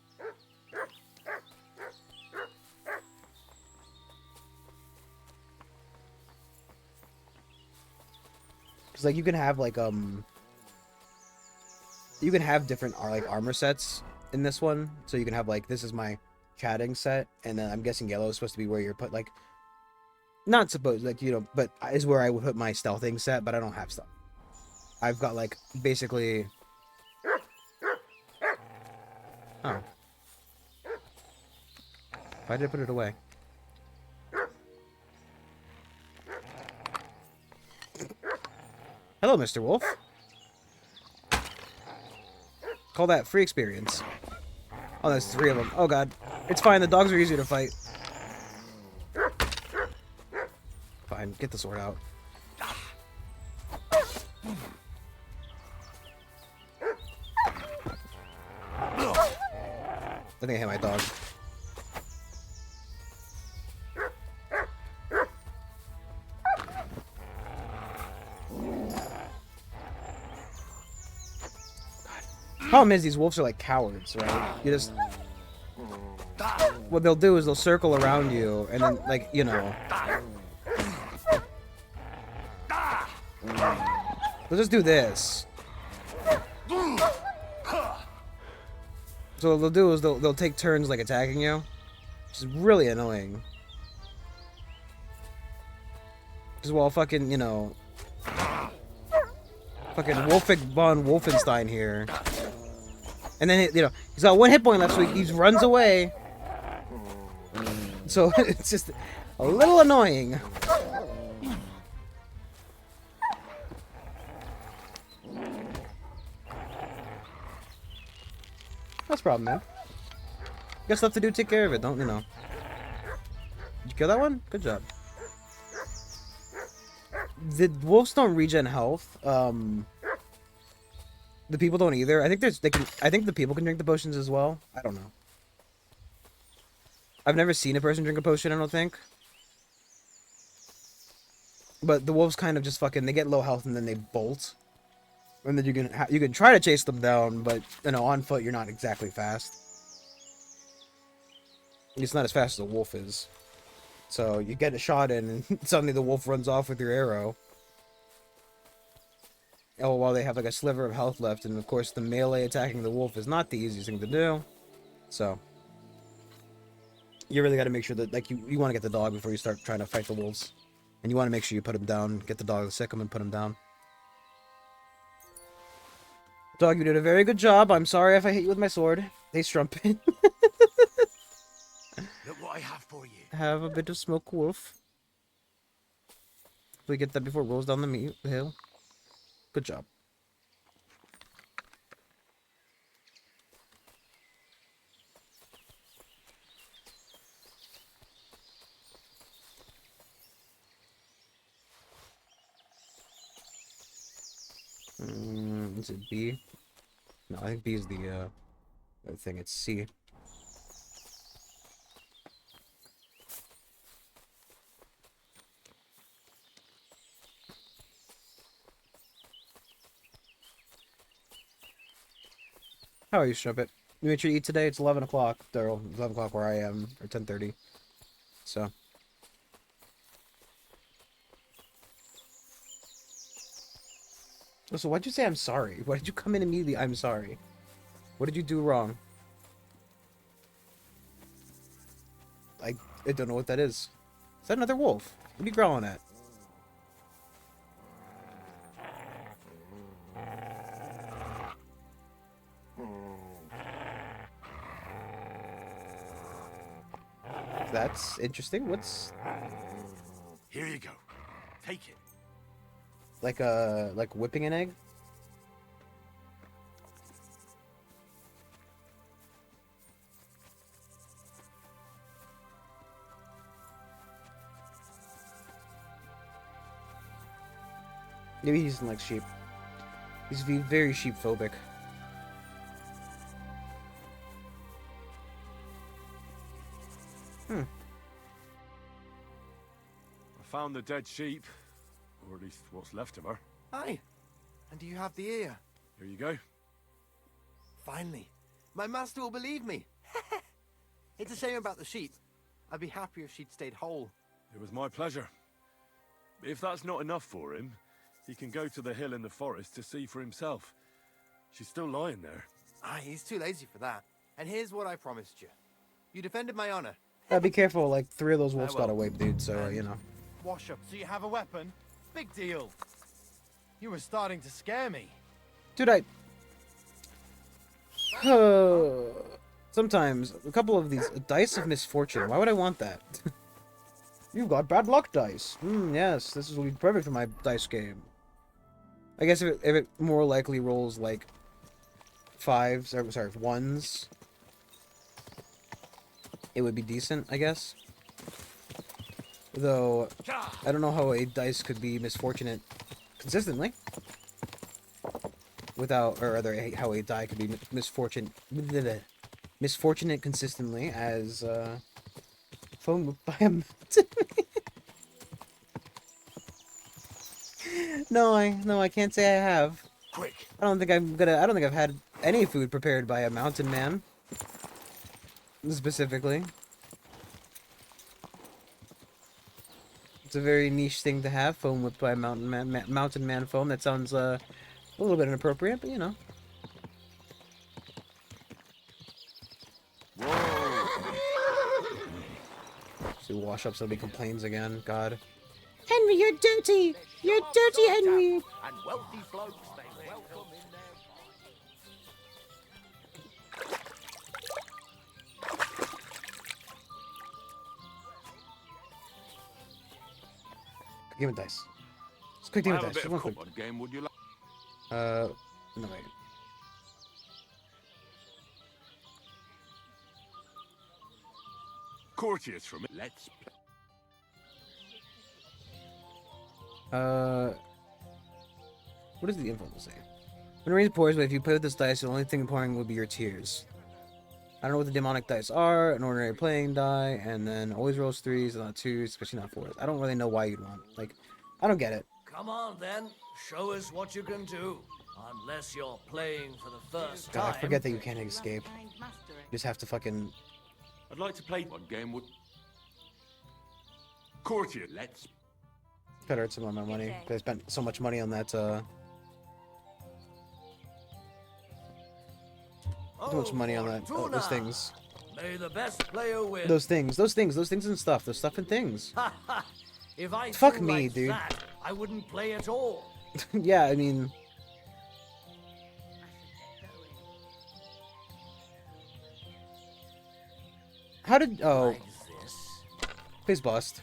Because, like, you can have, like, you can have different, like, armor sets in this one. So you can have, like, this is my chatting set, and then I'm guessing yellow is supposed to be where you're put, like, not supposed, like, you know, but is where I would put my stealthing set, but I don't have stuff. I've got, like, basically... Oh. Why did I put it away? Hello, Mr. Wolf. Call that free experience. Oh, there's 3 of them. Oh, God. It's fine. The dogs are easier to fight. Fine. Get the sword out. I think I hit my dog. Problem is, these wolves are like cowards, right? You just... What they'll do is they'll circle around you, and then, like, you know... They'll just do this. So what they'll do is they'll take turns, like, attacking you. Which is really annoying. Just while fucking, you know... Fucking Wolfig von Wolfenstein here. And then, you know, he's got 1 hit point left, so he runs away. So, it's just a little annoying. That's a problem, man. You got stuff to do, take care of it, don't you know? Did you kill that one? Good job. The wolves don't regen health. The people don't either. I think I think the people can drink the potions as well. I don't know. I've never seen a person drink a potion, I don't think. But the wolves kind of just fucking, they get low health and then they bolt. And then you can try to chase them down, but you know, on foot you're not exactly fast. It's not as fast as a wolf is. So you get a shot in and suddenly the wolf runs off with your arrow. Oh, while they have like a sliver of health left, and of course the melee attacking the wolf is not the easiest thing to do. So you really got to make sure that, like, you want to get the dog before you start trying to fight the wolves. And you want to make sure you put him down, get the dog, sick him, and put him down. Dog, you did a very good job. I'm sorry if I hit you with my sword. Hey, Strumpet. Look what I have for you. Have a bit of smoke, wolf. We get that before it rolls down the hill. Good job. Is it B? No, I think B is the other thing. It's C. How are you, Strumpet? You made sure to eat today? It's 11 o'clock. Or 11 o'clock where I am, or 10:30. So. So why'd you say I'm sorry? Why did you come in immediately? I'm sorry. What did you do wrong? I don't know what that is. Is that another wolf? What are you growling at? That's interesting. What's... Here you go. Take it. Like whipping an egg? Maybe he doesn't like sheep. He's very sheep phobic. I found the dead sheep. Or at least what's left of her. Aye. And do you have the ear? Here you go. Finally. My master will believe me. It's a shame about the sheep. I'd be happier if she'd stayed whole. It was my pleasure. If that's not enough for him, he can go to the hill in the forest to see for himself. She's still lying there. Aye, he's too lazy for that. And here's what I promised you. You defended my honor. Be careful, like 3 of those wolves I will. got away, dude, so, you know. Wash up. So you have a weapon? Big deal. You were starting to scare me. Dude, sometimes, a couple of these dice of misfortune. Why would I want that? You've got bad luck dice. Yes, this will be perfect for my dice game. I guess if it more likely rolls like 5s, or sorry, 1s, it would be decent, I guess. Though, I don't know how a dice could be misfortunate consistently. Without, or rather, how a die could be misfortunate consistently as, phone moved by a mountain. No, I can't say I have. Quick. I don't think I've had any food prepared by a mountain man. Specifically. It's a very niche thing to have, foam whipped by a mountain man foam. That sounds a little bit inappropriate, but you know. See, wash up, somebody complains again. God. Henry, you're dirty! You're dirty, Henry! And wealthy blokes, they welcome in their... Game of dice. Just quick game I of have a dice. bit Just of one quick. cupboard game, would you like? No wait. Courtiers from it. Let's play. What does the info say? When rain pours, but if you play with this dice, the only thing pouring will be your tears. I don't know what the demonic dice are. An ordinary playing die, and then always rolls 3s, not 2s, especially not 4s. I don't really know why you'd want. Like, I don't get it. Come on, then. Show us what you can do. Unless you're playing for the first God, time. I forget that you can't escape. You just have to fucking... I'd like to play. What game would? Courtier. Let's. Gotta earn some of my money. I spent so much money on that, too much money on that, those things. May the best player win. Those things and stuff. Those stuff and things. If I Fuck threw me, like dude. that, I wouldn't play at all. Yeah, I mean... How did... Oh. Like this. Please bust.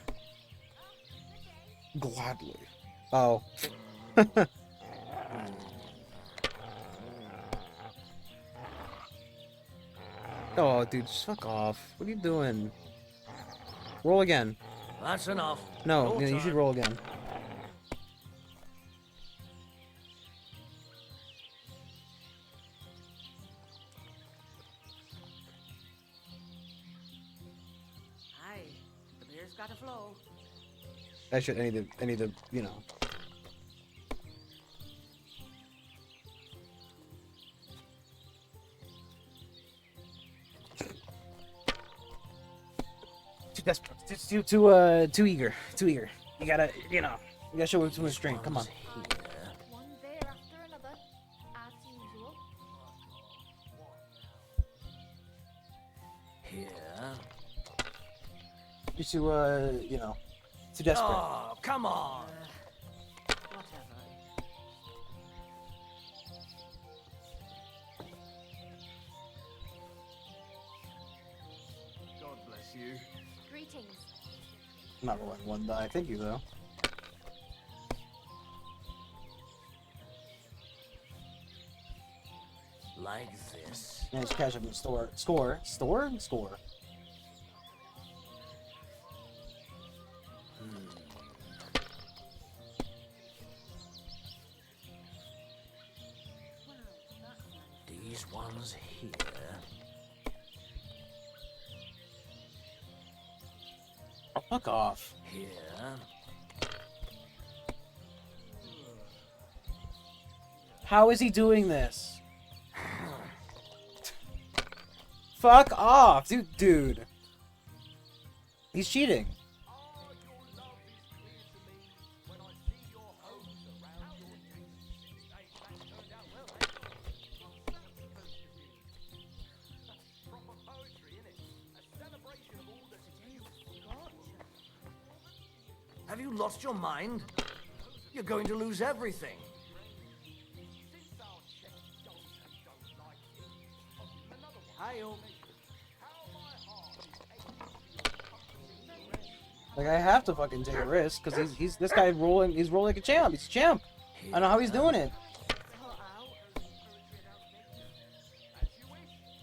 Gladly. Oh. Oh, dude, just fuck off. What are you doing? Roll again. That's enough. No, Your you should turn. roll again. Aye, the beer's got to flow. I need to, you know. Too desperate. Too eager. Too eager. You gotta, you know, you gotta show some restraint. Come on. One beer after another, as usual. Here. Just to, you know, too desperate. Oh, come on. Whatever. God bless you. Greetings. I'm not rolling one die. Thank you, though. Like this. Managed to cash up in the store. Score. These ones here. Oh, fuck off. Here. How is he doing this? Fuck off, dude. He's cheating. Have you lost your mind? You're going to lose everything. Like, I have to fucking take a risk because he's this guy rolling. He's rolling like a champ. He's a champ. I know how he's doing it.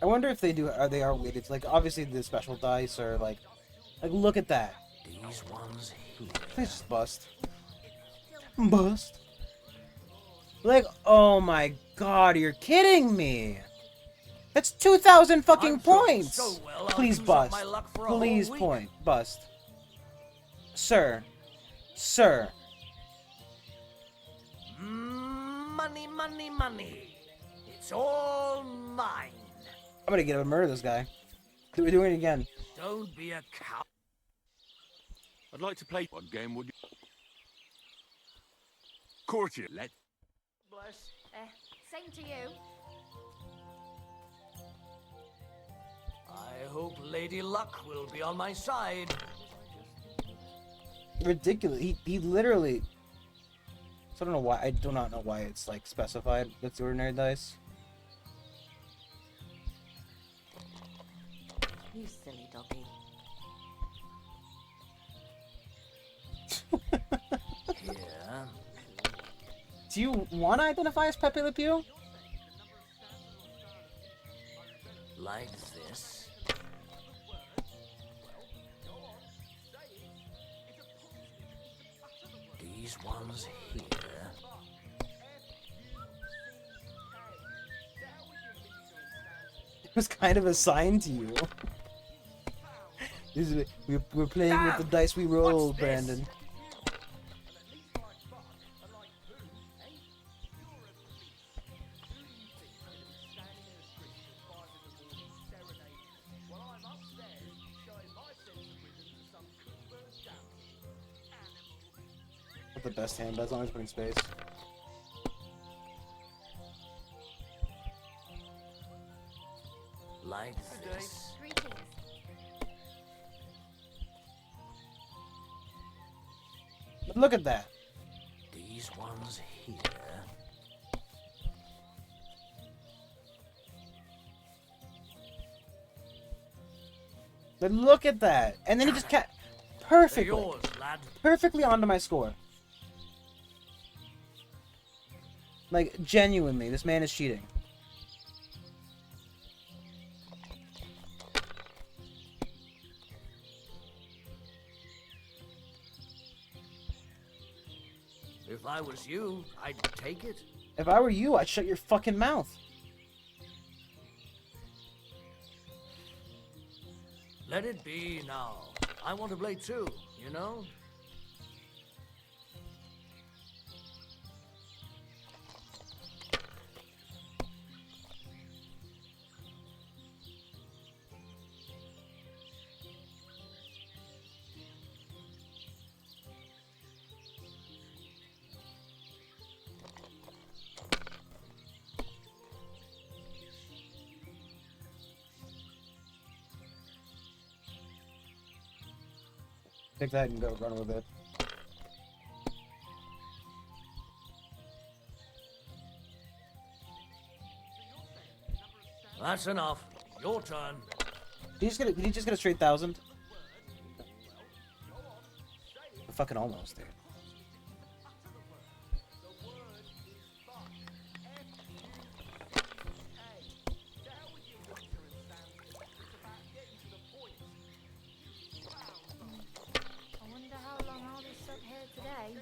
I wonder if they do. They are weighted. Like, obviously the special dice are like look at that. These ones here. Please just bust. Bust. Like, oh my god, you're kidding me. That's 2,000 fucking points. So well, Please use up bust. my luck for a Please whole week. point. Bust. Sir. Sir. Money, money, money. It's all mine. I'm gonna get him and murder this guy. We're doing it again. Don't be a cow. I'd like to play. What game would you? Courtier. Let. Bless. Same to you. I hope Lady Luck will be on my side. Ridiculous. He literally. So I don't know why. I do not know why it's like specified. That's the ordinary dice. You silly doggy. Here. Do you want to identify as Pepe Le Pew? Like this. These ones here. It was kind of assigned to you. We're playing with the dice we rolled, Brandon. Not the best hand, but as long as it's putting space. Like this. Greetings. But look at that. These ones here. But look at that. And then he just perfectly. They're yours, lad. Perfectly onto my score. Like, genuinely, this man is cheating. If I was you, I'd take it. If I were you, I'd shut your fucking mouth. Let it be now. I want to play too, you know? Take that and go run with it. That's enough. Your turn. Did he just get a straight 1,000? We're fucking almost, dude. I wonder how long I'll be stuck here today.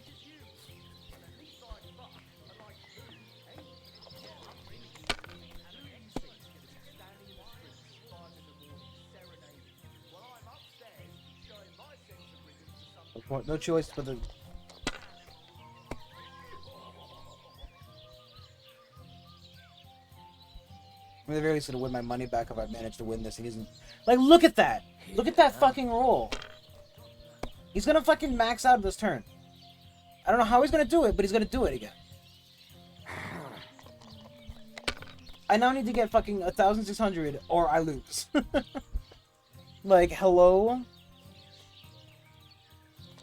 No choice but the... I mean, the very least gonna win my money back if I manage to win this. He isn't... Like, look at that! Look at that fucking roll! He's gonna fucking max out this turn. I don't know how he's gonna do it, but he's gonna do it again. I now need to get fucking 1,600 or I lose. Like, hello?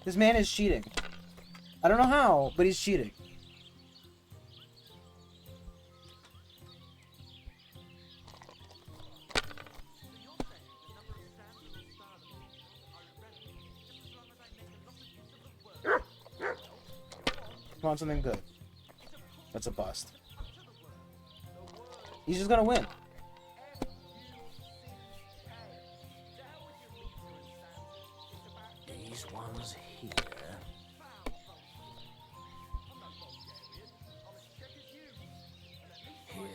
This man is cheating. I don't know how, but he's cheating. Come on, something good. That's a bust. He's just gonna win. These ones here. Here.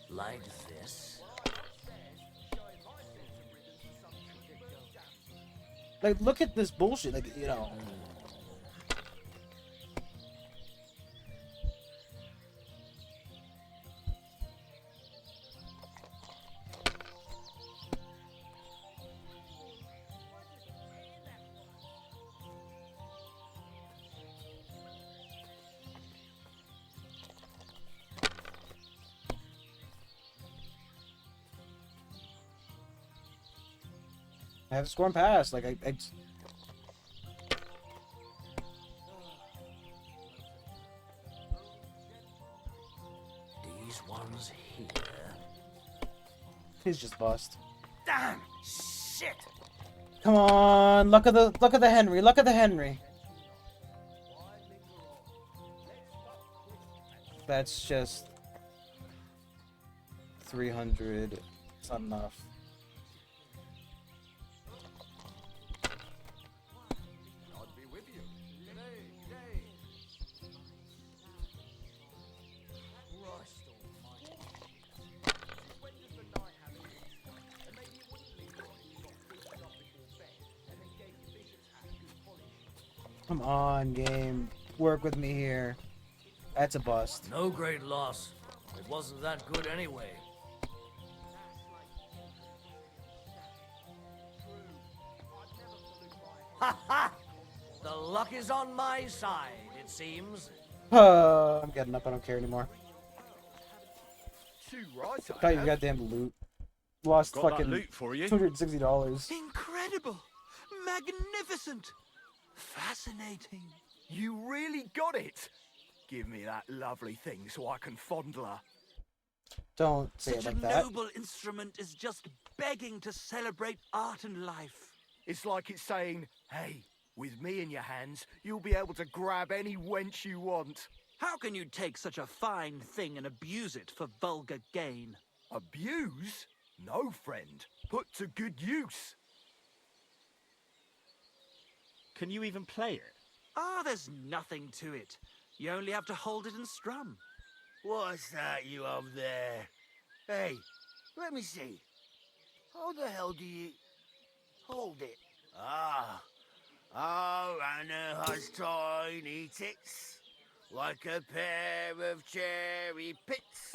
Like this. Like, look at this bullshit. Like, you know. I have Scorn Pass. Like, These ones here. He's just bust. Damn! Shit! Come on, look at the Henry. Look at the Henry. That's just 300. It's not enough. Come on, game. Work with me here. That's a bust. No great loss. It wasn't that good anyway. Ha ha! The luck is on my side, it seems. I'm getting up. I don't care anymore. Too right, Got your goddamn loot. Lost Got that fucking loot for you. $260. Incredible! Magnificent! Fascinating. You really got it. Give me that lovely thing so I can fondle her. Don't say Such it like a that. noble instrument is just begging to celebrate art and life. It's like it's saying, hey, with me in your hands, you'll be able to grab any wench you want. How can you take such a fine thing and abuse it for vulgar gain? Abuse? No, friend. Put to good use. Can you even play it? Ah, there's nothing to it. You only have to hold it and strum. What's that you up there? Hey, let me see. How the hell do you hold it? Ah. Oh, Anna has tiny tits, like a pair of cherry pits.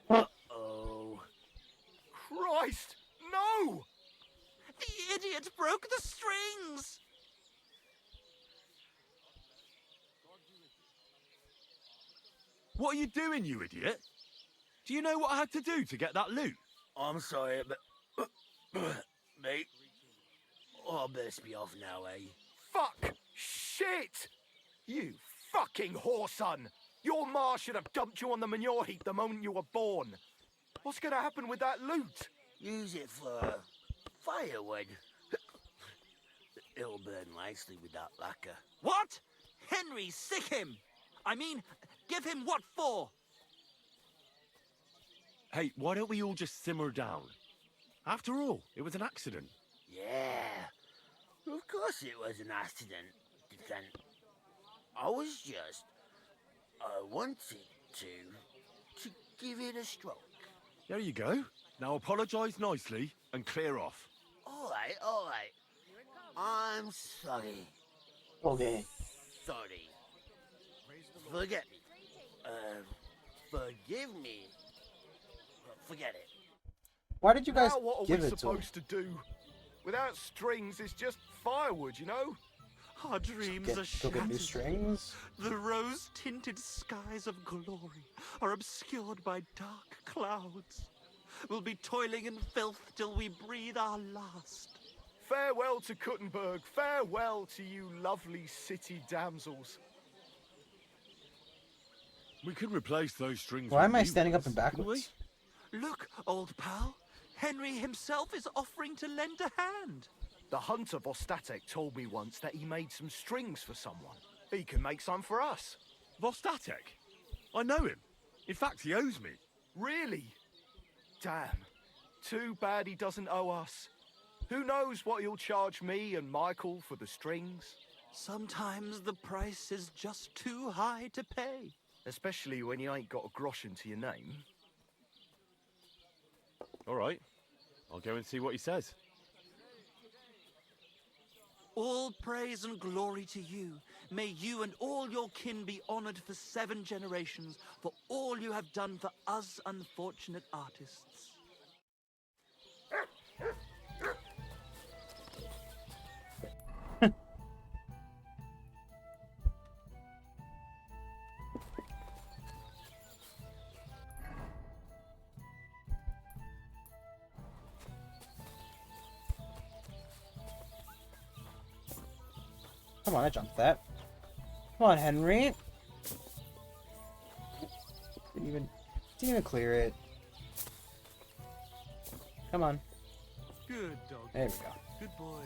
Uh-oh. Christ, no! The idiot broke the strings! What are you doing, you idiot? Do you know what I had to do to get that loot? I'm sorry, but... mate, I best be off now, eh? Fuck! Shit! You fucking whoreson! Your ma should have dumped you on the manure heap the moment you were born. What's gonna happen with that loot? Use it for firewood. It'll burn nicely with that lacquer. What? Henry, sick him! I mean, give him what for? Hey, why don't we all just simmer down? After all, it was an accident. Yeah, of course it was an accident. I was just... I wanted to give it a stroke. There you go. Now apologise nicely and clear off. All right. I'm sorry. Okay. Sorry. Forget me. Forgive me. Forget it. Why did you guys now what are give we it to him? supposed to do? Without strings, it's just firewood, you know? Our dreams Go are get shattered. new strings? The rose-tinted skies of glory are obscured by dark clouds. We'll be toiling in filth till we breathe our last. Farewell to Kuttenberg. Farewell to you lovely city damsels. We could replace those strings. Why with am I new standing up ones, and couldn't backwards? Look, old pal. Henry himself is offering to lend a hand. The hunter Vostatek told me once that he made some strings for someone. He can make some for us. Vostatek? I know him. In fact, he owes me. Really? Damn. Too bad he doesn't owe us. Who knows what he'll charge me and Michael for the strings? Sometimes the price is just too high to pay. Especially when you ain't got a groschen to your name. All right. I'll go and see what he says. All praise and glory to you. May you and all your kin be honored for 7 generations for all you have done for us unfortunate artists. Come on, I jumped that. Come on, Henry. Didn't even clear it. Come on. Good dog. There we go. Good boy.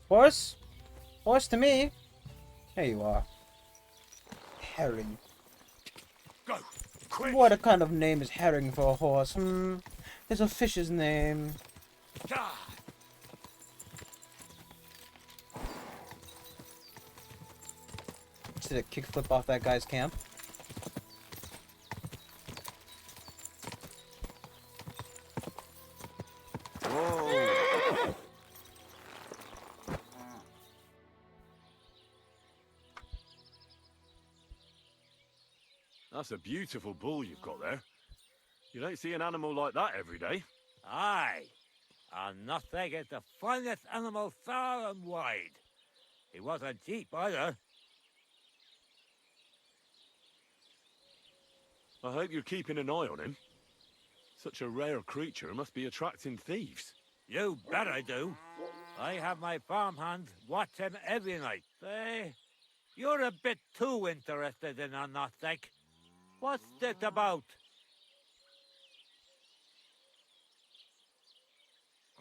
Horse? Horse to me. There you are. Herring. Go! Quick! What a kind of name is herring for a horse? There's a fish's name. Ah! Did a kickflip off that guy's camp. Whoa! That's a beautiful bull you've got there. You don't see an animal like that every day. Aye. And nothing is the finest animal far and wide. He wasn't cheap either. I hope you're keeping an eye on him. Such a rare creature must be attracting thieves. You bet I do. I have my farmhand watch him every night. Say, you're a bit too interested in a nothing. What's this about?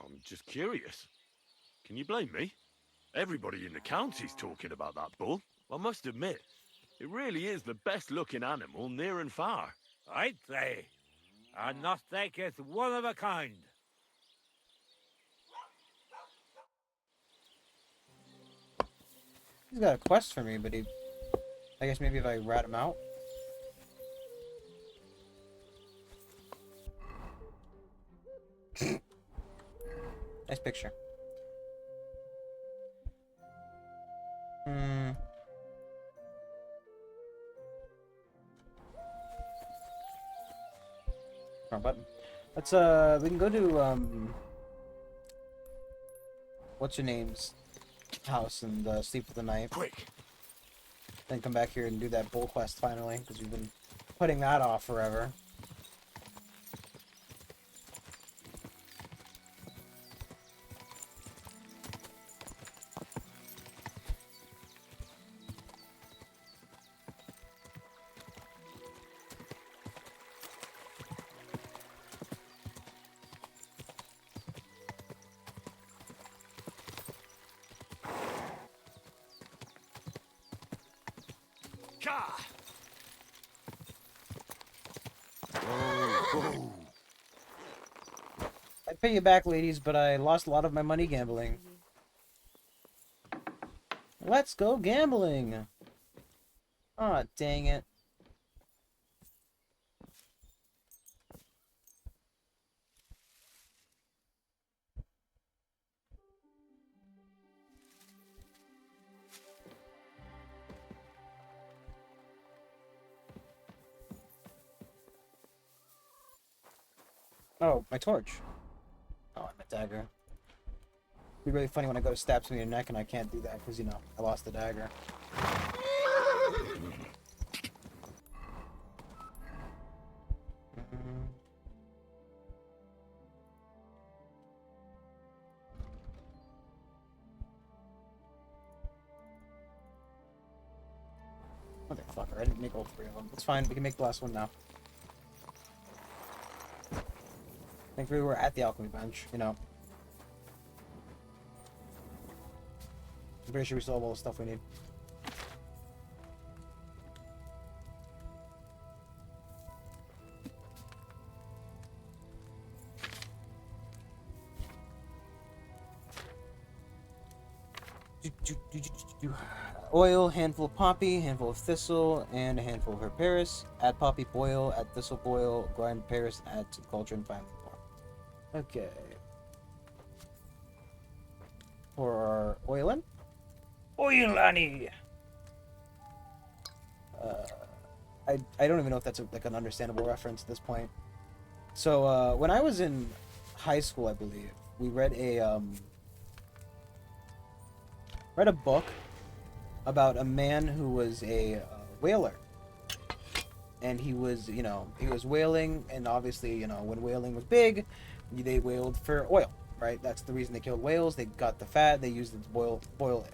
I'm just curious. Can you blame me? Everybody in the county's talking about that bull. I must admit, it really is the best-looking animal near and far. I'd say. A nothing is one of a kind. He's got a quest for me, but I guess maybe if I rat him out. Nice picture. Wrong button. Let's we can go to what's your name's house and sleep for the night. Quick. Then come back here and do that bull quest finally, because we've been putting that off forever. I pay you back, ladies, but I lost a lot of my money gambling. Let's go gambling! Aw, dang it. Oh, my torch. Oh, my dagger. It'd be really funny when I go to stab somebody in the neck and I can't do that because, you know, I lost the dagger. Motherfucker, I didn't make all three of them. It's fine, we can make the last one now. Thankfully, we're at the alchemy bench, you know. I'm pretty sure we still have all the stuff we need. Oil, handful of poppy, handful of thistle, and a handful of herbaceous. Add poppy, boil, add thistle, boil, grind herbaceous, add to the cauldron, finally pour. Okay. For our oilin. Oilani! I don't even know if that's like an understandable reference at this point. So, when I was in high school, I believe, we read a book about a man who was a whaler. and he was, he was whaling, and obviously, when whaling was big, they whaled for oil, right? That's the reason they killed whales. They got the fat. They used it to boil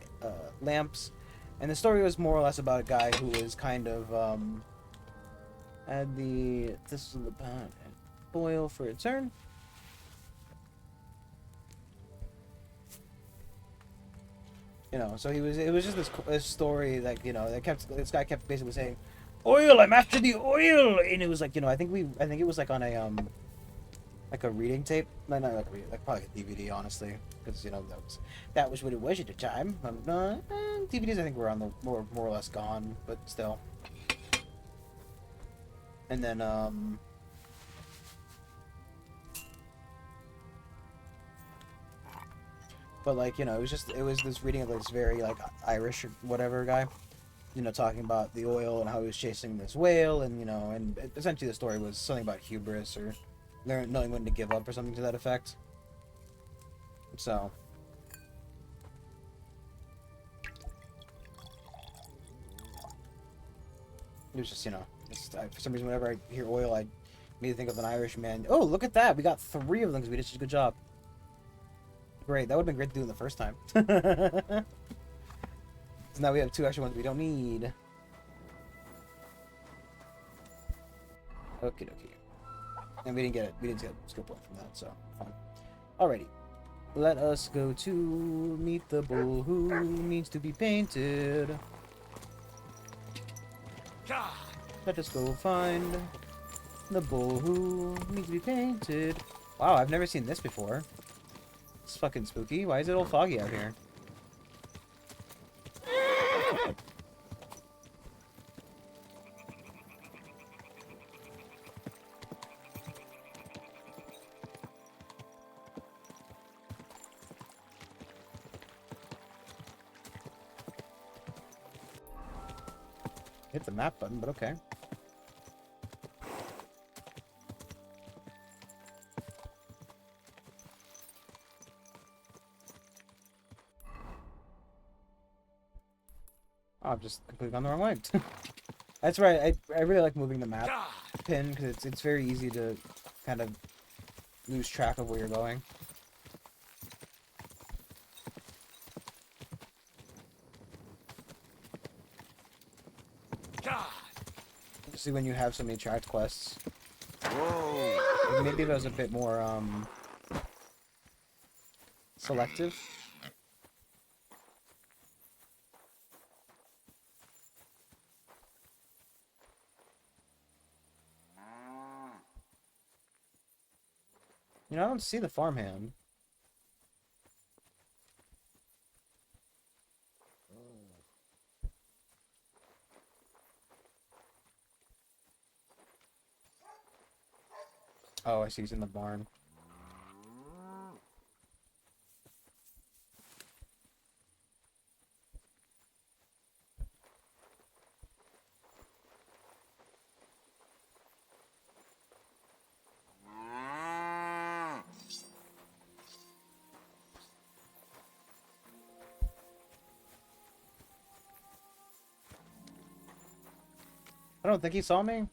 lamps, and the story was more or less about a guy who was kind of had this is the boil for a turn. So it was just this story, like, this guy kept basically saying, "Oil, I'm after the oil," and it was like, I think it was like on a like a reading tape, no, not like a reading, like probably like a DVD, honestly, because that was what it was at the time. DVDs I think were on the more or less gone, but still. And then but like, it was this reading of this very like Irish or whatever guy, talking about the oil and how he was chasing this whale, and and essentially the story was something about hubris or knowing when to give up or something to that effect. So it was just, for some reason whenever I hear oil, I immediately think of an Irish man. Oh, look at that! We got 3 of them because we did such a good job. Great, that would have been great to do the first time. So now we have 2 extra ones we don't need. Okay. And we didn't get a skill point from that, so fine. Alrighty. Let us go to meet the bull who needs to be painted. Let us go find the bull who needs to be painted. Wow, I've never seen this before. It's fucking spooky. Why is it all foggy out here? Hit the map button, but okay. Oh, I've just completely gone the wrong way. That's right. I really like moving the map pin because it's very easy to kind of lose track of where you're going. Especially when you have so many tracked quests. Whoa. Maybe if I was a bit more selective. I don't see the farmhand. Oh, I see he's in the barn. I don't think he saw me.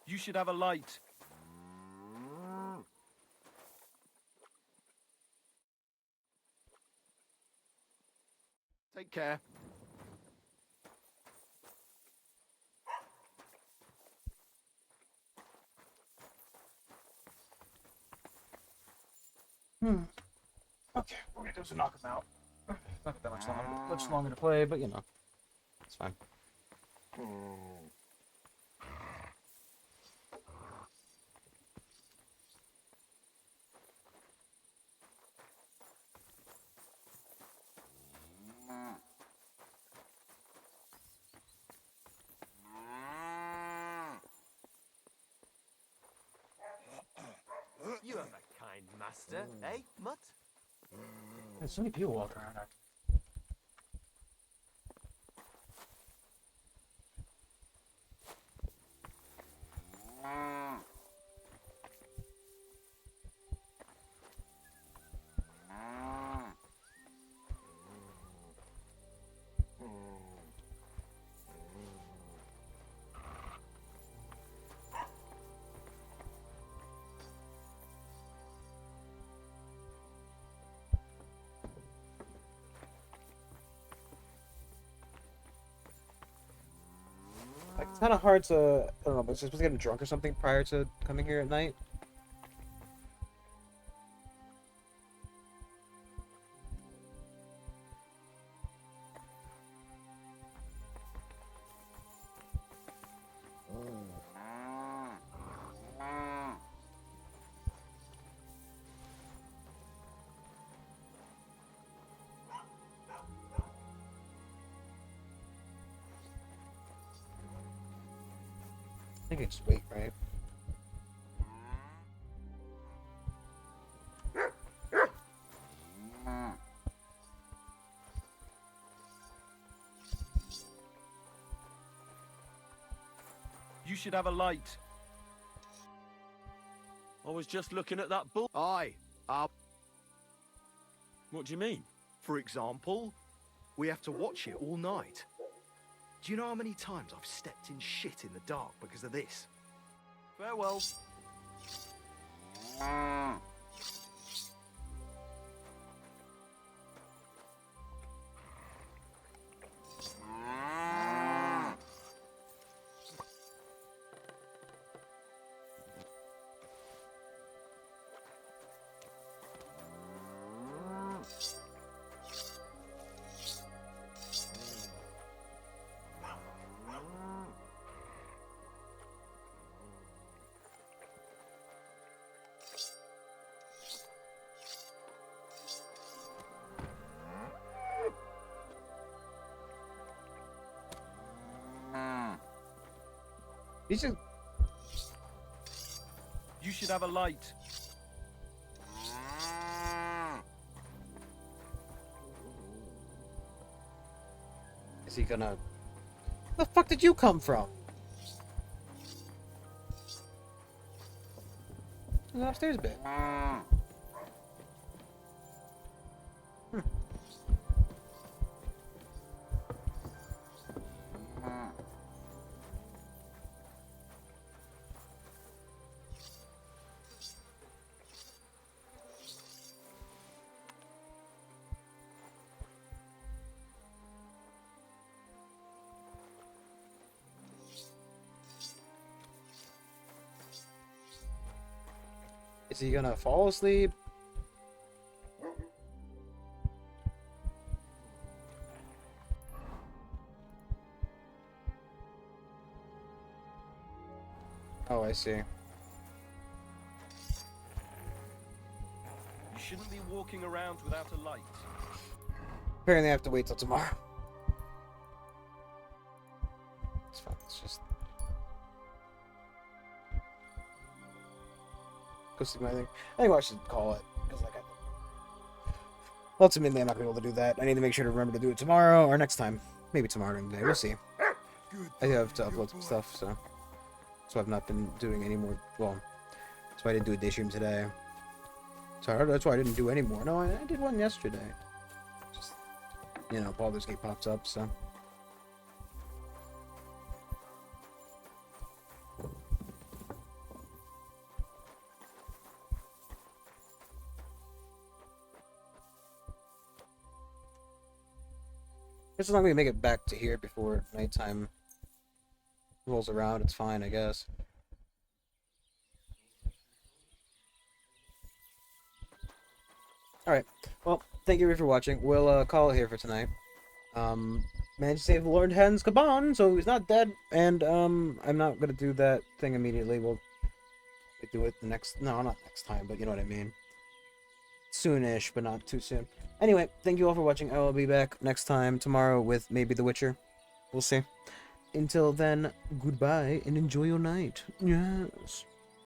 You should have a light. Take care. Okay, we're gonna do is knock him out. Not that much longer to play, but it's fine. You have a kind master, eh, Mutt? There's so many people walking around. It's kind of hard to, I don't know, but it's supposed to get drunk or something prior to coming here at night. I think it's weight, right? You should have a light. I was just looking at that bull. Aye. What do you mean? For example, we have to watch it all night. Do you know how many times I've stepped in shit in the dark because of this? Farewell. You should. You should have a light. Is he gonna? Where the fuck did you come from? He's upstairs a bit. Is he gonna fall asleep? Oh, I see. You shouldn't be walking around without a light. Apparently I have to wait till tomorrow. It's fine, it's just... Go see my thing. I think I should call it, because like ultimately I'm not gonna be able to do that. I need to make sure to remember to do it tomorrow, or next time. Maybe tomorrow during the day, we'll see. I have to upload some stuff, so I've not been doing any more, well, that's why I didn't do a day stream today. So that's why I didn't do any more. No, I did one yesterday. Just, you know, Baldur's Gate pops up, so. As long as we make it back to here before nighttime rolls around, it's fine, I guess. Alright, well, thank you for watching. We'll call it here for tonight. Managed to save Lord Hen's Caban, so he's not dead, and I'm not gonna do that thing immediately. We'll do it the next, no, not next time, but you know what I mean. Soonish, but not too soon. Anyway, thank you all for watching. I will be back next time, tomorrow, with maybe The Witcher. We'll see. Until then, goodbye, and enjoy your night. Yes.